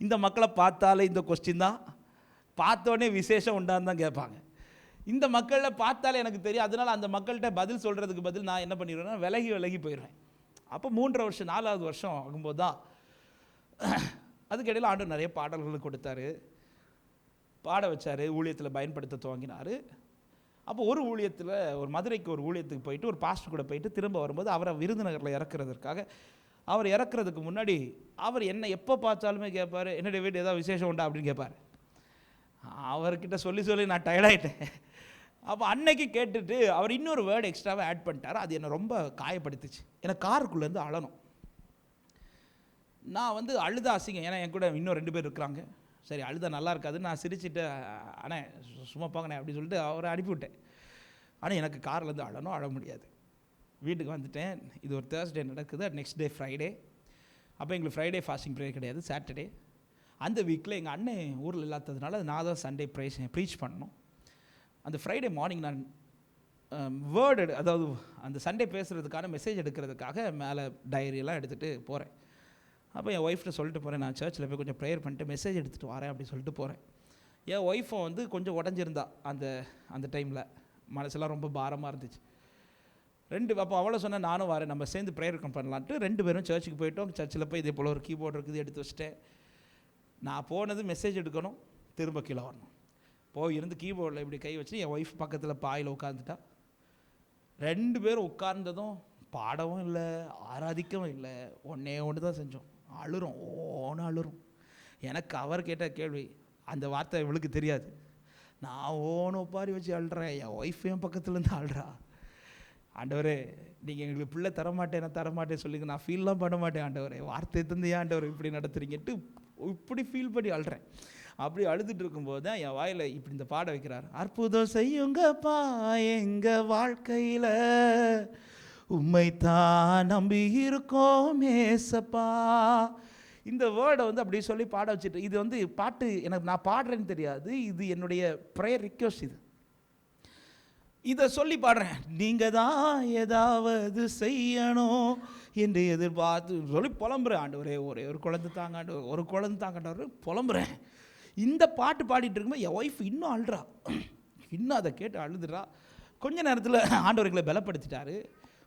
இந்த மக்களை பார்த்தாலே இந்த கொஸ்டின் தான், பார்த்தோடனே விசேஷம் உண்டான்னு தான் கேட்பாங்க. இந்த மக்களில் பார்த்தாலே எனக்கு தெரியும். அதனால் அந்த மக்கள்கிட்ட பதில் சொல்கிறதுக்கு பதில் நான் என்ன பண்ணிடுவேன்னா விலகி போயிடுவேன். அப்போ 3 வருஷம் 4வது வருஷம் ஆகும்போது தான் அதுக்கிடையில் ஆண்டவர் நிறைய பாடல்கள் கொடுத்தாரு, பாட வச்சார், ஊழியத்தில் பயன்படுத்த துவங்கினார். அப்போ ஒரு மதுரைக்கு ஒரு ஊழியத்துக்கு போயிட்டு ஒரு பாஸ்டர் கூட போயிட்டு திரும்ப வரும்போது அவரை விருதுநகரில் இறக்குறதுக்காக, அவர் இறக்குறதுக்கு முன்னாடி அவர் என்ன எப்போ பார்த்தாலுமே கேட்பார், என்னுடைய வீடு ஏதாவது விசேஷம் உண்டா அப்படின்னு கேட்பார். அவர்கிட்ட சொல்லி நான் டயர்டாயிட்டேன். அப்போ அன்னைக்கு கேட்டுட்டு அவர் இன்னொரு வேர்டு எக்ஸ்ட்ராவாக ஆட் பண்ணிட்டார். அது என்னை ரொம்ப காயப்படுத்துச்சு. எனக்கு காருக்குள்ளேருந்து அழணும். நான் வந்து அழுத அசிங்க, ஏன்னா என் கூட இன்னும் 2 பேர் இருக்கிறாங்க. சரி அழுதா நல்லா இருக்காது, நான் சிரிச்சுட்டு அண்ணே சும்மா போங்கண்ணே அப்படின்னு சொல்லிட்டு அவரை அனுப்பிவிட்டேன். ஆனால் எனக்கு கார்லேருந்து அழ முடியாது. வீட்டுக்கு வந்துட்டேன். இது ஒரு தேர்ஸ்டே நடக்குது, நெக்ஸ்ட் டே ஃப்ரைடே. அப்போ எங்களுக்கு ஃப்ரைடே ஃபாஸ்டிங் ப்ரேயர் கிடையாது, சாட்டர்டே. அந்த வீக்கில் எங்கள் அண்ணன் ஊரில் இல்லாததுனால நான் தான் சண்டே ப்ரீச் பண்ணணும். அந்த ஃப்ரைடே மார்னிங் நான் வேர்டு, அதாவது அந்த சண்டே பேசுகிறதுக்கான மெசேஜ் எடுக்கிறதுக்காக மேலே டைரியெல்லாம் எடுத்துகிட்டு போகிறேன். அப்போ என் ஒய்ஃப்ட்ட சொல்லிட்டு போகிறேன், நான் சர்ச்சில் போய் கொஞ்சம் ப்ரேயர் பண்ணிட்டு மெசேஜ் எடுத்துகிட்டு வரேன் அப்படி சொல்லிட்டு போகிறேன். என் ஒய்ஃபை வந்து கொஞ்சம் உடஞ்சிருந்தா அந்த டைமில், மனசெல்லாம் ரொம்ப பாரமாக இருந்துச்சு. அப்போ அவளை சொன்னேன், நானும் வரேன், நம்ம சேர்ந்து ப்ரேயர் பண்ணலான்ட்டு 2 பேரும் சர்ச்சுக்கு போயிட்டோம். சர்ச்சில் போய் இதே போல் ஒரு கீபோர்டு இருக்குது, எடுத்து வச்சுட்டேன். நான் போனது மெசேஜ் எடுக்கணும், திரும்ப கீழே வரணும். போய் இருந்து கீபோர்டில் இப்படி கை வச்சு என் ஒய்ஃப் பக்கத்தில் பாயில் உட்காந்துட்டா. 2 பேரும் உட்கார்ந்ததும் பாடவும் இல்லை, ஆராதிக்கவும் இல்லை, ஒன்று தான் செஞ்சோம். அழுறோம், அழுறோம். எனக்கு அவர் கேட்ட கேள்வி, அந்த வார்த்தை இவளுக்கு தெரியாது. நான் ஒப்பாரி வச்சு அழுறேன், என் ஒய்ஃப் என் பக்கத்துலேருந்து அழுறா. ஆண்டவரே, நீங்கள் எங்களுக்கு பிள்ளை தரமாட்டேன் சொல்லுங்க, நான் ஃபீல்லாம் பண்ண மாட்டேன் ஆண்டவரே, வார்த்தை தந்து ஏன் ஆண்டவர் இப்படி நடத்துறீங்கட்டு இப்படி ஃபீல் பண்ணி அழுறேன். அப்படி அழுதுட்டு இருக்கும்போது தான் என் வாயில் இப்படி இந்த பாட வைக்கிறார். அற்புதம் செய்யுங்கப்பா எங்கள் வாழ்க்கையில், உம்மைத்தான் நம்பி இருக்கோம் ஏசப்பா. இந்த வேர்டை வந்து அப்படி சொல்லி பாட வச்சுட்டு, இது வந்து பாட்டு எனக்கு நான் பாடுறேன்னு தெரியாது, இது என்னுடைய ப்ரேயர் ரிக்வெஸ்ட். இதை சொல்லி பாடுறேன். நீங்கள் தான் ஏதாவது செய்யணும் என்று எதிர்பார்த்து சொல்லி புலம்புறேன். ஆண்டவரே, ஒரு குழந்தை தாங்க ஆண்டவர், ஒரு குழந்தை தாங்கன்றவர் புலம்புறேன். இந்த பாட்டு பாடிட்டு இருக்கும்போது என் ஒய்ஃப் இன்னும் அழுறா, இன்னும் அதை கேட்டு அழுதுறா. கொஞ்ச நேரத்தில் ஆண்டவர்களை பலப்படுத்திட்டாரு.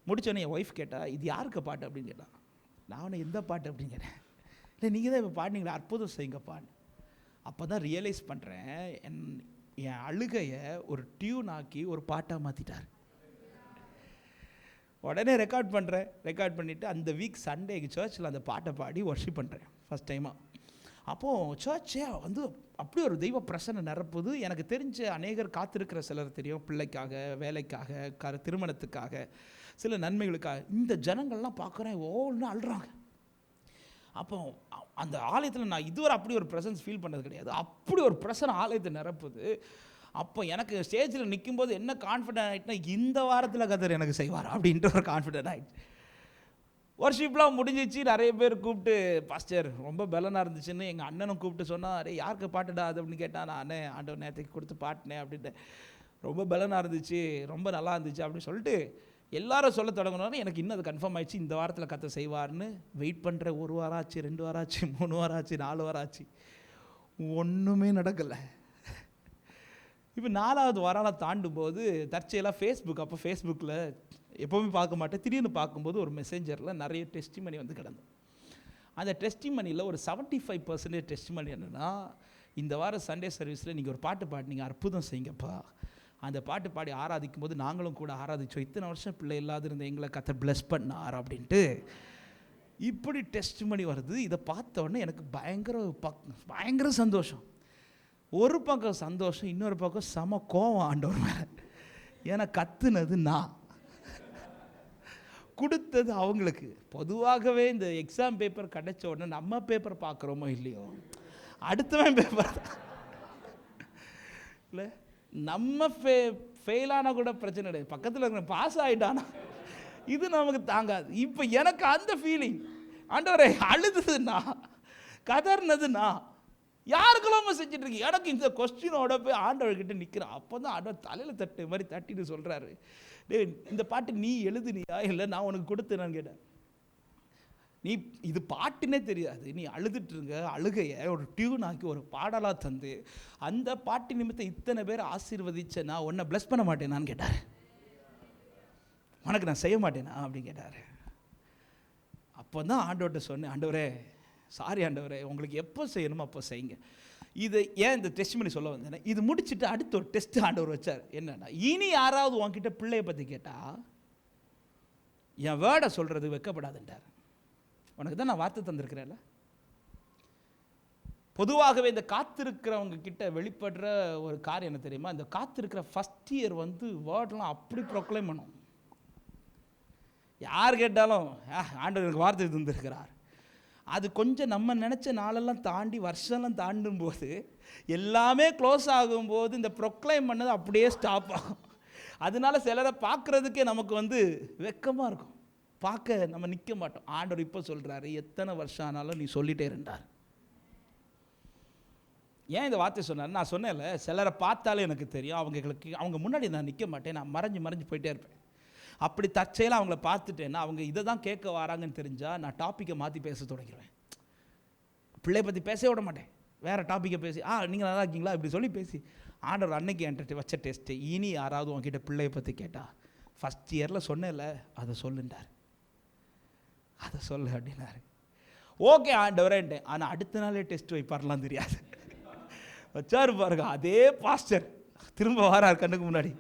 முடிச்சோடனே என் ஒய்ஃப் கேட்டா, இது யாருக்கு பாட்டு அப்படின்னு கேட்டான். நான் எந்த பாட்டு அப்படின்னு கேட்டேன். இல்லை, நீங்கள் தான் இப்போ பாடினீங்களா, அற்புதம் செய்யுங்கப்பான்னு. அப்போ தான் ரியலைஸ் பண்ணுறேன், என் அழுகையை ஒரு டியூன் ஆக்கி ஒரு பாட்டாக மாற்றிட்டார். உடனே ரெக்கார்ட் பண்ணிவிட்டு அந்த வீக் சண்டே சர்ச்சில் அந்த பாட்டை பாடி வர்ஷிப் பண்ணுறேன் ஃபஸ்ட் டைமாக. அப்போது சர்ச்சே வந்து அப்படி ஒரு தெய்வ பிரசன்னை நிரப்புது. எனக்கு தெரிஞ்ச அநேகர் காத்திருக்கிற சிலர் தெரியும், பிள்ளைக்காக, வேலைக்காக, திருமணத்துக்காக, சில நன்மைகளுக்காக. இந்த ஜனங்கள்லாம் பார்க்குறேன், ஒன்று அழுறாங்க. அப்போ அந்த ஆலயத்தில் நான் இதுவரை அப்படி ஒரு ப்ரெசன்ஸ் ஃபீல் பண்ணது கிடையாது. அப்படி ஒரு ப்ரெசன் ஆலயத்தை நிரப்புது. அப்போ எனக்கு ஸ்டேஜில் நிற்கும்போது என்ன கான்ஃபிடென்ட் ஆகிட்டுனா, இந்த வாரத்தில் கர்த்தர் எனக்கு செய்வார் அப்படின்ட்டு ஒரு கான்ஃபிடென்ட் ஆகிடுச்சு. வர்ஷிப்லாம் முடிஞ்சிச்சு. நிறைய பேர் கூப்பிட்டு, பாஸ்டர் ரொம்ப பலனாக இருந்துச்சுன்னு எங்கள் அண்ணனும் கூப்பிட்டு சொன்னால், அரே யாருக்கு பாட்டுடா அது அப்படின்னு கேட்டால், நான் அண்ணன் ஆண்டவர் நேரத்துக்கு கொடுத்து பாட்டினேன் அப்படின்ட்டு, ரொம்ப பலனாக இருந்துச்சு, ரொம்ப நல்லா இருந்துச்சு அப்படின்னு சொல்லிட்டு எல்லாரும் சொல்ல தொடங்கினோன்னு எனக்கு இன்னும் அது கன்ஃபார்ம் ஆயிடுச்சு, இந்த வாரத்தில் கர்த்தர் செய்வார்னு. வெயிட் பண்ணுற 1 வாரம் ஆச்சு, 2 வாரம் ஆச்சு, 3 வாரம் ஆச்சு, 4 வாரம் ஆச்சு, ஒன்றுமே நடக்கலை. இப்போ 4வது வாரம் தாண்டும் போது தற்செயலாக ஃபேஸ்புக்கில் எப்போவுமே பார்க்க மாட்டேன், திடீர்னு பார்க்கும்போது ஒரு மெசேஞ்சரில் நிறைய டெஸ்டிமனி வந்து கிடந்தோம். அந்த டெஸ்டிமனியில் ஒரு 75% டெஸ்டிமனி என்னென்னா, இந்த வாரம் சண்டே சர்வீஸில் நீங்கள் ஒரு பாட்டு பாடினீங்க, அற்புதம் செய்யுங்கப்பா. அந்த பாட்டு பாடி ஆராதிக்கும் போது நாங்களும் கூட ஆராதித்தோம், இத்தனை வருஷம் பிள்ளை இல்லாத இருந்த எங்களை கர்த்தர் பிளஸ் பண்ணார் அப்படின்ட்டு. இப்படி டெஸ்டிமனி வருது. இதை பார்த்த உடனே எனக்கு பயங்கர சந்தோஷம். ஒரு பக்கம் சந்தோஷம், இன்னொரு பக்கம் செம கோவம் ஆண்டவர் மேலே. ஏன்னா கத்துனது நான், கொடுத்தது அவங்களுக்கு. பொதுவாகவே இந்த எக்ஸாம் பேப்பர் கிடைச்ச உடனே நம்ம பேப்பர் பார்க்குறோமோ இல்லையோ, அடுத்தவன் பேப்பர் இல்லை. நம்ம ஃபெயிலானா கூட பிரச்சனை கிடையாது, பக்கத்தில் இருக்கிற பாஸ் ஆகிட்டானா இது நமக்கு தாங்காது. இப்போ எனக்கு அந்த ஃபீலிங், ஆண்டவரே அழுதுதுன்னா, கதர்னதுன்னா, யாருக்கெல்லாம செஞ்சுட்டு இருக்கு. எனக்கு இந்த கொஸ்டினோட போய் ஆண்டவர்கிட்ட நிற்கிறேன். அப்போ தான் ஆண்டவர் தலையில் தட்டு மாதிரி தட்டிட்டு சொல்கிறாரு, டே இந்த பாட்டு நீ எழுதுனியா இல்லை நான் உனக்கு கொடுத்தேனான்னு கேட்டேன். நீ இது பாட்டுன்னே தெரியாது, நீ அழுதுட்டுருங்க, அழுகையை ஒரு டியூன் ஆக்கி ஒரு பாடலாக தந்து அந்த பாட்டு நிமித்தம் இத்தனை பேர் ஆசீர்வதிச்ச நான் உன்னை பிளஸ் பண்ண மாட்டேனான்னு கேட்டார். உனக்கு நான் செய்ய மாட்டேனா அப்படின்னு கேட்டார். அப்போ தான் ஆண்டவர்கிட்ட சொன்னேன், ஆண்டவரே சாரி ஆண்டவரே, உங்களுக்கு எப்போ செய்யணுமோ அப்போ செய்யுங்க. இது ஏன் இந்த டெஸ்ட் பண்ணி சொல்ல வந்தேன்னா, இது முடிச்சுட்டு அடுத்த ஒரு டெஸ்ட் ஆண்டவர் வச்சார். என்னன்னா, இனி யாராவது உன்கிட்ட பிள்ளைய பற்றி கேட்டால் என் வேர்டை சொல்கிறது வெக்கப்படாதுன்றார். உனக்கு தான் நான் வார்த்தை தந்திருக்கிறேன்ல. பொதுவாகவே இந்த காத்திருக்கிறவங்க கிட்ட வெளிப்படுற ஒரு காரியம் என்ன தெரியுமா, இந்த காத்திருக்கிற ஃபஸ்ட் இயர் வந்து வேர்டெலாம் அப்படி ப்ரொக்ளைம் பண்ணும். யார் கேட்டாலும் ஆண்டவர் எனக்கு வார்த்தை தந்திருக்கிறார். அது கொஞ்சம் நம்ம நினச்ச நாளெல்லாம் தாண்டி வருஷம்லாம் தாண்டும் போது எல்லாமே க்ளோஸ் ஆகும்போது இந்த ப்ரொக்ளைம் பண்ணது அப்படியே ஸ்டாப் ஆகும். அதனால சிலரை பார்க்குறதுக்கே நமக்கு வெக்கமாக இருக்கும், பார்க்க நம்ம நிற்க மாட்டோம். ஆண்டவர் இப்போ சொல்கிறாரு, எத்தனை வருஷம் ஆனாலும் நீ சொல்லிட்டே இருந்தார். ஏன் இந்த வார்த்தை சொன்னார்? நான் சொன்னேன்ல, சிலரை பார்த்தாலே எனக்கு தெரியும், அவங்க முன்னாடி நான் நிற்க மாட்டேன், நான் மறைஞ்சு போயிட்டே இருப்பேன். அப்படி தற்செயலாக அவங்கள பார்த்துட்டேன்னா அவங்க இதை தான் கேட்க வராங்கன்னு தெரிஞ்சால் நான் டாப்பிக்கை மாற்றி பேச தொடங்கிடுவேன். பிள்ளையை பற்றி பேச விட மாட்டேன், வேறு டாப்பிக்கை பேசி நீங்கள் நல்லா இருக்கீங்களா இப்படி சொல்லி பேசி. ஆண்டவர் அன்னைக்கு என்கிட்ட வச்ச டெஸ்ட்டு, இனி யாராவது உங்ககிட்ட பிள்ளையை பற்றி கேட்டால் ஃபஸ்ட் இயரில் சொன்னேன்ல அதை சொல்லுண்டார், அதை சொல்லு அப்படின்னாரு. ஓகே ஆண்டவரேன்ட்டேன். ஆனால் அடுத்த நாளே டெஸ்ட் வைப்பார்லாம் தெரியாது, வச்சாரு பாருங்க. அதே பாஸ்டர் திரும்ப வாரார் கண்ணுக்கு முன்னாடி.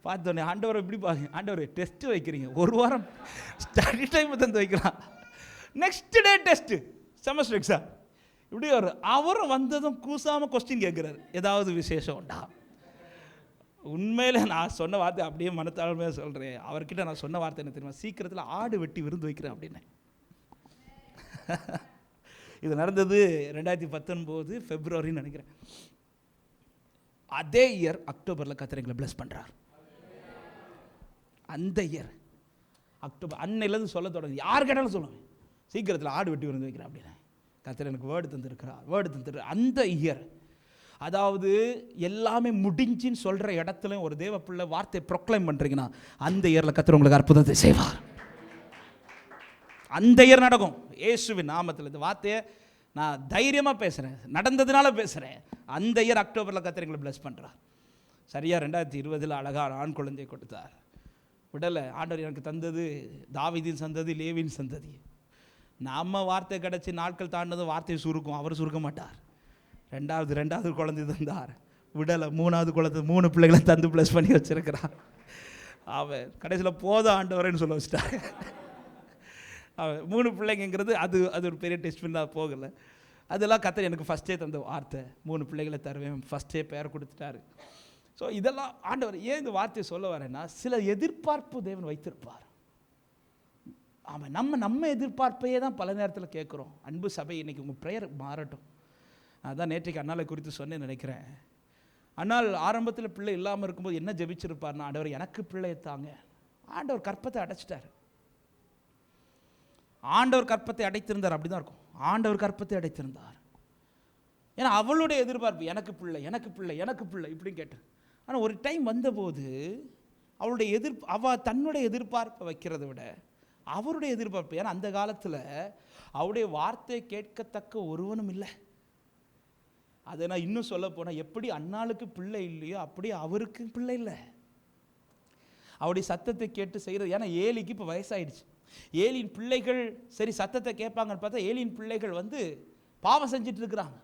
பார்த்தோன்னே ஆண்டவர் எப்படி பாருங்க, ஆண்டவர் டெஸ்ட்டு வைக்கிறீங்க, ஒரு வாரம் ஸ்டடி டைம் தந்து வைக்கலாம், next day test, semester exam இப்படி அவரும் வந்ததும் கூசாமல் கொஸ்டின் கேட்குறாரு, ஏதாவது விசேஷம் உண்டா? உண்மையில் நான் சொன்ன வார்த்தை அப்படியே மனத்தாழ்மையாக சொல்கிறேன். அவர்கிட்ட நான் சொன்ன வார்த்தை என்ன தெரியுமா? சீக்கிரத்தில் ஆடு வெட்டி விருந்து வைக்கிறேன் அப்படின்னு. இது நடந்தது 2019 பிப்ரவரின்னு நினைக்கிறேன். அதே இயர் அக்டோபரில் கர்த்தர் எங்களை பிளஸ் பண்ணுறார். அந்த இயர் அக்டோபர் அன்னையிலேருந்து சொல்ல தொடங்கி, யார் கேட்டாலும் சொல்லுவேன் சீக்கிரத்தில் ஆடு வெட்டி விருந்து வைக்கிறேன் அப்படின்னு. கர்த்தர் எனக்கு வேர்டு தந்துருக்கிறார். அந்த இயர், அதாவது எல்லாமே முடிஞ்சின்னு சொல்கிற இடத்துல ஒரு தேவ பிள்ளை வார்த்தை ப்ரொக்ளைம் பண்ணுறீங்கன்னா அந்த இயரில் கர்த்தர் உங்களுக்கு அற்புதத்தை செய்வார். அந்த இயர் நடக்கும் இயேசுவின் நாமத்தில். இந்த வார்த்தையை நான் தைரியமாக பேசுகிறேன், நடந்ததுனால பேசுகிறேன். அந்த இயர் அக்டோபரில் கர்த்தர் எங்களை பிளஸ் பண்ணுறார். சரியாக 2020 அழகான ஆண் குழந்தையை கொடுத்தார். விடலை, ஆண்டவர் எனக்கு தந்தது தாவீதின் சந்ததி, லேவியின் சந்ததி. நம்ம வார்த்தை கிடச்சி நாட்கள் தாண்டதும் வார்த்தையை சுருக்கும், அவர் சுருக்க மாட்டார். ரெண்டாவது குழந்தை தந்தார், விடலை. 3வது குழந்தை 3 பிள்ளைகளை தந்து ப்ளஸ் பண்ணி வச்சிருக்கிறார். அவர் கடைசியில் போதும் ஆண்டவரேன்னு சொல்ல வச்சிட்டார். அவர் 3 பிள்ளைங்கிறது அது ஒரு பெரிய டெஸ்ட் பண்ணி போகலை. அதெல்லாம் கர்த்தர் எனக்கு ஃபஸ்ட்டே தந்த வார்த்தை, 3 பிள்ளைகளை தருவேன், ஃபஸ்ட்டே பேர் கொடுத்துட்டாரு. ஸோ இதெல்லாம் ஆண்டவர் ஏன் இந்த வார்த்தையை சொல்ல வரேன்னா, சில எதிர்பார்ப்பு தேவன் வைத்திருப்பார். ஆமாம், நம்ம எதிர்பார்ப்பையே தான் பல நேரத்தில் கேட்குறோம். அன்பு சபை, இன்றைக்கி உங்கள் ப்ரேயர் மாறட்டும். அதான் நேற்றைக்கு அண்ணாலை குறித்து சொன்னேன்னு நினைக்கிறேன். அண்ணால் ஆரம்பத்தில் பிள்ளை இல்லாமல் இருக்கும்போது என்ன ஜெபிச்சிருப்பார்னா, ஆண்டவர் எனக்கு பிள்ளையை தாங்க. ஆண்டவர் கற்பத்தை அடைச்சிட்டார். ஆண்டவர் கற்பத்தை அடைத்திருந்தார், அப்படி தான் இருக்கும். ஆண்டவர் கற்பத்தை அடைத்திருந்தார். ஏன்னா அவளுடைய எதிர்பார்ப்பு எனக்கு பிள்ளை இப்படின்னு கேட்டார். ஆனால் ஒரு டைம் வந்தபோது அவளுடைய தன்னுடைய எதிர்பார்ப்பை வைக்கிறத விட அவருடைய எதிர்பார்ப்பு, ஏன்னா அந்த காலத்தில் அவருடைய வார்த்தையை கேட்கத்தக்க ஒருவனும் இல்லை. அதை நான் இன்னும் சொல்ல போனால், எப்படி அண்ணாளுக்கு பிள்ளை இல்லையோ அப்படியே அவருக்கு பிள்ளை இல்லை. அவருடைய சத்தத்தை கேட்டு செய்கிறது. ஏன்னா ஏலிக்கு இப்போ வயசாயிடுச்சு. ஏலியின் பிள்ளைகள் சரி சத்தத்தை கேட்பாங்கன்னு பார்த்தா ஏலியின் பிள்ளைகள் பாவம் செஞ்சிட்டு இருக்கிறாங்க,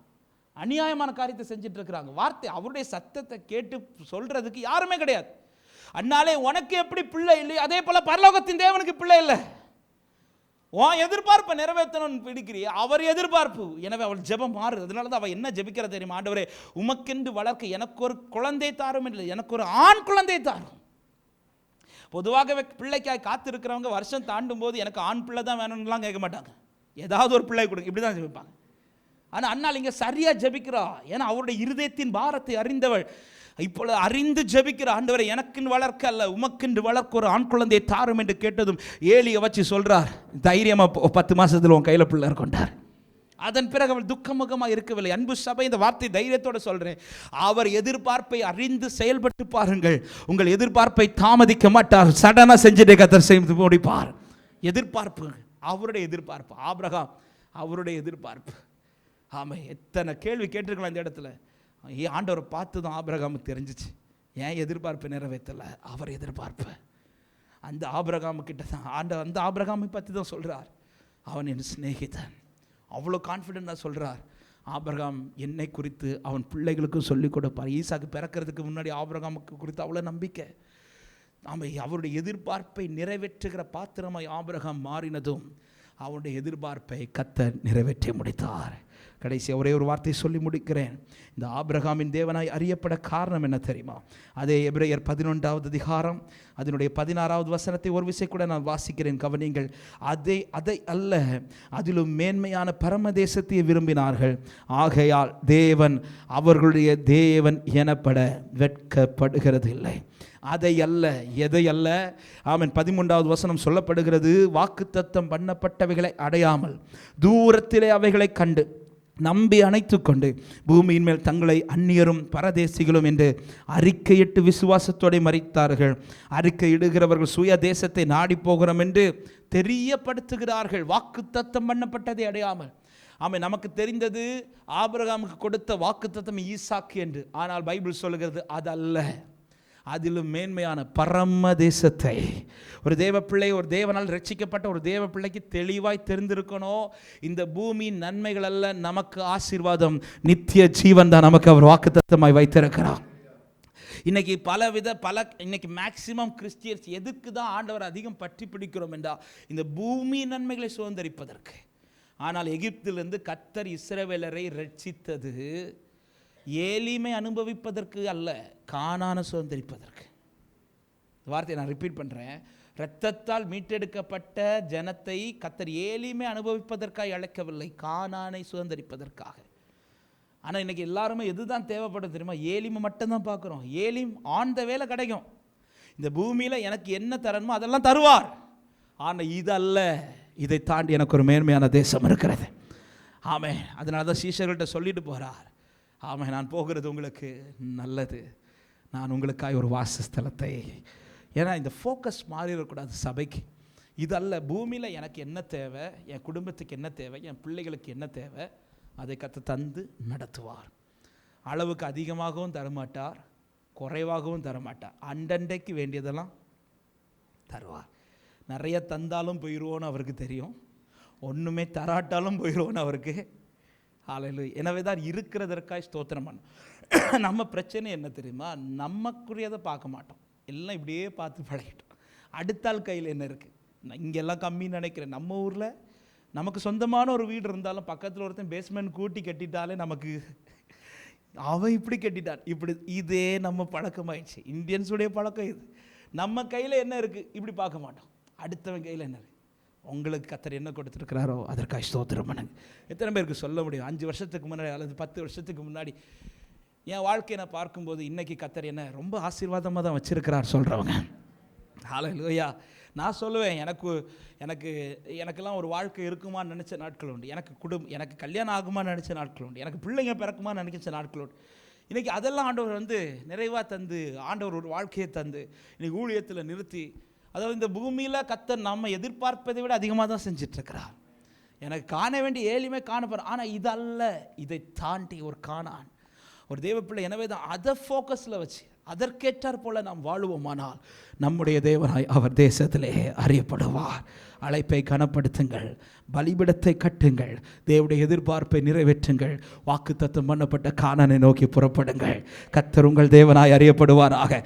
அநியாயமான காரியத்தை செஞ்சுட்டு இருக்கிறாங்க. வார்த்தை அவருடைய சத்தத்தை கேட்டு சொல்றதுக்கு யாருமே கிடையாது. அண்ணாலே உனக்கு எப்படி பிள்ளை இல்லை, அதே போல பரலோகத்தின் தேவனுக்கு பிள்ளை இல்லை. உன் எதிர்பார்ப்பை நிறைவேற்றணும்னு பிடிக்கிறிய அவர் எதிர்பார்ப்பு. எனவே அவள் ஜெபம் மாறுது. அதனால தான் அவள் என்ன ஜெபிக்கிற தெரியுமா? ஆண்டவரே, உமக்கென்று வளர்க்க எனக்கு ஒரு குழந்தை தாரும் இல்லை, எனக்கு ஒரு ஆண் குழந்தை தாரும். பொதுவாகவே பிள்ளைக்காய் காத்திருக்கிறவங்க வருஷம் தாண்டும் போது எனக்கு ஆண் பிள்ளை தான் வேணும்னுலாம் கேட்க மாட்டாங்க, ஏதாவது ஒரு பிள்ளை கொடுங்க இப்படி தான் ஜெபிப்பாங்க. ஆனால் அண்ணால் இங்கே சரியாக ஜெபிக்கிறா. ஏன்னா அவருடைய இருதயத்தின் பாரத்தை அறிந்தவள். இப்பொழுது அறிந்து ஜெபிக்கிற, ஆண்டவரை எனக்குன்னு வளர்க்க அல்ல உமக்கென்று வளர்க்க ஒரு ஆண் குழந்தையை தாரும் என்று கேட்டதும் ஏலியை வச்சு சொல்கிறார், தைரியமாக 10 மாதத்தில் உன் கையில் பிள்ளை கொண்டார். அதன் பிறகு அவள் துக்கமுகமாக இருக்கவில்லை. அன்பு சபை, இந்த வார்த்தை தைரியத்தோடு சொல்கிறேன். அவர் எதிர்பார்ப்பை அறிந்து செயல்பட்டு பாருங்கள். உங்கள் எதிர்பார்ப்பை தாமதிக்க மாட்டார், சடனாக செஞ்சுட்டே கர்த்தர் செய்து முடிப்பார். எதிர்பார்ப்பு, அவருடைய எதிர்பார்ப்பு. ஆபிரகாம் அவருடைய எதிர்பார்ப்பு. ஆமாம், எத்தனை கேள்வி கேட்டிருக்கலாம் இந்த இடத்துல. ஆண்டவரை பார்த்து தான் ஆபிரகாமுக்கு தெரிஞ்சிச்சு ஏன் எதிர்பார்ப்பை நிறைவேற்றலை, அவர் எதிர்பார்ப்பு. அந்த ஆபிரகாமுக்கிட்ட தான் அந்த ஆபிரகாமை பற்றி தான் சொல்கிறார், அவன் என் சிநேகிதன். அவ்வளோ கான்ஃபிடென்ட்டாக சொல்கிறார். ஆபிரகாம் என்னை குறித்து அவன் பிள்ளைகளுக்கும் சொல்லிக் கொடுப்பார். ஈசாக்கு பிறக்கிறதுக்கு முன்னாடி ஆபிரகாமுக்கு குறித்து அவ்வளோ நம்பிக்கை. நாம் அவருடைய எதிர்பார்ப்பை நிறைவேற்றுகிற பாத்திரமாய் ஆபிரகாம் மாறினதும் அவனுடைய எதிர்பார்ப்பை கர்த்தர் நிறைவேற்றி முடித்தார். கடைசி ஒரே ஒரு வார்த்தை சொல்லி முடிக்கிறேன். இந்த ஆபிரகாமின் தேவனாய் அறியப்பட காரணம் என்ன தெரியுமா? அதே எபிரேயர் 11வது அதிகாரம் அதனுடைய 16வது வசனத்தை ஒரு விசை கூட நான் வாசிக்கிறேன், கவனிங்கள். அதை அல்ல, அதிலும் மேன்மையான பரமதேசத்தை விரும்பினார்கள். ஆகையால் தேவன் அவர்களுடைய தேவன் எனப்பட வெட்கப்படுகிறது இல்லை. அதை அல்ல, எதை அல்ல. ஆமென். 13வது வசனம் சொல்லப்படுகிறது, வாக்குத்தத்தம் பண்ணப்பட்டவைகளை அடையாமல் தூரத்திலே அவைகளை கண்டு நம்பி அணைத்து கொண்டு பூமியின் மேல் தங்களை அந்நியரும் பரதேசிகளும் என்று அறிக்கையிட்டு விசுவாசத்தோடு மரித்தார்கள். அறிக்கையிடுகிறவர்கள் சுய தேசத்தை நாடி போகிறோம் என்று தெரியப்படுத்துகிறார்கள். வாக்குத்தத்தம் பண்ணப்பட்டதை அடையாமல். ஆமென். நமக்கு தெரிந்தது ஆபிரகாமுக்கு கொடுத்த வாக்குத்தத்தம் ஈசாக்கு என்று. ஆனால் பைபிள் சொல்லுகிறது அதல்ல, அதிலும் மேன்மையான பரம தேசத்தை ஒரு தேவ பிள்ளை, ஒரு தேவனால் ரட்சிக்கப்பட்ட ஒரு தேவ பிள்ளைக்கு தெளிவாய் தெரிந்திருக்கணும். இந்த பூமியின் நன்மைகள் அல்ல நமக்கு ஆசீர்வாதம், நித்திய ஜீவன் தான் நமக்கு அவர் வாக்குத்தத்தமாய் வைத்திருக்கிறார். இன்னைக்கு இன்னைக்கு மேக்சிமம் கிறிஸ்டியன்ஸ் எதுக்கு தான் ஆண்டவர் அதிகம் பற்றி பிடிக்கிறோம் என்றால் இந்த பூமி நன்மைகளை சுதந்திரிப்பதற்கு. ஆனால் எகிப்திலிருந்து கர்த்தர் இஸ்ரவேலரை ரட்சித்தது ஏலிமை அனுபவிப்பதற்கு அல்ல, கானானை சுதந்திரிப்பதற்கு. வார்த்தையை நான் ரிப்பீட் பண்ணுறேன். இரத்தத்தால் மீட்டெடுக்கப்பட்ட ஜனத்தை கர்த்தர் ஏலிமை அனுபவிப்பதற்காக அழைக்கவில்லை, கானானை சுதந்திரிப்பதற்காக. ஆனால் இன்றைக்கி எல்லாருமே எதுதான் தேவைப்படும் தெரியுமா? ஏலிமை மட்டும்தான் பார்க்குறோம். ஏலிம் ஆன் த வேலை கிடைக்கும். இந்த பூமியில் எனக்கு என்ன தரணுமோ அதெல்லாம் தருவார். ஆனால் இதல்ல, இதை தாண்டி எனக்கு ஒரு மேன்மையான தேசம் இருக்கிறது. ஆமென். அதனால தான் சீஷர்கள்ட்ட சொல்லிட்டு போகிறார், ஆமாம் நான் போகிறது உங்களுக்கு நல்லது, நான் உங்களுக்காக ஒரு வாசஸ்தலத்தை. ஏன்னா இந்த ஃபோக்கஸ் மாறிடக்கூடாது சபைக்கு. இதல்ல, பூமியில் எனக்கு என்ன தேவை, என் குடும்பத்துக்கு என்ன தேவை, என் பிள்ளைகளுக்கு என்ன தேவை, அதை கர்த்தர் தந்து நடத்துவார். அளவுக்கு அதிகமாகவும் தரமாட்டார், குறைவாகவும் தரமாட்டார். அண்டண்டைக்கு வேண்டியதெல்லாம் தருவார். நிறைய தந்தாலும் போயிடுவோன்னு அவருக்கு தெரியும், ஒன்றுமே தராட்டாலும் போயிடுவோன்னு அவருக்கு. ஹல்லேலூயா. எனவே தான் இருக்கிறதற்காக ஸ்தோத்திரம் பண்ணோம். நம்ம பிரச்சனை என்ன தெரியுமா? நமக்குரியதை பார்க்க மாட்டோம், எல்லாம் இப்படியே பார்த்து பழகிட்டோம். அடுத்தாள் கையில் என்ன இருக்குது, இங்கெல்லாம் கம்மின்னு நினைக்கிறேன். நம்ம ஊரில் நமக்கு சொந்தமான ஒரு வீடு இருந்தாலும் பக்கத்தில் ஒருத்தன் பேஸ்மெண்ட் கூட்டி கட்டிட்டாலே நமக்கு அவன் இப்படி கட்டிட்டான் இப்படி. இதே நம்ம பழக்கமாயிடுச்சு, இந்தியன்ஸுடைய பழக்கம் இது. நம்ம கையில் என்ன இருக்குது இப்படி பார்க்க மாட்டோம், அடுத்தவன் கையில் என்ன இருக்குது. உங்களுக்கு கர்த்தர் என்ன கொடுத்துருக்கிறாரோ அதற்காக ஸ்தோத்திரம் பண்ணுங்க. எத்தனை பேருக்கு சொல்ல முடியும்? 5 வருஷத்துக்கு முன்னாடி அல்லது 10 வருஷத்துக்கு முன்னாடி என் வாழ்க்கையை நான் பார்க்கும்போது இன்றைக்கி கர்த்தர் என்ன ரொம்ப ஆசீர்வாதமாக தான் வச்சுருக்கிறார் சொல்கிறவங்க. ஹல்லேலூயா. நான் சொல்லுவேன், எனக்கெல்லாம் ஒரு வாழ்க்கை இருக்குமான்னு நினச்ச நாட்கள் உண்டு. எனக்கு கல்யாணம் ஆகுமான்னு நினச்ச நாட்கள் உண்டு. எனக்கு பிள்ளைங்க பிறக்குமான்னு நினைச்ச நாட்கள் உண்டு. இன்றைக்கி அதெல்லாம் ஆண்டவர் நிறைவாக தந்து, ஆண்டவர் ஒரு வாழ்க்கையை தந்து இன்றைக்கி ஊழியத்தில் நிறுத்தி, அதாவது இந்த பூமியில் கர்த்தர் நம்ம எதிர்பார்ப்பதை விட அதிகமாக தான் செஞ்சிட்ருக்கிறார். எனக்கு காண வேண்டிய ஏழிமை காணப்படுற, ஆனால் இதல்ல, இதை தாண்டி ஒரு காணான் ஒரு தேவப்பிள்ளை. எனவே தான் அதை ஃபோக்கஸில் வச்சு அதற்கேற்றார் போல நாம் வாழுவோமானால் நம்முடைய தேவனாய் அவர் தேசத்திலே அறியப்படுவார். அழைப்பை கனப்படுத்துங்கள், பலிபிடத்தை கட்டுங்கள், தேவனுடைய எதிர்பார்ப்பை நிறைவேற்றுங்கள், வாக்குத்தத்தம் பண்ணப்பட்ட கானானை நோக்கி புறப்படுங்கள். கர்த்தர் உங்கள் தேவனாய் அறியப்படுவாராக.